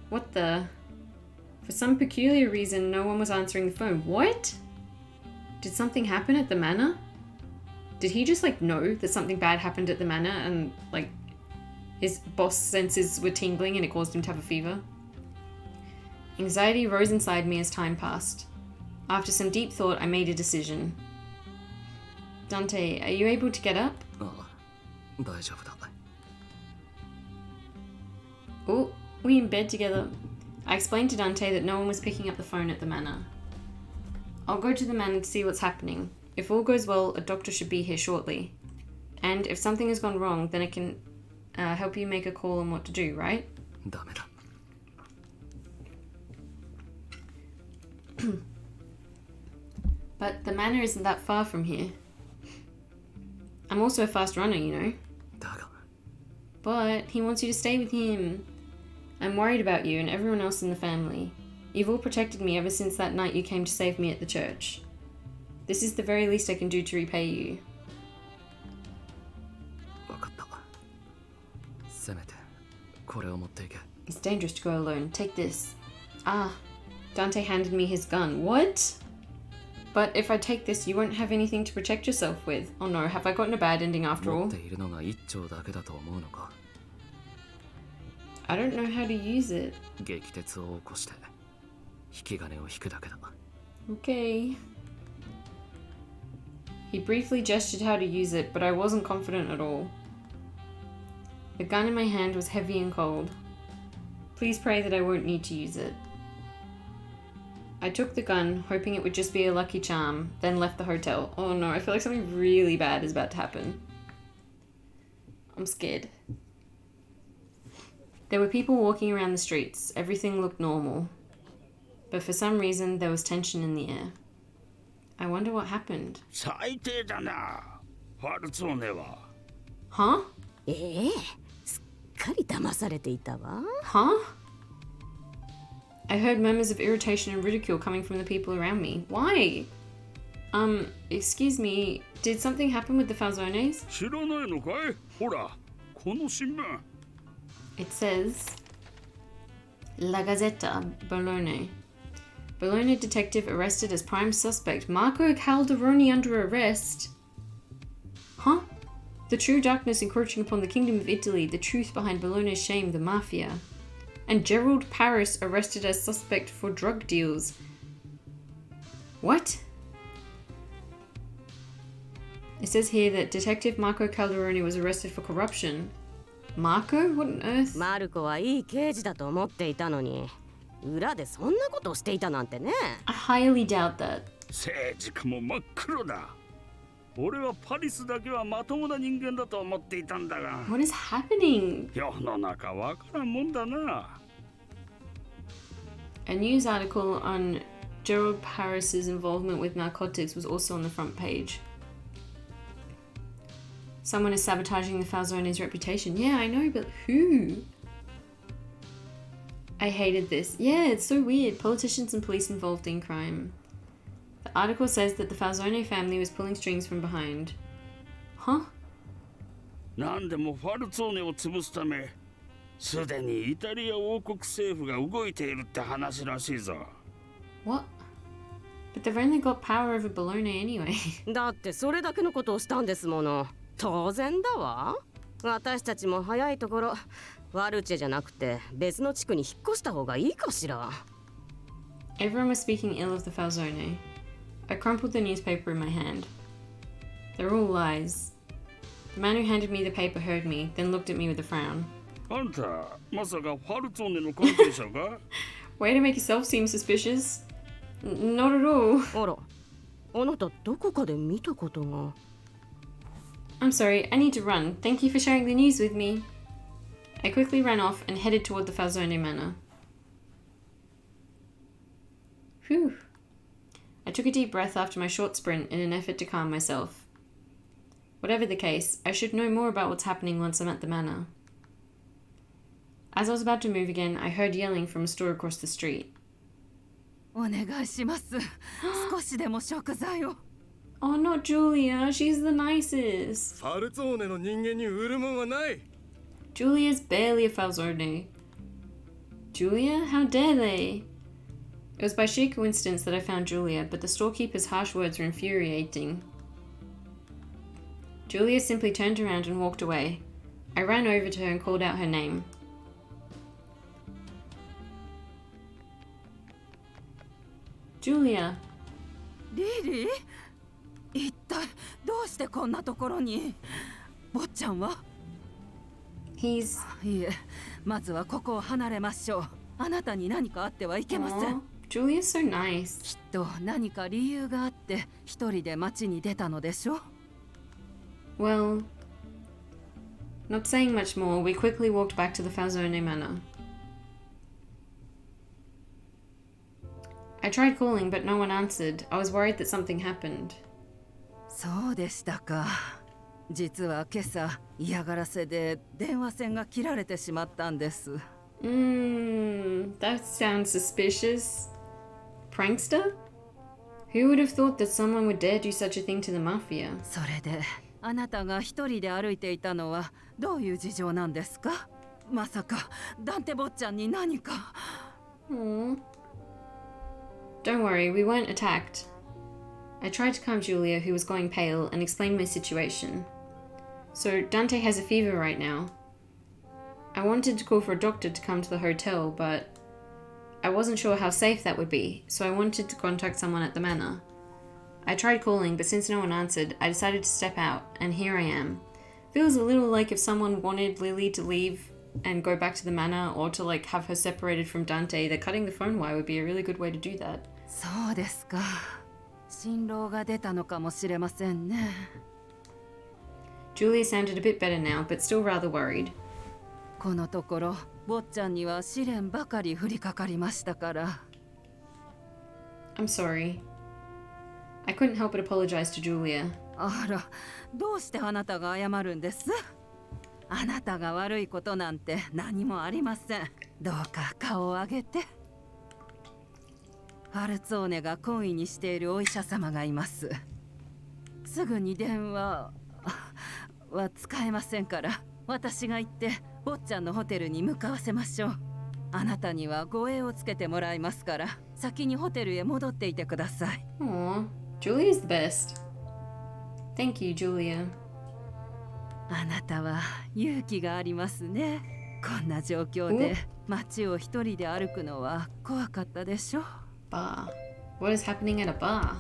What the... For some peculiar reason, no one was answering the phone. What? Did something happen at the manor? Did he just, like, know that something bad happened at the manor and, like, his boss senses were tingling and it caused him to have a fever? Anxiety rose inside me as time passed. After some deep thought, I made a decision. Dante, are you able to get up? Oh, we in bed together. I explained to Dante that no one was picking up the phone at the manor. I'll go to the manor to see what's happening. If all goes well, a doctor should be here shortly. And if something has gone wrong, then it can help you make a call on what to do, right? But the manor isn't that far from here. I'm also a fast runner, you know. But he wants you to stay with him. I'm worried about you and everyone else in the family. You've all protected me ever since that night you came to save me at the church. This is the very least I can do to repay you. It's dangerous to go alone. Take this. Ah, Dante handed me his gun. What? But if I take this, you won't have anything to protect yourself with. Oh no, have I gotten a bad ending after all? I don't know how to use it. Okay. He briefly gestured how to use it, but I wasn't confident at all. The gun in my hand was heavy and cold. Please pray that I won't need to use it. I took the gun, hoping it would just be a lucky charm, then left the hotel. Oh no, I feel like something really bad is about to happen. I'm scared. There were people walking around the streets. Everything looked normal. But for some reason, there was tension in the air. I wonder what happened. 最低だな、ファルツォーネは。Huh? すっかり騙されていたわ。 Huh? I heard murmurs of irritation and ridicule coming from the people around me. Why? Excuse me, did something happen with the Falzones? 知らないのかい？ほら、この新聞。It says, La Gazzetta, Bologna. Bologna detective arrested as prime suspect. Marco Calderoni under arrest? Huh? The true darkness encroaching upon the kingdom of Italy, the truth behind Bologna's shame, the mafia. And Gerald Paris arrested as suspect for drug deals. What? It says here that Detective Marco Calderoni was arrested for corruption. Marco? What on earth? マルコはいい刑事だと思っていたのに、裏でそんなことをしていたなんてね。I highly doubt that. 政治家も真っ黒だ。俺はパリスだけはまともな人間だと思っていたんだが。What is happening? 世の中わからんもんだな。A news article on Gerald Paris's involvement with narcotics was also on the front page. Someone is sabotaging the Falzone's reputation. Yeah, I know, but who? I hated this. Yeah, it's so weird. Politicians and police involved in crime. The article says that the Falzone family was pulling strings from behind. Huh? 何でもファルツォーネを潰すため、すでにイタリア王国政府が動いているって話らしいぞ。What? But they've only got power over Bologna anyway. だってそれだけのことをしたんですもの。当然だわ。私たちも早いところワルチェじゃなくて別の地区に引っ越した方がいいかしら。Everyone was speaking ill of the Falzone. I crumpled the newspaper in my hand. They're all lies. The man who handed me the paper heard me, then looked at me with a frown. あんた、まさかファルツォーネの関係者か？ Way to make yourself seem suspicious. Not at all. あら、あなたどこかで見たことが。I'm sorry, I need to run. Thank you for sharing the news with me. I quickly ran off and headed toward the Falzone manor. Whew. I took a deep breath after my short sprint in an effort to calm myself. Whatever the case, I should know more about what's happening once I'm at the manor. As I was about to move again, I heard yelling from a store across the street. お願いします。少しでも食材を。Oh, not Julia. She's the nicest. ファルツォーネの人間に売るもんはない。 Julia's barely a Falzone. Julia? How dare they? It was by sheer coincidence that I found Julia, but the storekeeper's harsh words were infuriating. Julia simply turned around and walked away. I ran over to her and called out her name. Julia. リリー？一体どうしてこんなところに？坊ちゃんは？ He's... いえ、まずはここを離れましょう。あなたに何かあってはいけません。Julia's so nice. きっと何か理由があって一人で街に出たのでしょ。Well, not saying much more, we quickly walked back to the Falzone manor. I tried calling, but no one answered. I was worried that something happened. そうでしたか。実は今朝嫌がらせで電話線が切られてしまったんです。That sounds suspicious. Prankster? Who would have thought that someone would dare do such a thing to the mafia? それであなたが一人で歩いていたのはどういう事情なんですか？まさかダンテ坊ちゃんに何か。Aww. Don't worry, we weren't attacked. I tried to calm Julia, who was going pale, and explain my situation. So, Dante has a fever right now. I wanted to call for a doctor to come to the hotel, but I wasn't sure how safe that would be, so I wanted to contact someone at the manor. I tried calling, but since no one answered, I decided to step out, and here I am. Feels a little like if someone wanted Lily to leave and go back to the manor, or to like have her separated from Dante, that cutting the phone wire would be a really good way to do that. そうですか。心労が出たのかもしれませんね。Julia sounded a bit better now, but still rather worried. このところ坊ちゃんには試練ばかり降りかかりましたから。I'm sorry. I couldn't help but apologize to Julia. あら、どうしてあなたが謝るんです？あなたが悪いことなんて何もありません。どうか顔を上げて。ファルツォーネが懇意にしているお医者様がいます。すぐに電話は使えませんから、私が行って坊ちゃんのホテルに向かわせましょう。あなたには護衛をつけてもらいますから、先にホテルへ戻っていてください。Aw, Julia's the best. Thank you, Julia. あなたは勇気がありますね。こんな状況で街を一人で歩くのは怖かったでしょう。Bar. What is happening at a bar?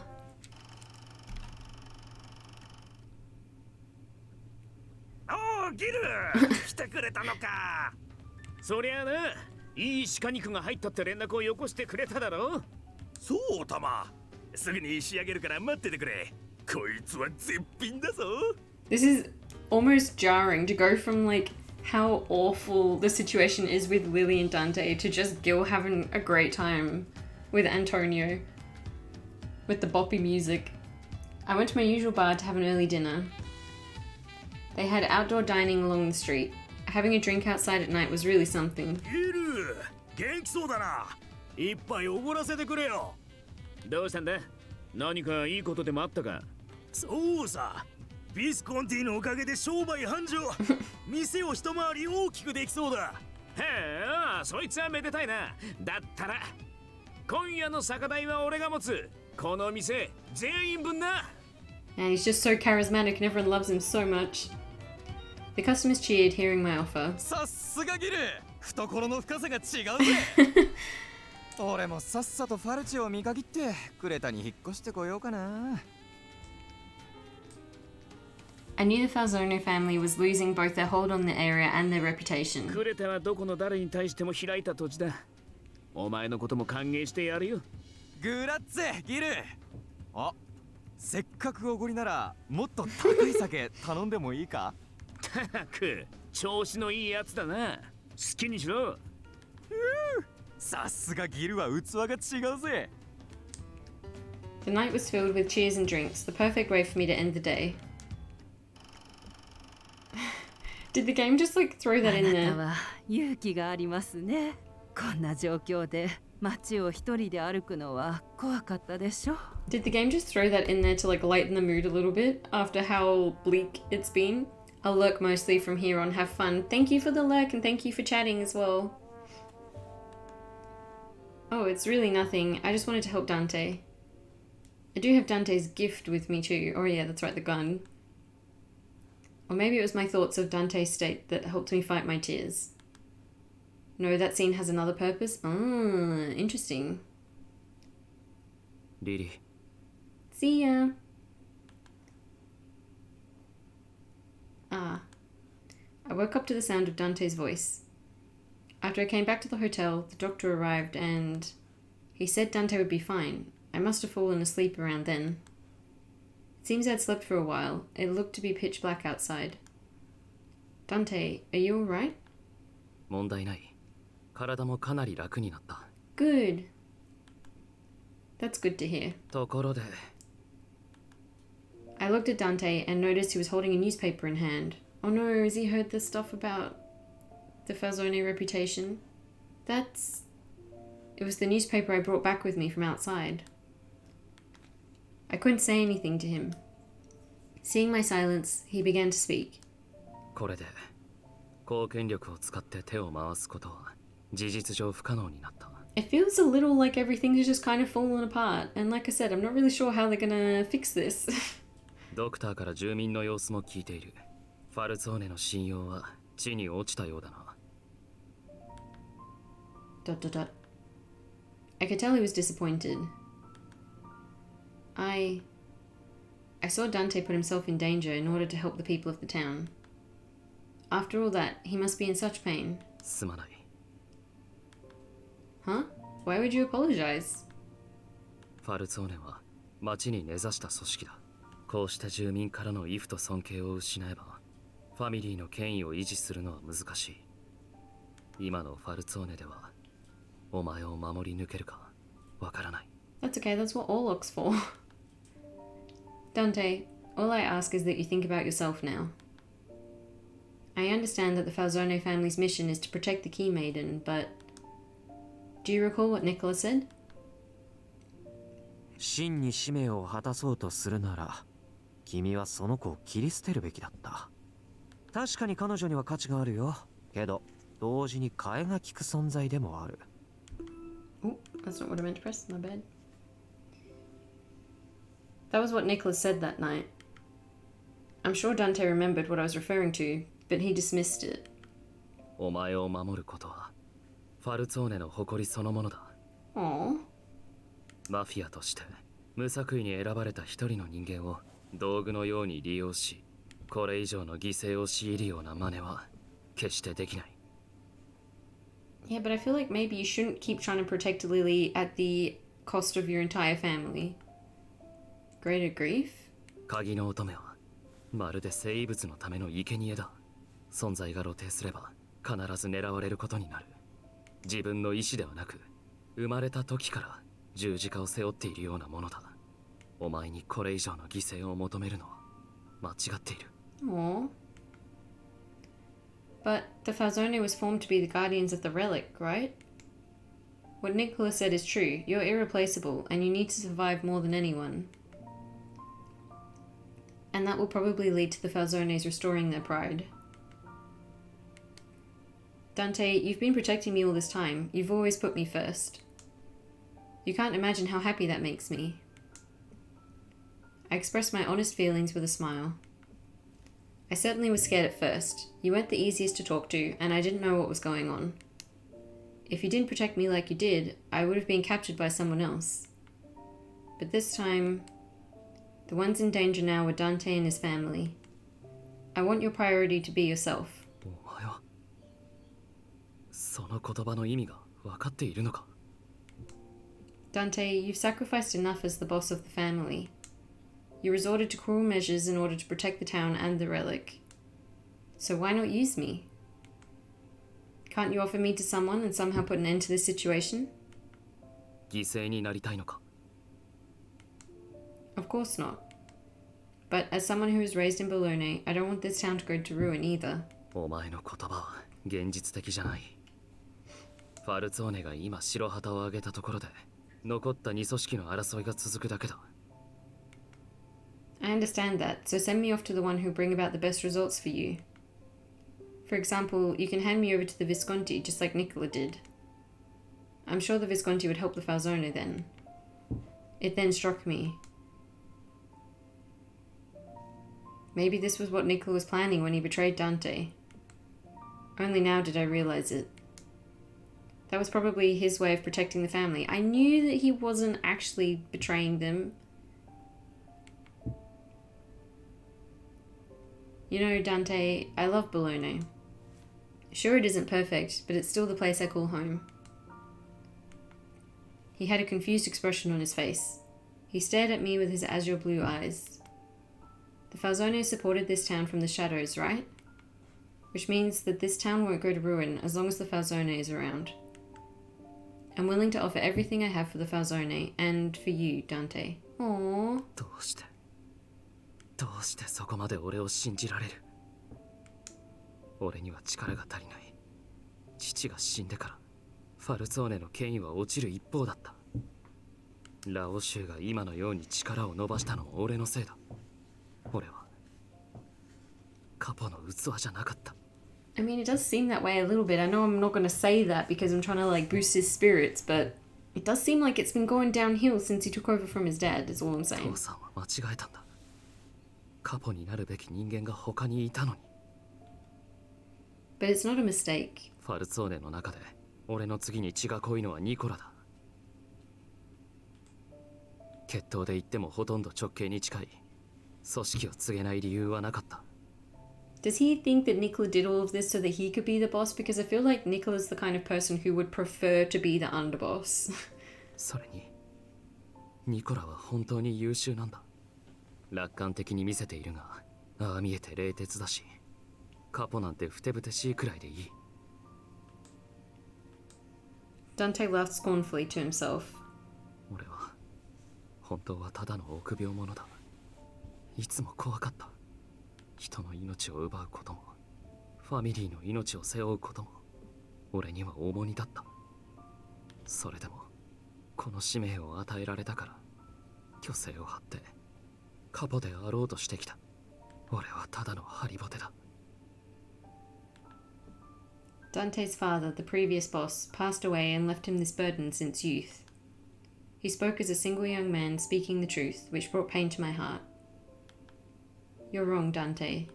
おー、ギル来てくれたのか。そりゃあな、いい鹿肉が入ったって連絡をよこしてくれただろ。そうたま、すぐに仕上げるから待っててくれ。こいつは絶品だぞ。 This is almost jarring to go from like how awful the situation is with Lily and Dante to just Gil having a great time with Antonio with the boppy music. I went to my usual bar to have an early dinner. They had outdoor dining along the street. Having a drink outside at night was really something. ギル、元気そうだな。一杯おごらせてくれよ。どうしたんだ？何かいいことでもあったか？そうさ、ビスコンティのおかげで商売繁盛。店を一回り大きくできそうだ。へえ、ああ、そいつはめでたいな。だったら今夜の酒代は俺が持つ。この店全員分な。And he's just so charismatic and everyone loves him so much. The customers cheered, hearing my offer. さすがギル、懐の深さが違うぜ。俺もさっさとファルチを見限ってクレタに引っ越してこようかな。I knew the Falzone family was losing both their hold on the area and their reputation. クレタはどこの誰に対しても開いた土地だ。お前のことも歓迎してやるよ。グラッツェ、ギル。あ、せっかくおごりならもっと高い酒頼んでもいいか？たく、調子のいいやつだな。好きにしろ。さすがギルは器が違うぜ。The night was filled with cheers and drinks, the perfect way for me to end the day. Did the game just like throw that in あな there? たは勇気がありますね。こんな状況で街を一人で歩くのは怖かったでしょ。Did the game just throw that in there to like lighten the mood a little bit after how bleak it's been? I'll lurk mostly from here on. Have fun. Thank you for the lurk and thank you for chatting as well. Oh, it's really nothing. I just wanted to help Dante. I do have Dante's gift with me too. Oh yeah, that's right, the gun. Or maybe it was my thoughts of Dante's state that helped me fight my tears. No, that scene has another purpose. Ah, interesting. リリー。 See ya. Ah. I woke up to the sound of Dante's voice. After I came back to the hotel, the doctor arrived and he said Dante would be fine. I must have fallen asleep around then. It seems I'd slept for a while. It looked to be pitch black outside. Dante, are you alright? 問題ない。体もかなり楽になった。Good. That's good to hear. ところで。I looked at Dante and noticed he was holding a newspaper in hand. Oh no, has he heard this stuff about the Falzone reputation? That's... It was the newspaper I brought back with me from outside. I couldn't say anything to him. Seeing my silence, he began to speak. これで公権力を使って手を回すことは事実上不可能になった。It feels a little like everything's just kind of fallen apart, and like I said, I'm not really sure how they're gonna fix this. ドクターから住民の様子も聞いている。ファルツォーネの信用は地に落ちたようだな。I could tell he was disappointed. I saw Dante put himself in danger in order to help the people of the town. After all that, he must be in such pain. すまない。 Huh? Why would you apologize? ファルツォーネは町に根ざした組織だ。こうした住民からの畏怖と尊敬を失えば、ファミリーの権威を維持するのは難しい。今のファルツォーネでは、お前を守り抜けるかわからない。That's okay, that's what Orlok's for. Dante, all I ask is that you think about yourself now. I understand that the Falzone family's mission is to protect the Key Maiden, but do you recall what Nicola said? 真に使命を果たそうとするなら、君はその子を切り捨てるべきだった。確かに彼女には価値があるよ。けど、同時に替えが利く存在でもある。Oh, that's not what I meant to press, my bad. That was what Nicholas said that night. I'm sure Dante remembered what I was referring to, but he dismissed it. お前を守ることは、ファルツォーネの誇りそのものだ。Aww. マフィアとして、無作為に選ばれた一人の人間を道具のように利用し、これ以上の犠牲を強いるような真似は決してできない。Yeah, but I feel like maybe you shouldn't keep trying to protect Lily at the cost of your entire family. Greater grief? 鍵の乙女は、まるで生物のための生贄だ。存在が露呈すれば、必ず狙われることになる。自分の意志ではなく、生まれた時から十字架を背負っているようなものだ。お前にこれ以上の犠牲を求めるのは、間違っている。Aww. But the Falzone was formed to be the guardians of the relic, right? What Nicola said is true. You're irreplaceable, and you need to survive more than anyone. And that will probably lead to the Falzones restoring their pride. Dante, you've been protecting me all this time. You've always put me first. You can't imagine how happy that makes me. I expressed my honest feelings with a smile. I certainly was scared at first. You weren't the easiest to talk to, and I didn't know what was going on. If you didn't protect me like you did, I would have been captured by someone else. But this time, the ones in danger now were Dante and his family. I want your priority to be yourself. お前は、その言葉の意味が分かっているのか? Dante, you've sacrificed enough as the boss of the family. You resorted to cruel measures in order to protect the town and the relic. So why not use me? Can't you offer me to someone and somehow put an end to this situation? 犠牲になりたいのか? Of course not. But as someone who was raised in Bologna, I don't want this town to go to ruin either. お前の言葉は現実的じゃない。ファルツォーネが今白旗を上げたところで、残った二組織の争いが続くだけだ。I understand that, so send me off to the one who'll bring about the best results for you. For example, you can hand me over to the Visconti, just like Nicola did. I'm sure the Visconti would help the Falzone then. It then struck me. Maybe this was what Nicola was planning when he betrayed Dante. Only now did I realize it. That was probably his way of protecting the family. I knew that he wasn't actually betraying them. You know, Dante, I love Bologna. Sure, it isn't perfect, but it's still the place I call home. He had a confused expression on his face. He stared at me with his azure blue eyes. The Falzone supported this town from the shadows, right? Which means that this town won't go to ruin as long as the Falzone is around. I'm willing to offer everything I have for the Falzone and for you, Dante. Aww. どうしてそこまで俺を信じられる? 俺には力が足りない。父が死んでからファルツォーネの権威は落ちる一方だった。ラオ州が今のように力を伸ばしたのも俺のせいだ。俺はカポの器じゃなかった。I mean, it does seem that way a little bit. I know I'm not going to say that because I'm trying to like boost his spirits, but it does seem like it's been going downhill since he took over from his dad, is all I'm saying. 父さんは間違えたんだ。カポになるべき人間が他にいたのに。But it's not a mistake. ファルツォーネの中で俺の次に血が濃いのはニコラだ。血統で言ってもほとんど直系に近い。組織を告げない理由はなかった。Does he think that Nicola did all of this so that he could be the boss? Because I feel like Nicola's the kind of person who would prefer to be the underboss. それにニコラは本当に優秀なんだ。楽観的に見せているが、ああ見えて冷徹だし、カポなんてふてぶてしいくらいでいい。Dante laughed scornfully to himself. 俺は本当はただの臆病者だ。いつも怖かった。人の命を奪うことも、ファミリーの命を背負うことも、俺には重荷だった。それでもこの使命を与えられたから、虚勢を張ってカポであろうとしてきた。俺はただのハリボテだ。Dante's father, the previous boss, passed away and left him this burden since youth. He spoke as a single young man speaking the truth, which brought pain to my heart. You're wrong, Dante.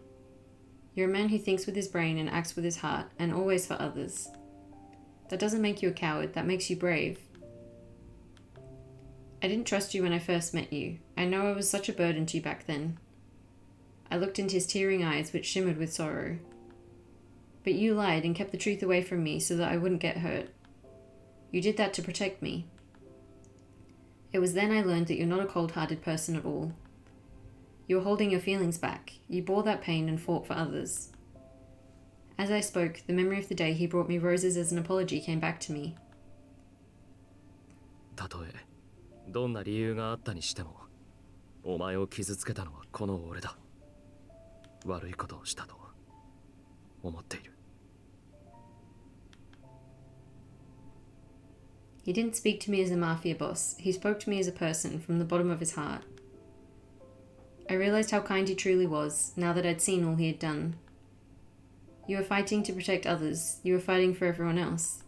You're a man who thinks with his brain and acts with his heart, and always for others. That doesn't make you a coward, that makes you brave. I didn't trust you when I first met you. I know I was such a burden to you back then. I looked into his tearing eyes, which shimmered with sorrow. But you lied and kept the truth away from me so that I wouldn't get hurt. You did that to protect me. It was then I learned that you're not a cold-hearted person at all. You were holding your feelings back. You bore that pain and fought for others. As I spoke, the memory of the day he brought me roses as an apology came back to me. たとえどんな理由があったにしても、お前を傷つけたのはこの俺だ。悪いことをしたと思っている。He didn't speak to me as a mafia boss. He spoke to me as a person from the bottom of his heart. I realized how kind he truly was, now that I'd seen all he had done. You were fighting to protect others. You were fighting for everyone else.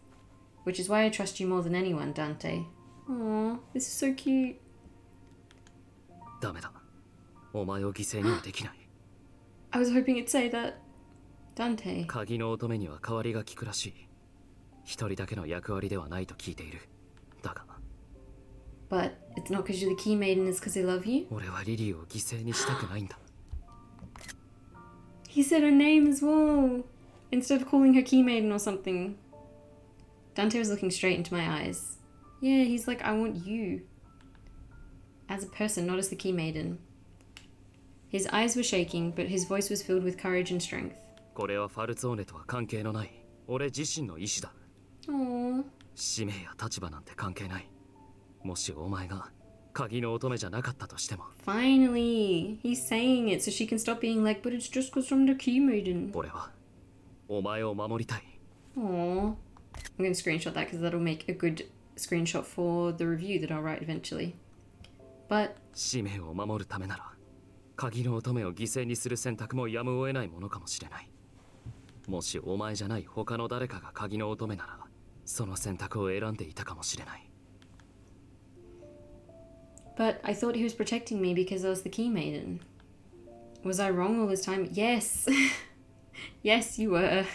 Which is why I trust you more than anyone, Dante. Aww, this is so cute. ダメだ。お前を犠牲にはできない。I was hoping it'd say that. Dante. 鍵の乙女には代わりが利くらしい。一人だけの役割ではないと聞いている。だが。But it's not because you're the key maiden, it's because they love you? 俺はリリーを犠牲にしたくないんだ。He said her name as well, instead of calling her key maiden or something. Dante was looking straight into my eyes. Yeah, he's like, I want you. As a person, not as the key maiden. His eyes were shaking, but his voice was filled with courage and strength. これはファルツォーネとは関係のない、俺自身の意志だ。Aww. 使命や立場なんて関係ない。もしお前が鍵の乙女じゃなかったとしても。Finally, he's saying it so she can stop being like, but it's just because I'm the key maiden. 俺はお前を守りたい。Aww. I'm going to screenshot that because that'll make a good screenshot for the review that I'll write eventually. But 使命を守るためなら、鍵の乙女を犠牲にする選択もやむを得ないものかもしれない。もしお前じゃない他の誰かが鍵の乙女なら、その選択を選んでいたかもしれない。But I thought he was protecting me because I was the key maiden. Was I wrong all this time? Yes. Yes, you were.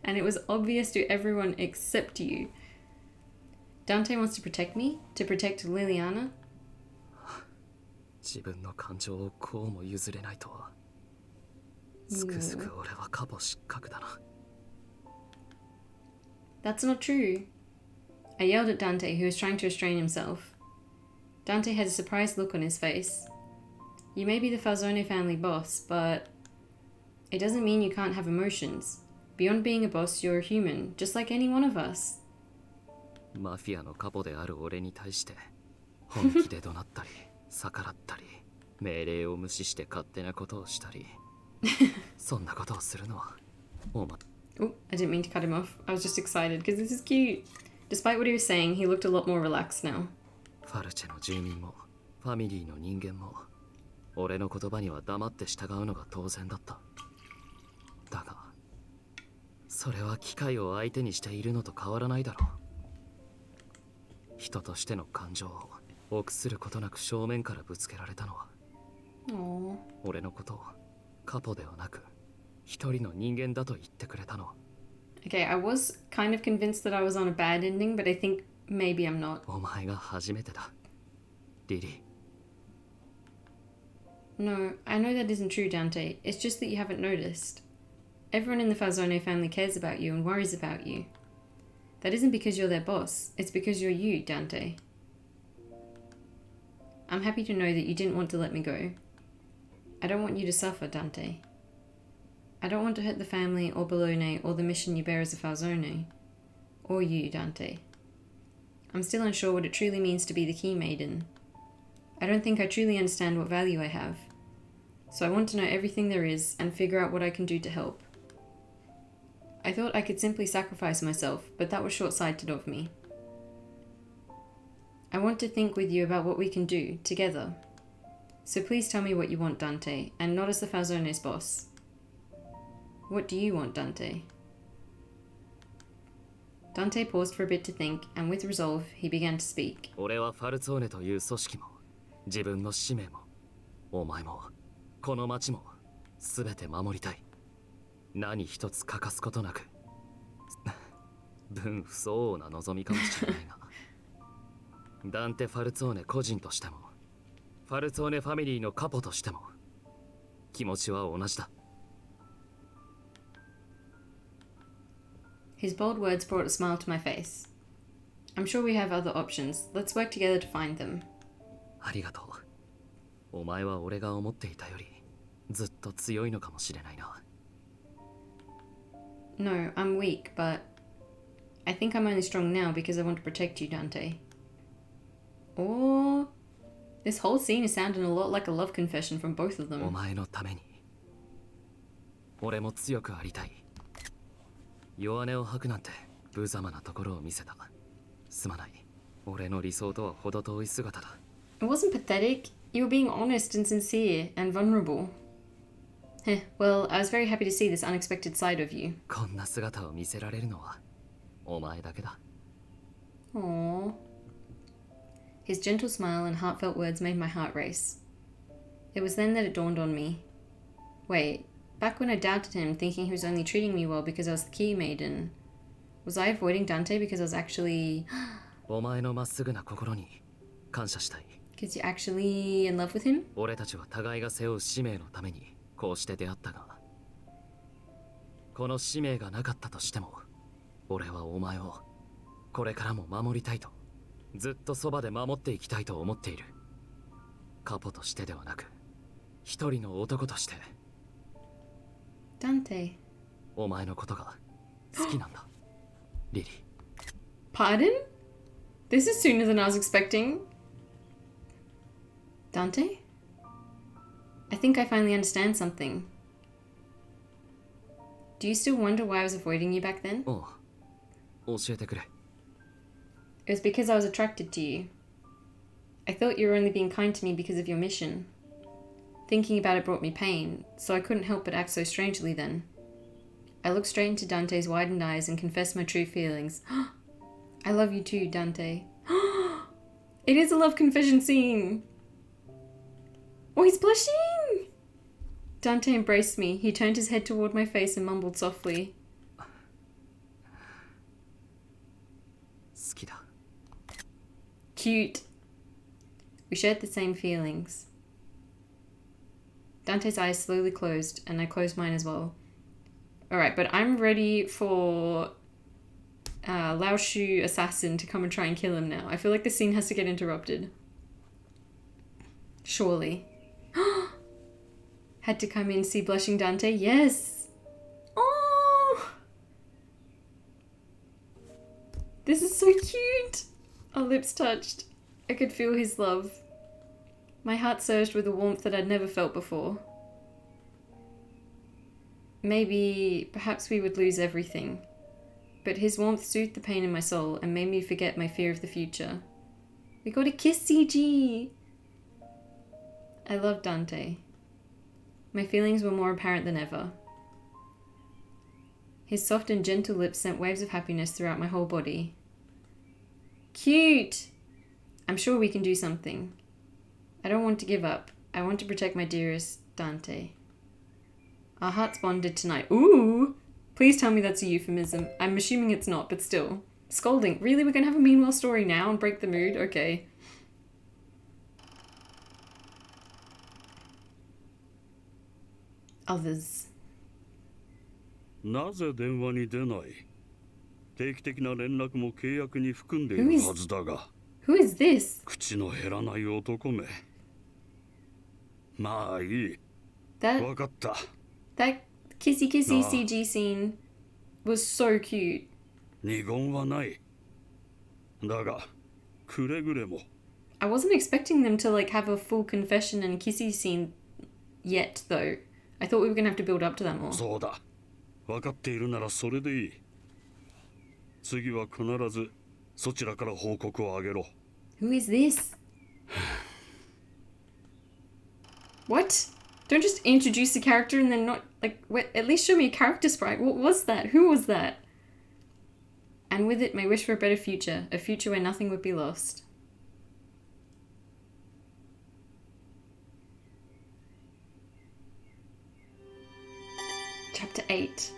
And it was obvious to everyone except you. Dante wants to protect me? To protect Liliana? 自分の感情をこうも譲れないとは。つくづく俺はカポ失格だな。That's not true. I yelled at Dante, who was trying to restrain himself. Dante had a surprised look on his face. You may be the Falzone family boss, but it doesn't mean you can't have emotions. Beyond being a boss, you're a human, just like any one of us. マフィアのカポである俺に対して本気で怒鳴ったり逆らったり命令を無視して勝手なことをしたりそんなことをするのはお前。 Oh, I didn't mean to cut him off. I was just excited because this is cute. Despite what he was saying, he looked a lot more relaxed now. ファルチェの住民もファミリーの人間も俺の言葉には黙って従うのが当然だった。だがそれは機械を相手にしているのと変わらないだろう。人としての感情を臆することなく正面からぶつけられたのは、俺のことをカポではなく一人の人間だと言ってくれたのは。 Okay, I was kind of convinced that I was on a bad ending, but I think maybe I'm not. お前が初めてだ、リリー。 No, I know that isn't true, Dante. It's just that you haven't noticed. Everyone in the Falzone family cares about you and worries about you. That isn't because you're their boss. It's because you're you, Dante. I'm happy to know that you didn't want to let me go. I don't want you to suffer, Dante. I don't want to hurt the family or Bologna or the mission you bear as a Falzone. Or you, Dante. I'm still unsure what it truly means to be the Key Maiden. I don't think I truly understand what value I have. So I want to know everything there is and figure out what I can do to help. I thought I could simply sacrifice myself, but that was short-sighted of me. I want to think with you about what we can do, together. So please tell me what you want, Dante, and not as the Falzone's boss. What do you want, Dante? Dante paused for a bit to think, and with resolve, he began to speak. 俺はファルツォーネという組織も、自分の使命も、お前も、この町も、すべて守りたい。何一つ欠かすことなく。分不相応な望みかもしれないが。ダンテ・ファルツォーネ個人としても、ファルツォーネファミリーのカポとしても、気持ちは同じだ。His bold words brought a smile to my face. I'm sure we have other options. Let's work together to find them. ありがとう。お前は俺が思っていたより、ずっと強いのかもしれないな。No, I'm weak, but I think I'm only strong now because I want to protect you, Dante. Or this whole scene is sounding a lot like a love confession from both of them. お前のために、俺も強くありたい。弱音を吐くなんて無様なところを見せた。すまない。俺の理想とは程遠い姿だ。It wasn't pathetic. You were being honest and sincere and vulnerable. Well, I was very happy to see this unexpected side of you. こんな姿を見せられるのはお前だけだ。Aww. His gentle smile and heartfelt words made my heart race. It was then that it dawned on me. Wait, back when I doubted him, thinking he was only treating me well because I was the Key Maiden, was I avoiding Dante because I was actually... お前のまっすぐな心に感謝したい。Because you're actually in love with him? 俺たちは互いが背負う使命のためにこうして出会ったが、この使命がなかったとしても、俺はお前をこれからも守りたいと、ずっとそばで守っていきたいと思っている。カポとしてではなく、一人の男として。Dante. お前のことが好きなんだ、リリー。Pardon? This is sooner than I was expecting. Dante? I think I finally understand something. Do you still wonder why I was avoiding you back then? おう、教えてくれ。It was because I was attracted to you. I thought you were only being kind to me because of your mission. Thinking about it brought me pain, so I couldn't help but act so strangely then. I looked straight into Dante's widened eyes and confessed my true feelings. I love you too, Dante. It is a love confession scene! Oh, he's blushing! Dante embraced me. He turned his head toward my face and mumbled softly. 好きだ。Cute. We shared the same feelings. Dante's eyes slowly closed, and I closed mine as well. Alright, but I'm ready for Lao Shu assassin to come and try and kill him now. I feel like the scene has to get interrupted. Surely. Had to come in, see blushing Dante? Yes! Oh! This is so cute! Our lips touched. I could feel his love. My heart surged with a warmth that I'd never felt before. Maybe, perhaps we would lose everything. But his warmth soothed the pain in my soul and made me forget my fear of the future. We got a kiss, CG! I loved Dante. My feelings were more apparent than ever. His soft and gentle lips sent waves of happiness throughout my whole body. Cute! I'm sure we can do something. I don't want to give up. I want to protect my dearest, Dante. Our hearts bonded tonight. Ooh! Please tell me that's a euphemism. I'm assuming it's not, but still. Scolding. Really? We're gonna have a meanwhile story now and break the mood? Okay. Others. なぜ電話に出ない？定期的な連絡も契約に含んでいるはずだが。Who is this? 口の減らない男め。まあいい。That わかった。that kissy kissy Ah. CG scene was so cute. 二言はない。だが、くれぐれも。I wasn't expecting them to like have a full confession and kissy scene yet though. I thought we were gonna have to build up to that more. そうだ。分かっているならそれでいい。次は必ずそちらから報告をあげろ。Who is this? What? Don't just introduce the character and then not like at least show me a character sprite. What was that? Who was that? And with it, my wish for a better future, a future where nothing would be lost. Chapter 8.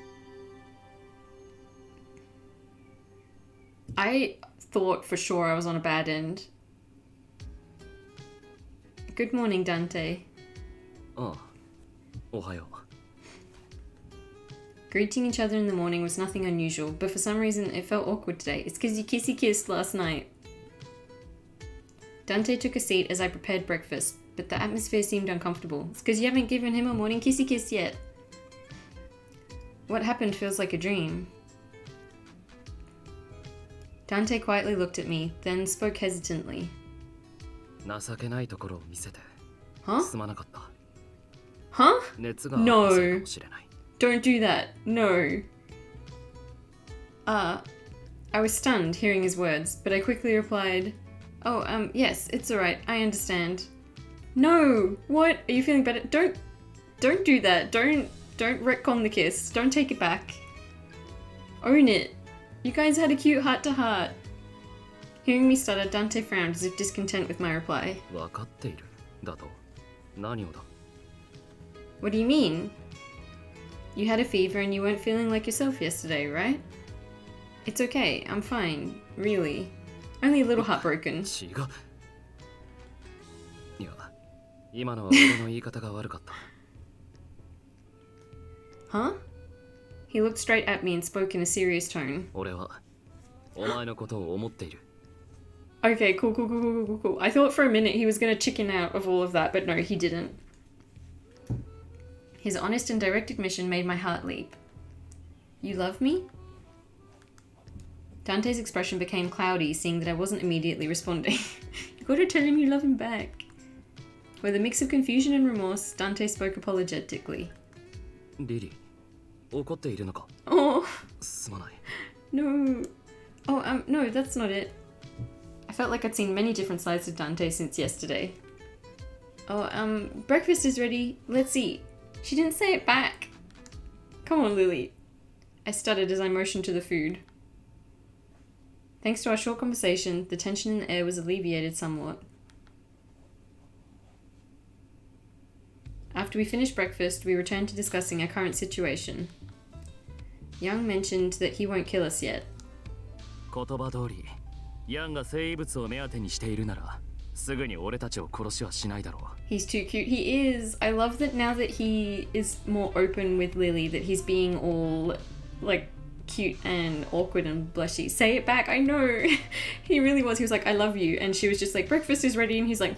I thought for sure I was on a bad end. Good morning, Dante. ああ、おはよう。 Greeting each other in the morning was nothing unusual, but for some reason it felt awkward today. It's because you kissy kissed last night. Dante took a seat as I prepared breakfast, but the atmosphere seemed uncomfortable. It's because you haven't given him a morning kissy kiss yet. What happened feels like a dream. Dante quietly looked at me, then spoke hesitantly. 情けないところを見せて Huh? すまなかった。 Huh? 熱があったせいか No. もしれない。 Don't do that. No. I was stunned hearing his words, but I quickly replied, "Oh, yes, it's alright. I understand." No! What? Are you feeling better? Don't do that. Don't retcon the kiss. Don't take it back. Own it. You guys had a cute heart-to-heart. Hearing me stutter, Dante frowned as if discontent with my reply. 分かっている。だと。何をだ。 What do you mean? You had a fever and you weren't feeling like yourself yesterday, right? It's okay. I'm fine. Really. Only a little heartbroken. 違う。いや、今のは俺の言い方が悪かった。 Huh? He looked straight at me and spoke in a serious tone. 俺はお前のことを思っている。 Okay, cool. I thought for a minute he was gonna chicken out of all of that, but no, he didn't. His honest and direct admission made my heart leap. You love me? Dante's expression became cloudy, seeing that I wasn't immediately responding. You gotta tell him you love him back. With a mix of confusion and remorse, Dante spoke apologetically. リリー、怒っているのか。 Oh, すまない。 no. Oh, no, that's not it. I felt like I'd seen many different sides of Dante since yesterday. Oh, breakfast is ready. Let's eat. She didn't say it back. Come on, Lily. I stuttered as I motioned to the food. Thanks to our short conversation, the tension in the air was alleviated somewhat. After we finished breakfast, we returned to discussing our current situation. Young mentioned that he won't kill us yet. 言葉通り、ヤンが生物を目当てにしているなら、すぐに俺たちを殺しはしないだろう。 He's too cute. He is. I love that now that he is more open with Lily, that he's being all like cute and awkward and blushy. Say it back. I know. He really was. He was like, I love you. And she was just like, breakfast is ready. And he's like,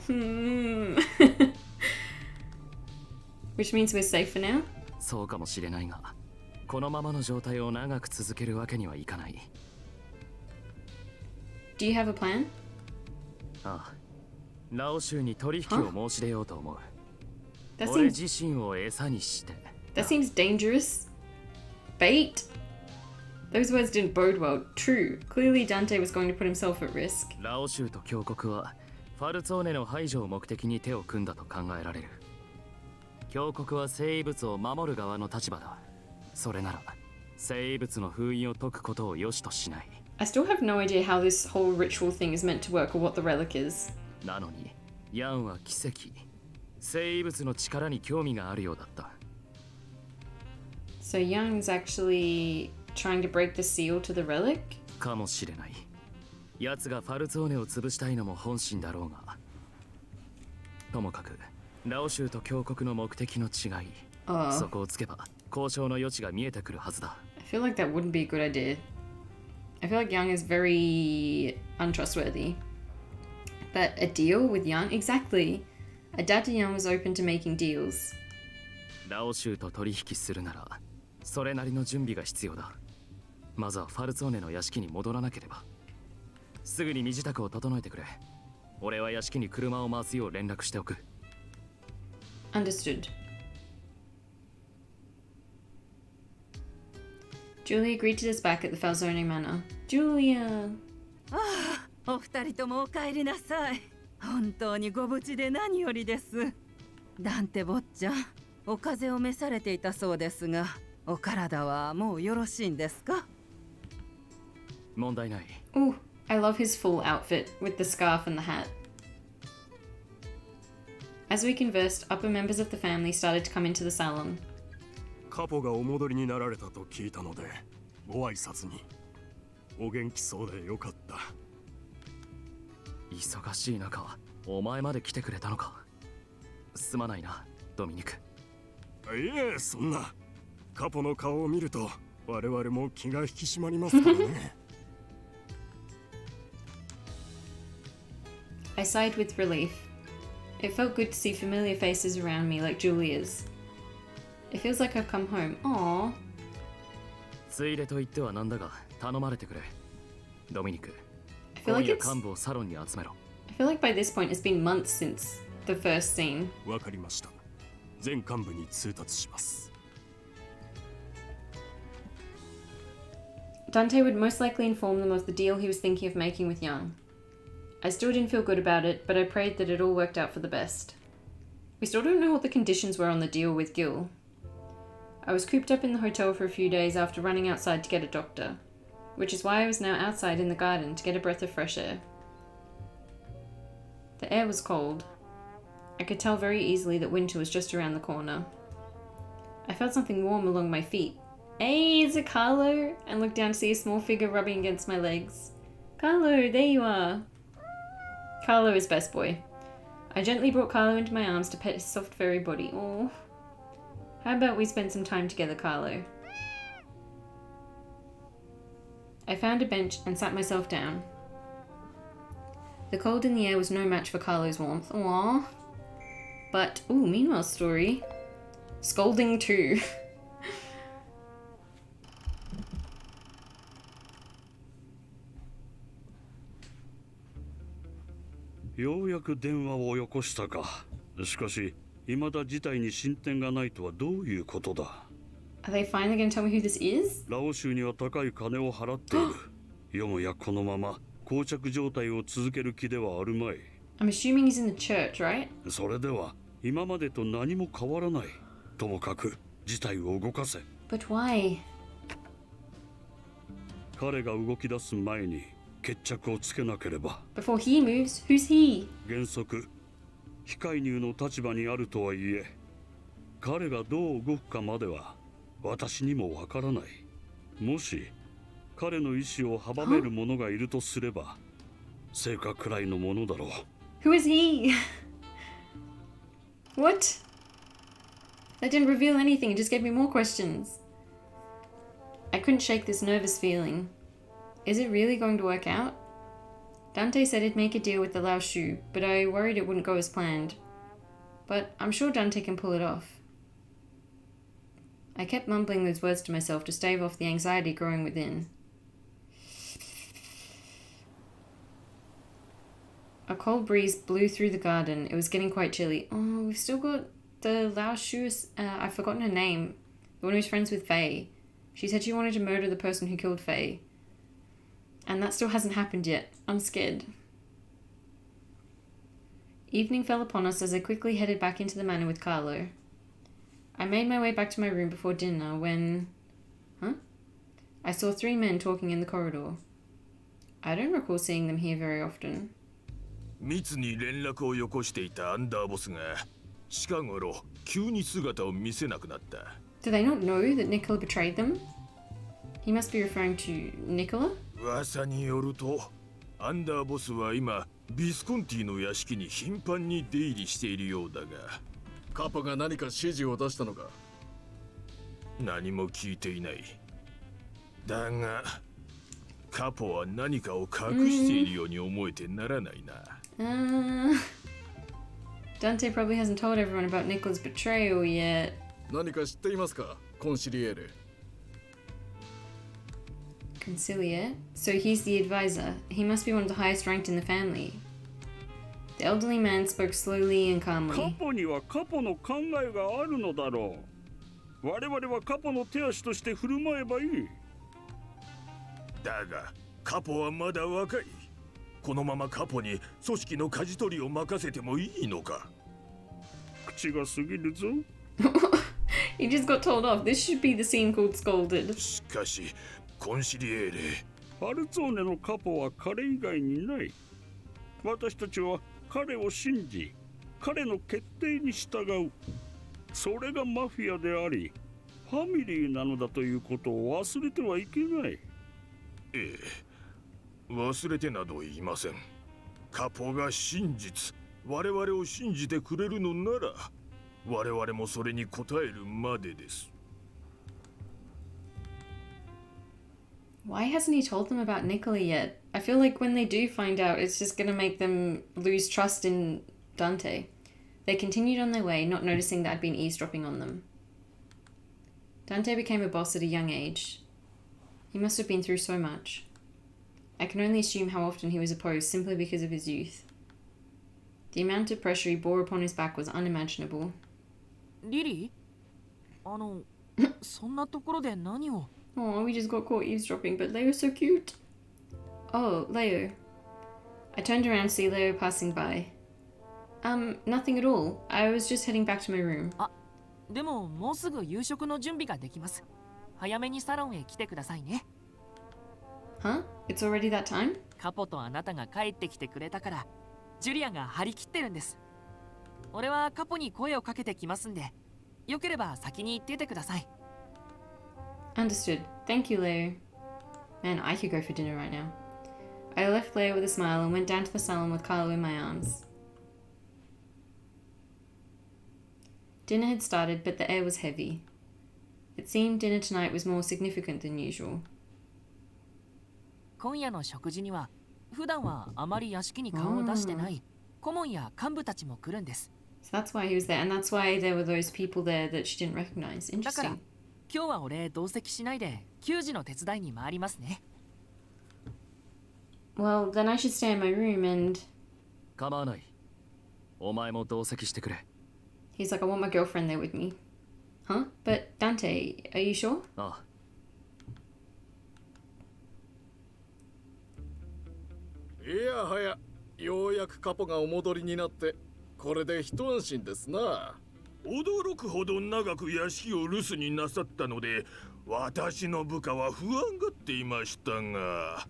Which means we're safe for now? そうかもしれないが、このままの状態を長く続けるわけにはいかない。 Do you have a plan? ああ、ラオ州に取引を申し出ようと思う。 That 俺 seems 自身を餌にして。 that seems dangerous. Bait? Those words didn't bode well. True. Clearly Dante was going to put himself at risk. ラオ州と教国はファルツォーネの排除を目的に手を組んだと考えられる。教国は生物を守る側の立場だ。それなら生物の封印を解くことを良しとしない。 I still have no idea how this whole ritual thing is meant to work or what the relic is. なのにヤンは奇跡、生物の力に興味があるようだった。 So Young's actually trying to break the seal to the relic? かもしれない。奴がファルツォーネを潰したいのも本心だろうが。ともかくラオ州と教国の目的の違い、そこをつけば交渉の余地が見えてくるはずだ。 I feel like that wouldn't be a good idea. I feel like Young is very untrustworthy. But a deal with Young? Exactly. Adapter Young was open to making deals. ラオ州と取引するならそれなりの準備が必要だ。まずはファルツォーネの屋敷に戻らなければ。すぐに身支度を整えてくれ。俺は屋敷に車を回すよう連絡しておく。Understood. Julia greeted us back at the Falzone Manor. Julia! お二人ともお帰りなさい。本当にご無事で何よりです。ダンテ坊ちゃん、お風邪を召されていたそうですが、お体はもうよろしいんですか？問題ない。 Oh, I love his full outfit with the scarf and the hat. As we conversed, upper members of the family started to come into the salon. カポがお戻りになられたと聞いたので、ご挨拶に。お元気そうでよかった。忙しい中、お前まで来てくれたのか。すまないな、ドミニク。いえ、そんな。カポの顔を見ると、我々も気が引き締まりますからね。I sighed with relief. It felt good to see familiar faces around me like Julia's. It feels like I've come home. Aww. ついでと言ってはなんだが、頼まれてくれ。ドミニク。I feel like 今夜幹部をサロンに集めろ。I feel like by this point it's been months since the first scene. わかりました。全幹部に通達します。Dante would most likely inform them of the deal he was thinking of making with Young. I still didn't feel good about it, but I prayed that it all worked out for the best. We still don't know what the conditions were on the deal with Gil. I was cooped up in the hotel for a few days after running outside to get a doctor, which is why I was now outside in the garden to get a breath of fresh air. The air was cold. I could tell very easily that winter was just around the corner. I felt something warm along my feet. Hey, is it Carlo? And looked down to see a small figure rubbing against my legs. Carlo, there you are. Carlo is best boy. I gently brought Carlo into my arms to pet his soft furry body. Oh. How about we spend some time together, Carlo? I found a bench and sat myself down. The cold in the air was no match for Carlo's warmth. Aww. But, ooh, meanwhile story. Scolding too. ようやく電話をよこしたか。しかし、未だ事態に進展がないとはどういうことだ。Are they finally going to tell me who this is? ラオ州には高い金を払っている。よもやこのまま膠着状態を続ける気ではあるまい。I'm assuming he's in the church, right? それでは今までと何も変わらない。ともかく事態を動かせ。But why? 彼が動き出す前に決着をつけなければ。Before he moves, who's he? 原則非介入の立場にあるとはいえ、彼がどう動くかまでは私にもわからない。もし彼の意志を阻める者がいるとすれば、成果くらいのものだろう。Who is he? What? That didn't reveal anything, it just gave me more questions. I couldn't shake this nervous feeling. Is it really going to work out? Dante said he'd make a deal with the Lao Shu, but I worried it wouldn't go as planned. But I'm sure Dante can pull it off. I kept mumbling those words to myself to stave off the anxiety growing within. A cold breeze blew through the garden. It was getting quite chilly. Oh, we've still got the Lao Shu. I've forgotten her name. The one who's friends with Faye. She said she wanted to murder the person who killed Faye. And that still hasn't happened yet. I'm scared. Evening fell upon us as I quickly headed back into the manor with Carlo. I made my way back to my room before dinner when... I saw 3 men talking in the corridor. I don't recall seeing them here very often. 密に連絡をよこしていたアンダーボスが近頃急に姿を見せなくなった。Do they not know that Nicola betrayed them? He must be referring to Nicola? 噂によると、アンダーボスは今ビスコンティの屋敷に頻繁に出入りしているようだが。カポが何か指示を出したのか？何も聞いていない。だが、カポは何かを隠しているように思えてならないな。Dante probably hasn't told everyone about Nicola's betrayal yet. 何か知っていますか、コンシリエール。Conciliate? So he's the advisor. He must be one of the highest ranked in the family. The elderly man spoke slowly and カ calmly. ポにはカポの考えがあるのだろう。我々はカポの手足として振る舞えばいい。だがカポはまだ若い。このままカポに組織の舵取りを任せてもいいのか。口が過ぎるぞ。He just got told off. This should be the scene called Scolded. しかしコンシリエーレ、ファルツォーネのカポは彼以外にない。私たちは彼を信じ、彼の決定に従う。それがマフィアであり、ファミリーなのだということを忘れてはいけない。ええ、忘れてなど言いません。カポが真実、我々を信じてくれるのなら、我々もそれに応えるまでです。Why hasn't he told them about Nicola yet? I feel like when they do find out, it's just gonna make them lose trust in Dante. They continued on their way, not noticing that I'd been eavesdropping on them. Dante became a boss at a young age. He must have been through so much. I can only assume how often he was opposed simply because of his youth. The amount of pressure he bore upon his back was unimaginable. リリーそんなところで何を Oh, we just got caught eavesdropping, but Leo's so cute. Oh, Leo. I turned around to see Leo passing by. Nothing at all. I was just heading back to my room. でももうすぐ夕食の準備ができます。早めにサロンへ来てくださいね。Huh? It's already that time? カポとあなたが帰ってきてくれたから、ジュリアが張り切ってるんです。俺はカポに声をかけてきますんで、よければ先に行っててください。Understood. Thank you, Leo. Man, I could go for dinner right now. I left Leo with a smile and went down to the salon with Carlo in my arms. Dinner had started, but the air was heavy. It seemed dinner tonight was more significant than usual. 今夜の食事には、普段はあまり屋敷に顔を出してない顧問や幹部たちも来るんです。So that's why he was there, and that's why there were those people there that she didn't recognize. だから Interesting. 今日は俺同席しないで給仕の手伝いに回りますね。Well, then I should stay in my room and... 構わない。お前も同席してくれ。He's like, I want my girlfriend there with me. Huh? But Dante, are you sure? ああ。いやはや、ようやくカポがお戻りになって、これで一安心ですな。驚くほど長く屋敷を留守になさったので、私の部下は不安がっていましたが。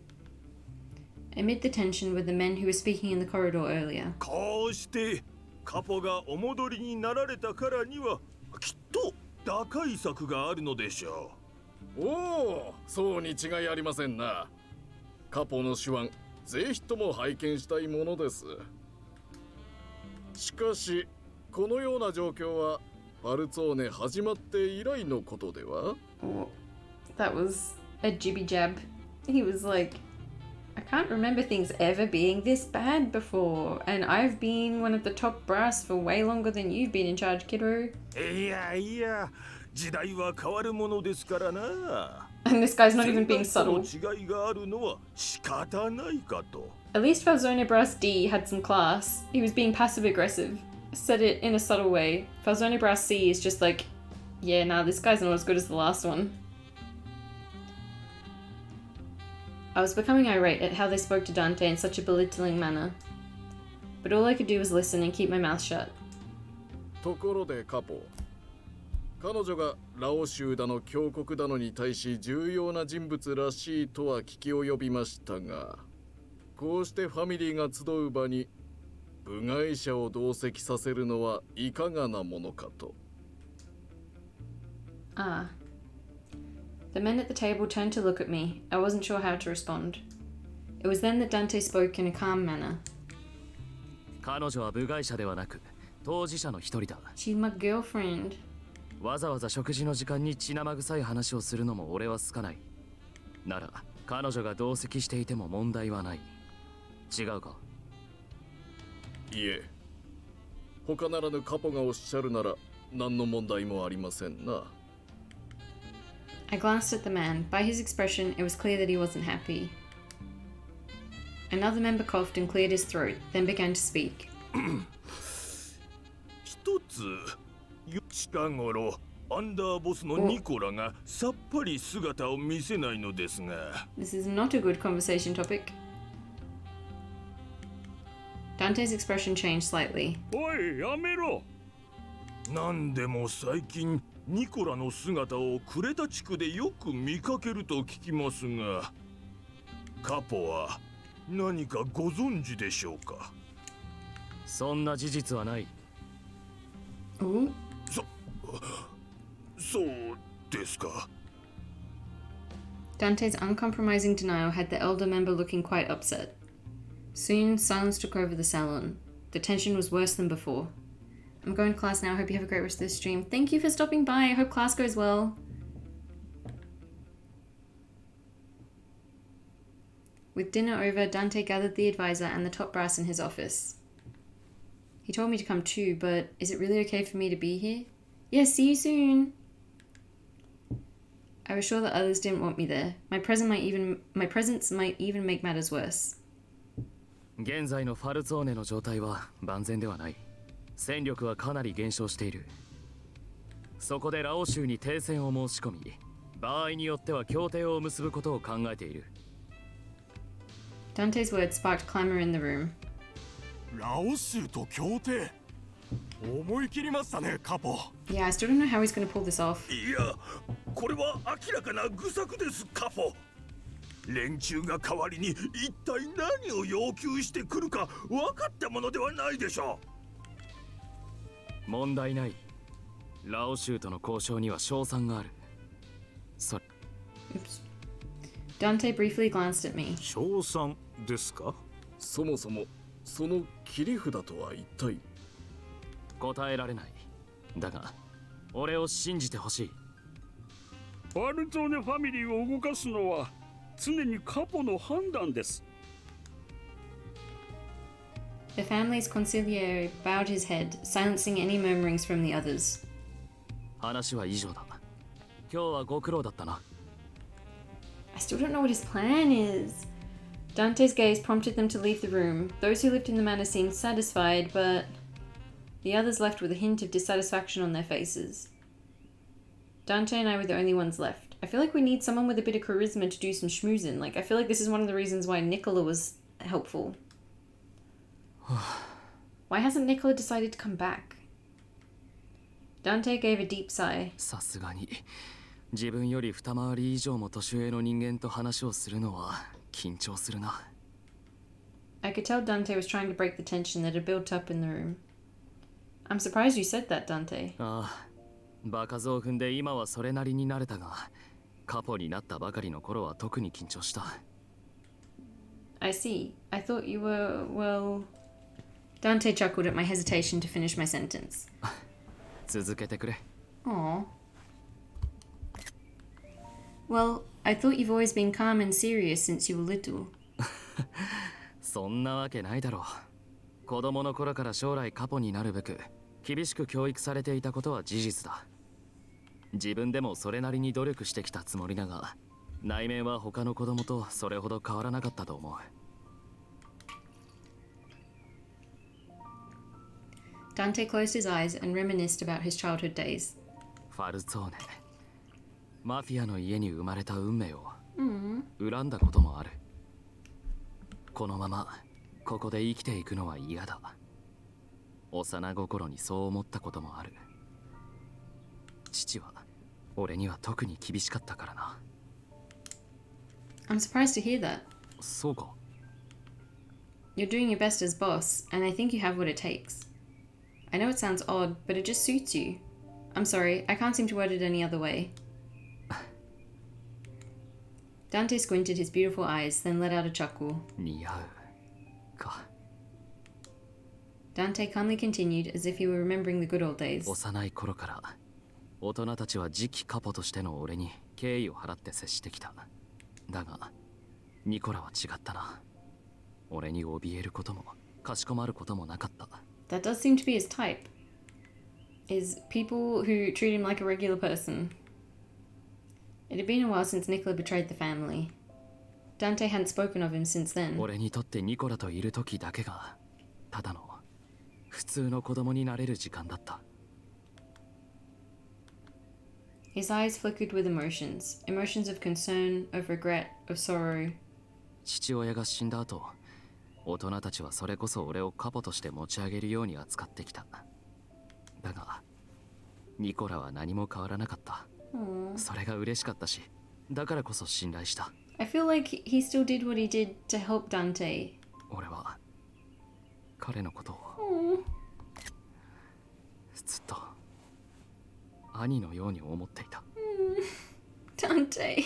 Amid the tension with the men who were speaking in the corridor earlier. こうしてカポがお戻りになられたからには、きっと打開策があるのでしょう。おお、そうに違いありませんな。カポの手腕、ぜひとも拝見したいものです。しかし、このような状況はファルツォーネ始まって以来のことでは？ That was a jibby jab. He was like, I can't remember things ever being this bad before, and I've been one of the top brass for way longer than you've been in charge, kiddo. いやいや、時代は変わるものですからな。And this guy's not even being subtle. 違いがあるのは仕方ないかと。At least Falzone Brass D had some class. He was being passive aggressive. Said it in a subtle way. Falzone Brass C is just like, yeah, nah, this guy's not as good as the last one. I was becoming irate at how they spoke to Dante in such a belittling manner. But all I could do was listen and keep my mouth shut. ところでカポ、彼女がラオ州だの峡谷だのに対し重要な人物らしいとは聞き及びましたが、こうしてファミリーが集う場に部外者を同席させるのはいかがなものかと。Ah. The men at the table turned to look at me. I wasn't sure how to respond. It was then that Dante spoke in a calm manner. 彼女は部外者ではなく当事者の一人だ。 She's my girlfriend. わざわざ食事の時間に血生臭い話をするのも俺は好かない。なら彼女が同席していても問題はない。違うか？いえ、他ならぬカポがおっしゃるなら何の問題もありませんな。I glanced at the man. By his expression, it was clear that he wasn't happy. Another member coughed and cleared his throat, then began to speak. 一つ、近頃アンダーボスのニコラがさっぱり姿を見せないのですが。This is not a good conversation topic. Dante's expression changed slightly. おい、やめろ。なんでも最近ニコラの姿をクレタ地区でよく見かけると聞きますが、カポは何かご存知でしょうか？そんな事実はない。そうですか。Dante's uncompromising denial had the elder member looking quite upset. Soon, silence took over the salon. The tension was worse than before. I'm going to class now. I hope you have a great rest of this stream. Thank you for stopping by. I hope class goes well. With dinner over, Dante gathered the advisor and the top brass in his office. He told me to come too, but is it really okay for me to be here? Yes, see you soon. I was sure that others didn't want me there. My presence might even make matters worse. 現在のファルツォーネの状態は万全ではない。戦力はかなり減少している。そこでラオ州に停戦を申し込み、場合によっては協定を結ぶことを考えている。Dante's words sparked clamor in the room. ラオ州と協定、思い切りましたね、カポ。Yeah, I still don't know how he's going to pull this off. いや、これは明らかな愚策です、カポ。連中が代わりに一体何を要求してくるか分かったものではないでしょう。問題ない。ラオ州との交渉には勝算がある。それ。Oops. Dante briefly glanced at me. 勝算ですか？そもそもその切り札とは一体？答えられない。だが、俺を信じてほしい。ファルツォーネファミリーを動かすのは常にカポの判断です。The family's consigliere bowed his head, silencing any murmurings from the others. 話は以上だ。今日はご苦労だったな。I still don't know what his plan is. Dante's gaze prompted them to leave the room. Those who lived in the manor seemed satisfied, but the others left with a hint of dissatisfaction on their faces. Dante and I were the only ones left. I feel like we need someone with a bit of charisma to do some schmoozing. Like, I feel like this is one of the reasons why Nicola was helpful. Why hasn't Nicola decided to come back? Dante gave a deep sigh. さすがに自分より二回り以上も年上の人間と話をするのは緊張するな。I could tell Dante was trying to break the tension that had built up in the room. I'm surprised you said that, Dante. ああ、場数を踏んで今はそれなりに慣れたが、カポになったばかりの頃は特に緊張した。I see. I thought you were, well... Dante chuckled at my hesitation to finish my sentence. 続けてくれ。Aww. Well, I thought you've always been calm and serious since you were little. そんなわけないだろう。子供の頃から将来カポになるべく厳しく教育されていたことは事実だ。自分でもそれなりに努力してきたつもりだが、内面は他の子供とそれほど変わらなかったと思う。Dante closed his eyes and reminisced about his childhood days. ファルツォーネ、マフィアの家に生まれた運命を Mm. 恨んだこともある。このままここで生きていくのは嫌だ。幼心にそう思ったこともある。父は俺には特に厳しかったからな。I'm surprised to hear that. そうか。You're doing your best as boss, and I think you have what it takes. I know it sounds odd, but it just suits you. I'm sorry, I can't seem to word it any other way. Dante squinted his beautiful eyes, then let out a chuckle. 似合うか。Dante calmly continued, as if he were remembering the good old days. 幼い頃から大人たちは次期カポとしての俺に敬意を払って接してきた。だがニコラは違ったな。俺に怯えることもかしこまることもなかった。 That does seem to be his type. Is people who treat him like a regular person. It had been a while since Nicola betrayed the family. Dante hadn't spoken of him since then. 俺にとってニコラといる時だけがただの普通の子供になれる時間だった。 His eyes flickered with emotions. Emotions of concern, of regret, of sorrow. 父親が死んだ後、大人たちはそれこそ俺をカポとして持ち上げるように扱ってきた。だが、ニコラは何も変わらなかった。それが嬉しかったし、だからこそ信頼した。 I feel like he still did what he did to help Dante. 俺は彼のことをずっと兄のように思っていた。Dante.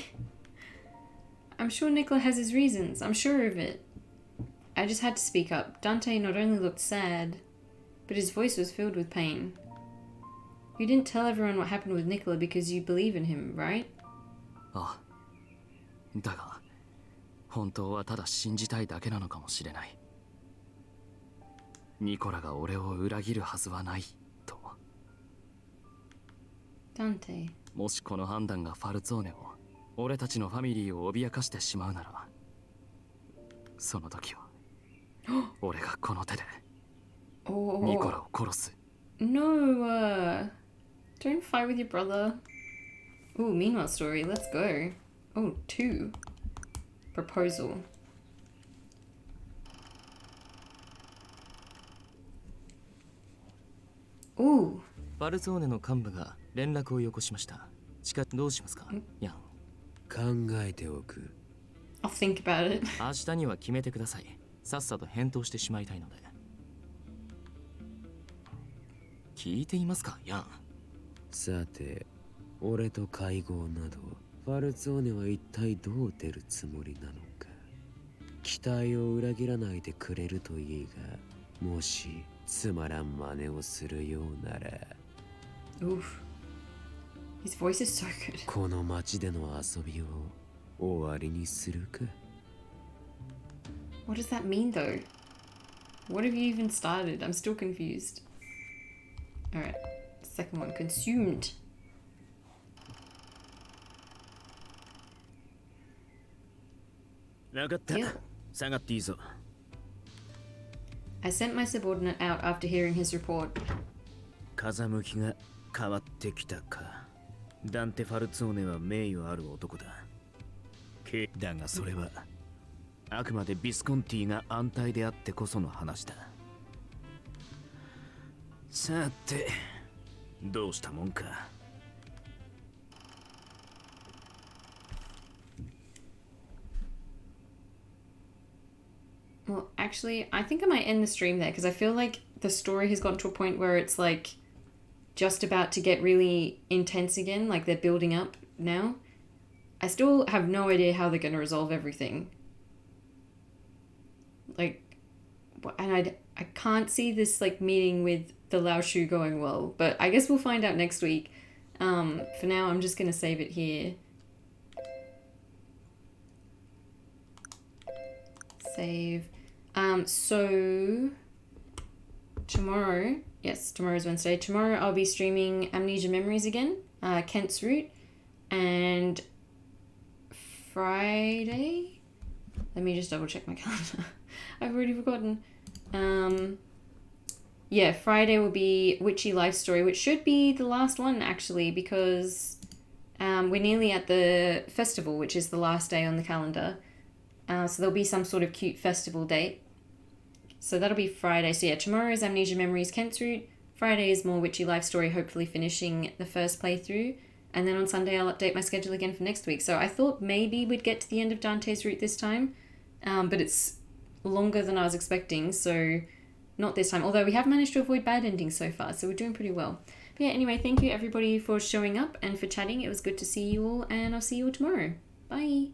I'm sure Nicola has his reasons. I'm sure of it. I just had to speak up. Dante not only looked sad, but his voice was filled with pain. You didn't tell everyone what happened with Nicola because you believe in him, right? ああ。だが、本当はただ信じたいだけなのかもしれない。ニコラが俺を裏切るはずはないと。Dante. もしこの判断がファルツォーネを、俺たちのファミリーを脅かしてしまうなら、その時は俺がこの手でニコラを殺す。No, don't fight with your brother. Ooh, meanwhile story, let's go. Oh, 2. Proposal. Ooh. バルツォーネの幹部が連絡をよこしました。どうしますか？やん。考えておく。I'll think about it. 明日には決めてください。さっさと返答してしまいたいので。聞いていますか、ヤン。さて、俺と会合など、ファルツォーネは一体どう出るつもりなのか。期待を裏切らないでくれるといいが、もしつまらん真似をするようなら。Oof. His voice is so good. この街での遊びを終わりにするか。What does that mean though? What have you even started? I'm still confused. Alright, second one, consumed. Yeah. 下がっていいぞ。I sent my subordinate out after hearing his report. 風向きが変わってきたか。ダンテ・ファルツォーネは名誉ある男だ。だがそれはあくまでビスコンティが安泰であってこその話だ。さて、どうしたもんか。Well, actually, I think I might end the stream there because I feel like the story has gotten to a point where it's like just about to get really intense again, like they're building up now. I still have no idea how they're going to resolve everything. Like, and I can't see this like meeting with the Lao Shu going well, but I guess we'll find out next week. For now, I'm just going to save it here. Save. So tomorrow, yes, tomorrow's Wednesday. Tomorrow I'll be streaming Amnesia Memories again, Kent's Route, and Friday. Let me just double check my calendar. I've already forgotten. Yeah, Friday will be Witchy Life Story, which should be the last one actually, because we're nearly at the festival, which is the last day on the calendar. So there'll be some sort of cute festival date. So that'll be Friday. So yeah, tomorrow is Amnesia Memories, Kent's Route. Friday is more Witchy Life Story, hopefully finishing the first playthrough. And then on Sunday I'll update my schedule again for next week. So I thought maybe we'd get to the end of Dante's Route this time. But it's longer than I was expecting, so not this time. Although we have managed to avoid bad endings so far, so we're doing pretty well. But yeah, anyway, thank you everybody for showing up and for chatting. It was good to see you all, and I'll see you all tomorrow. Bye!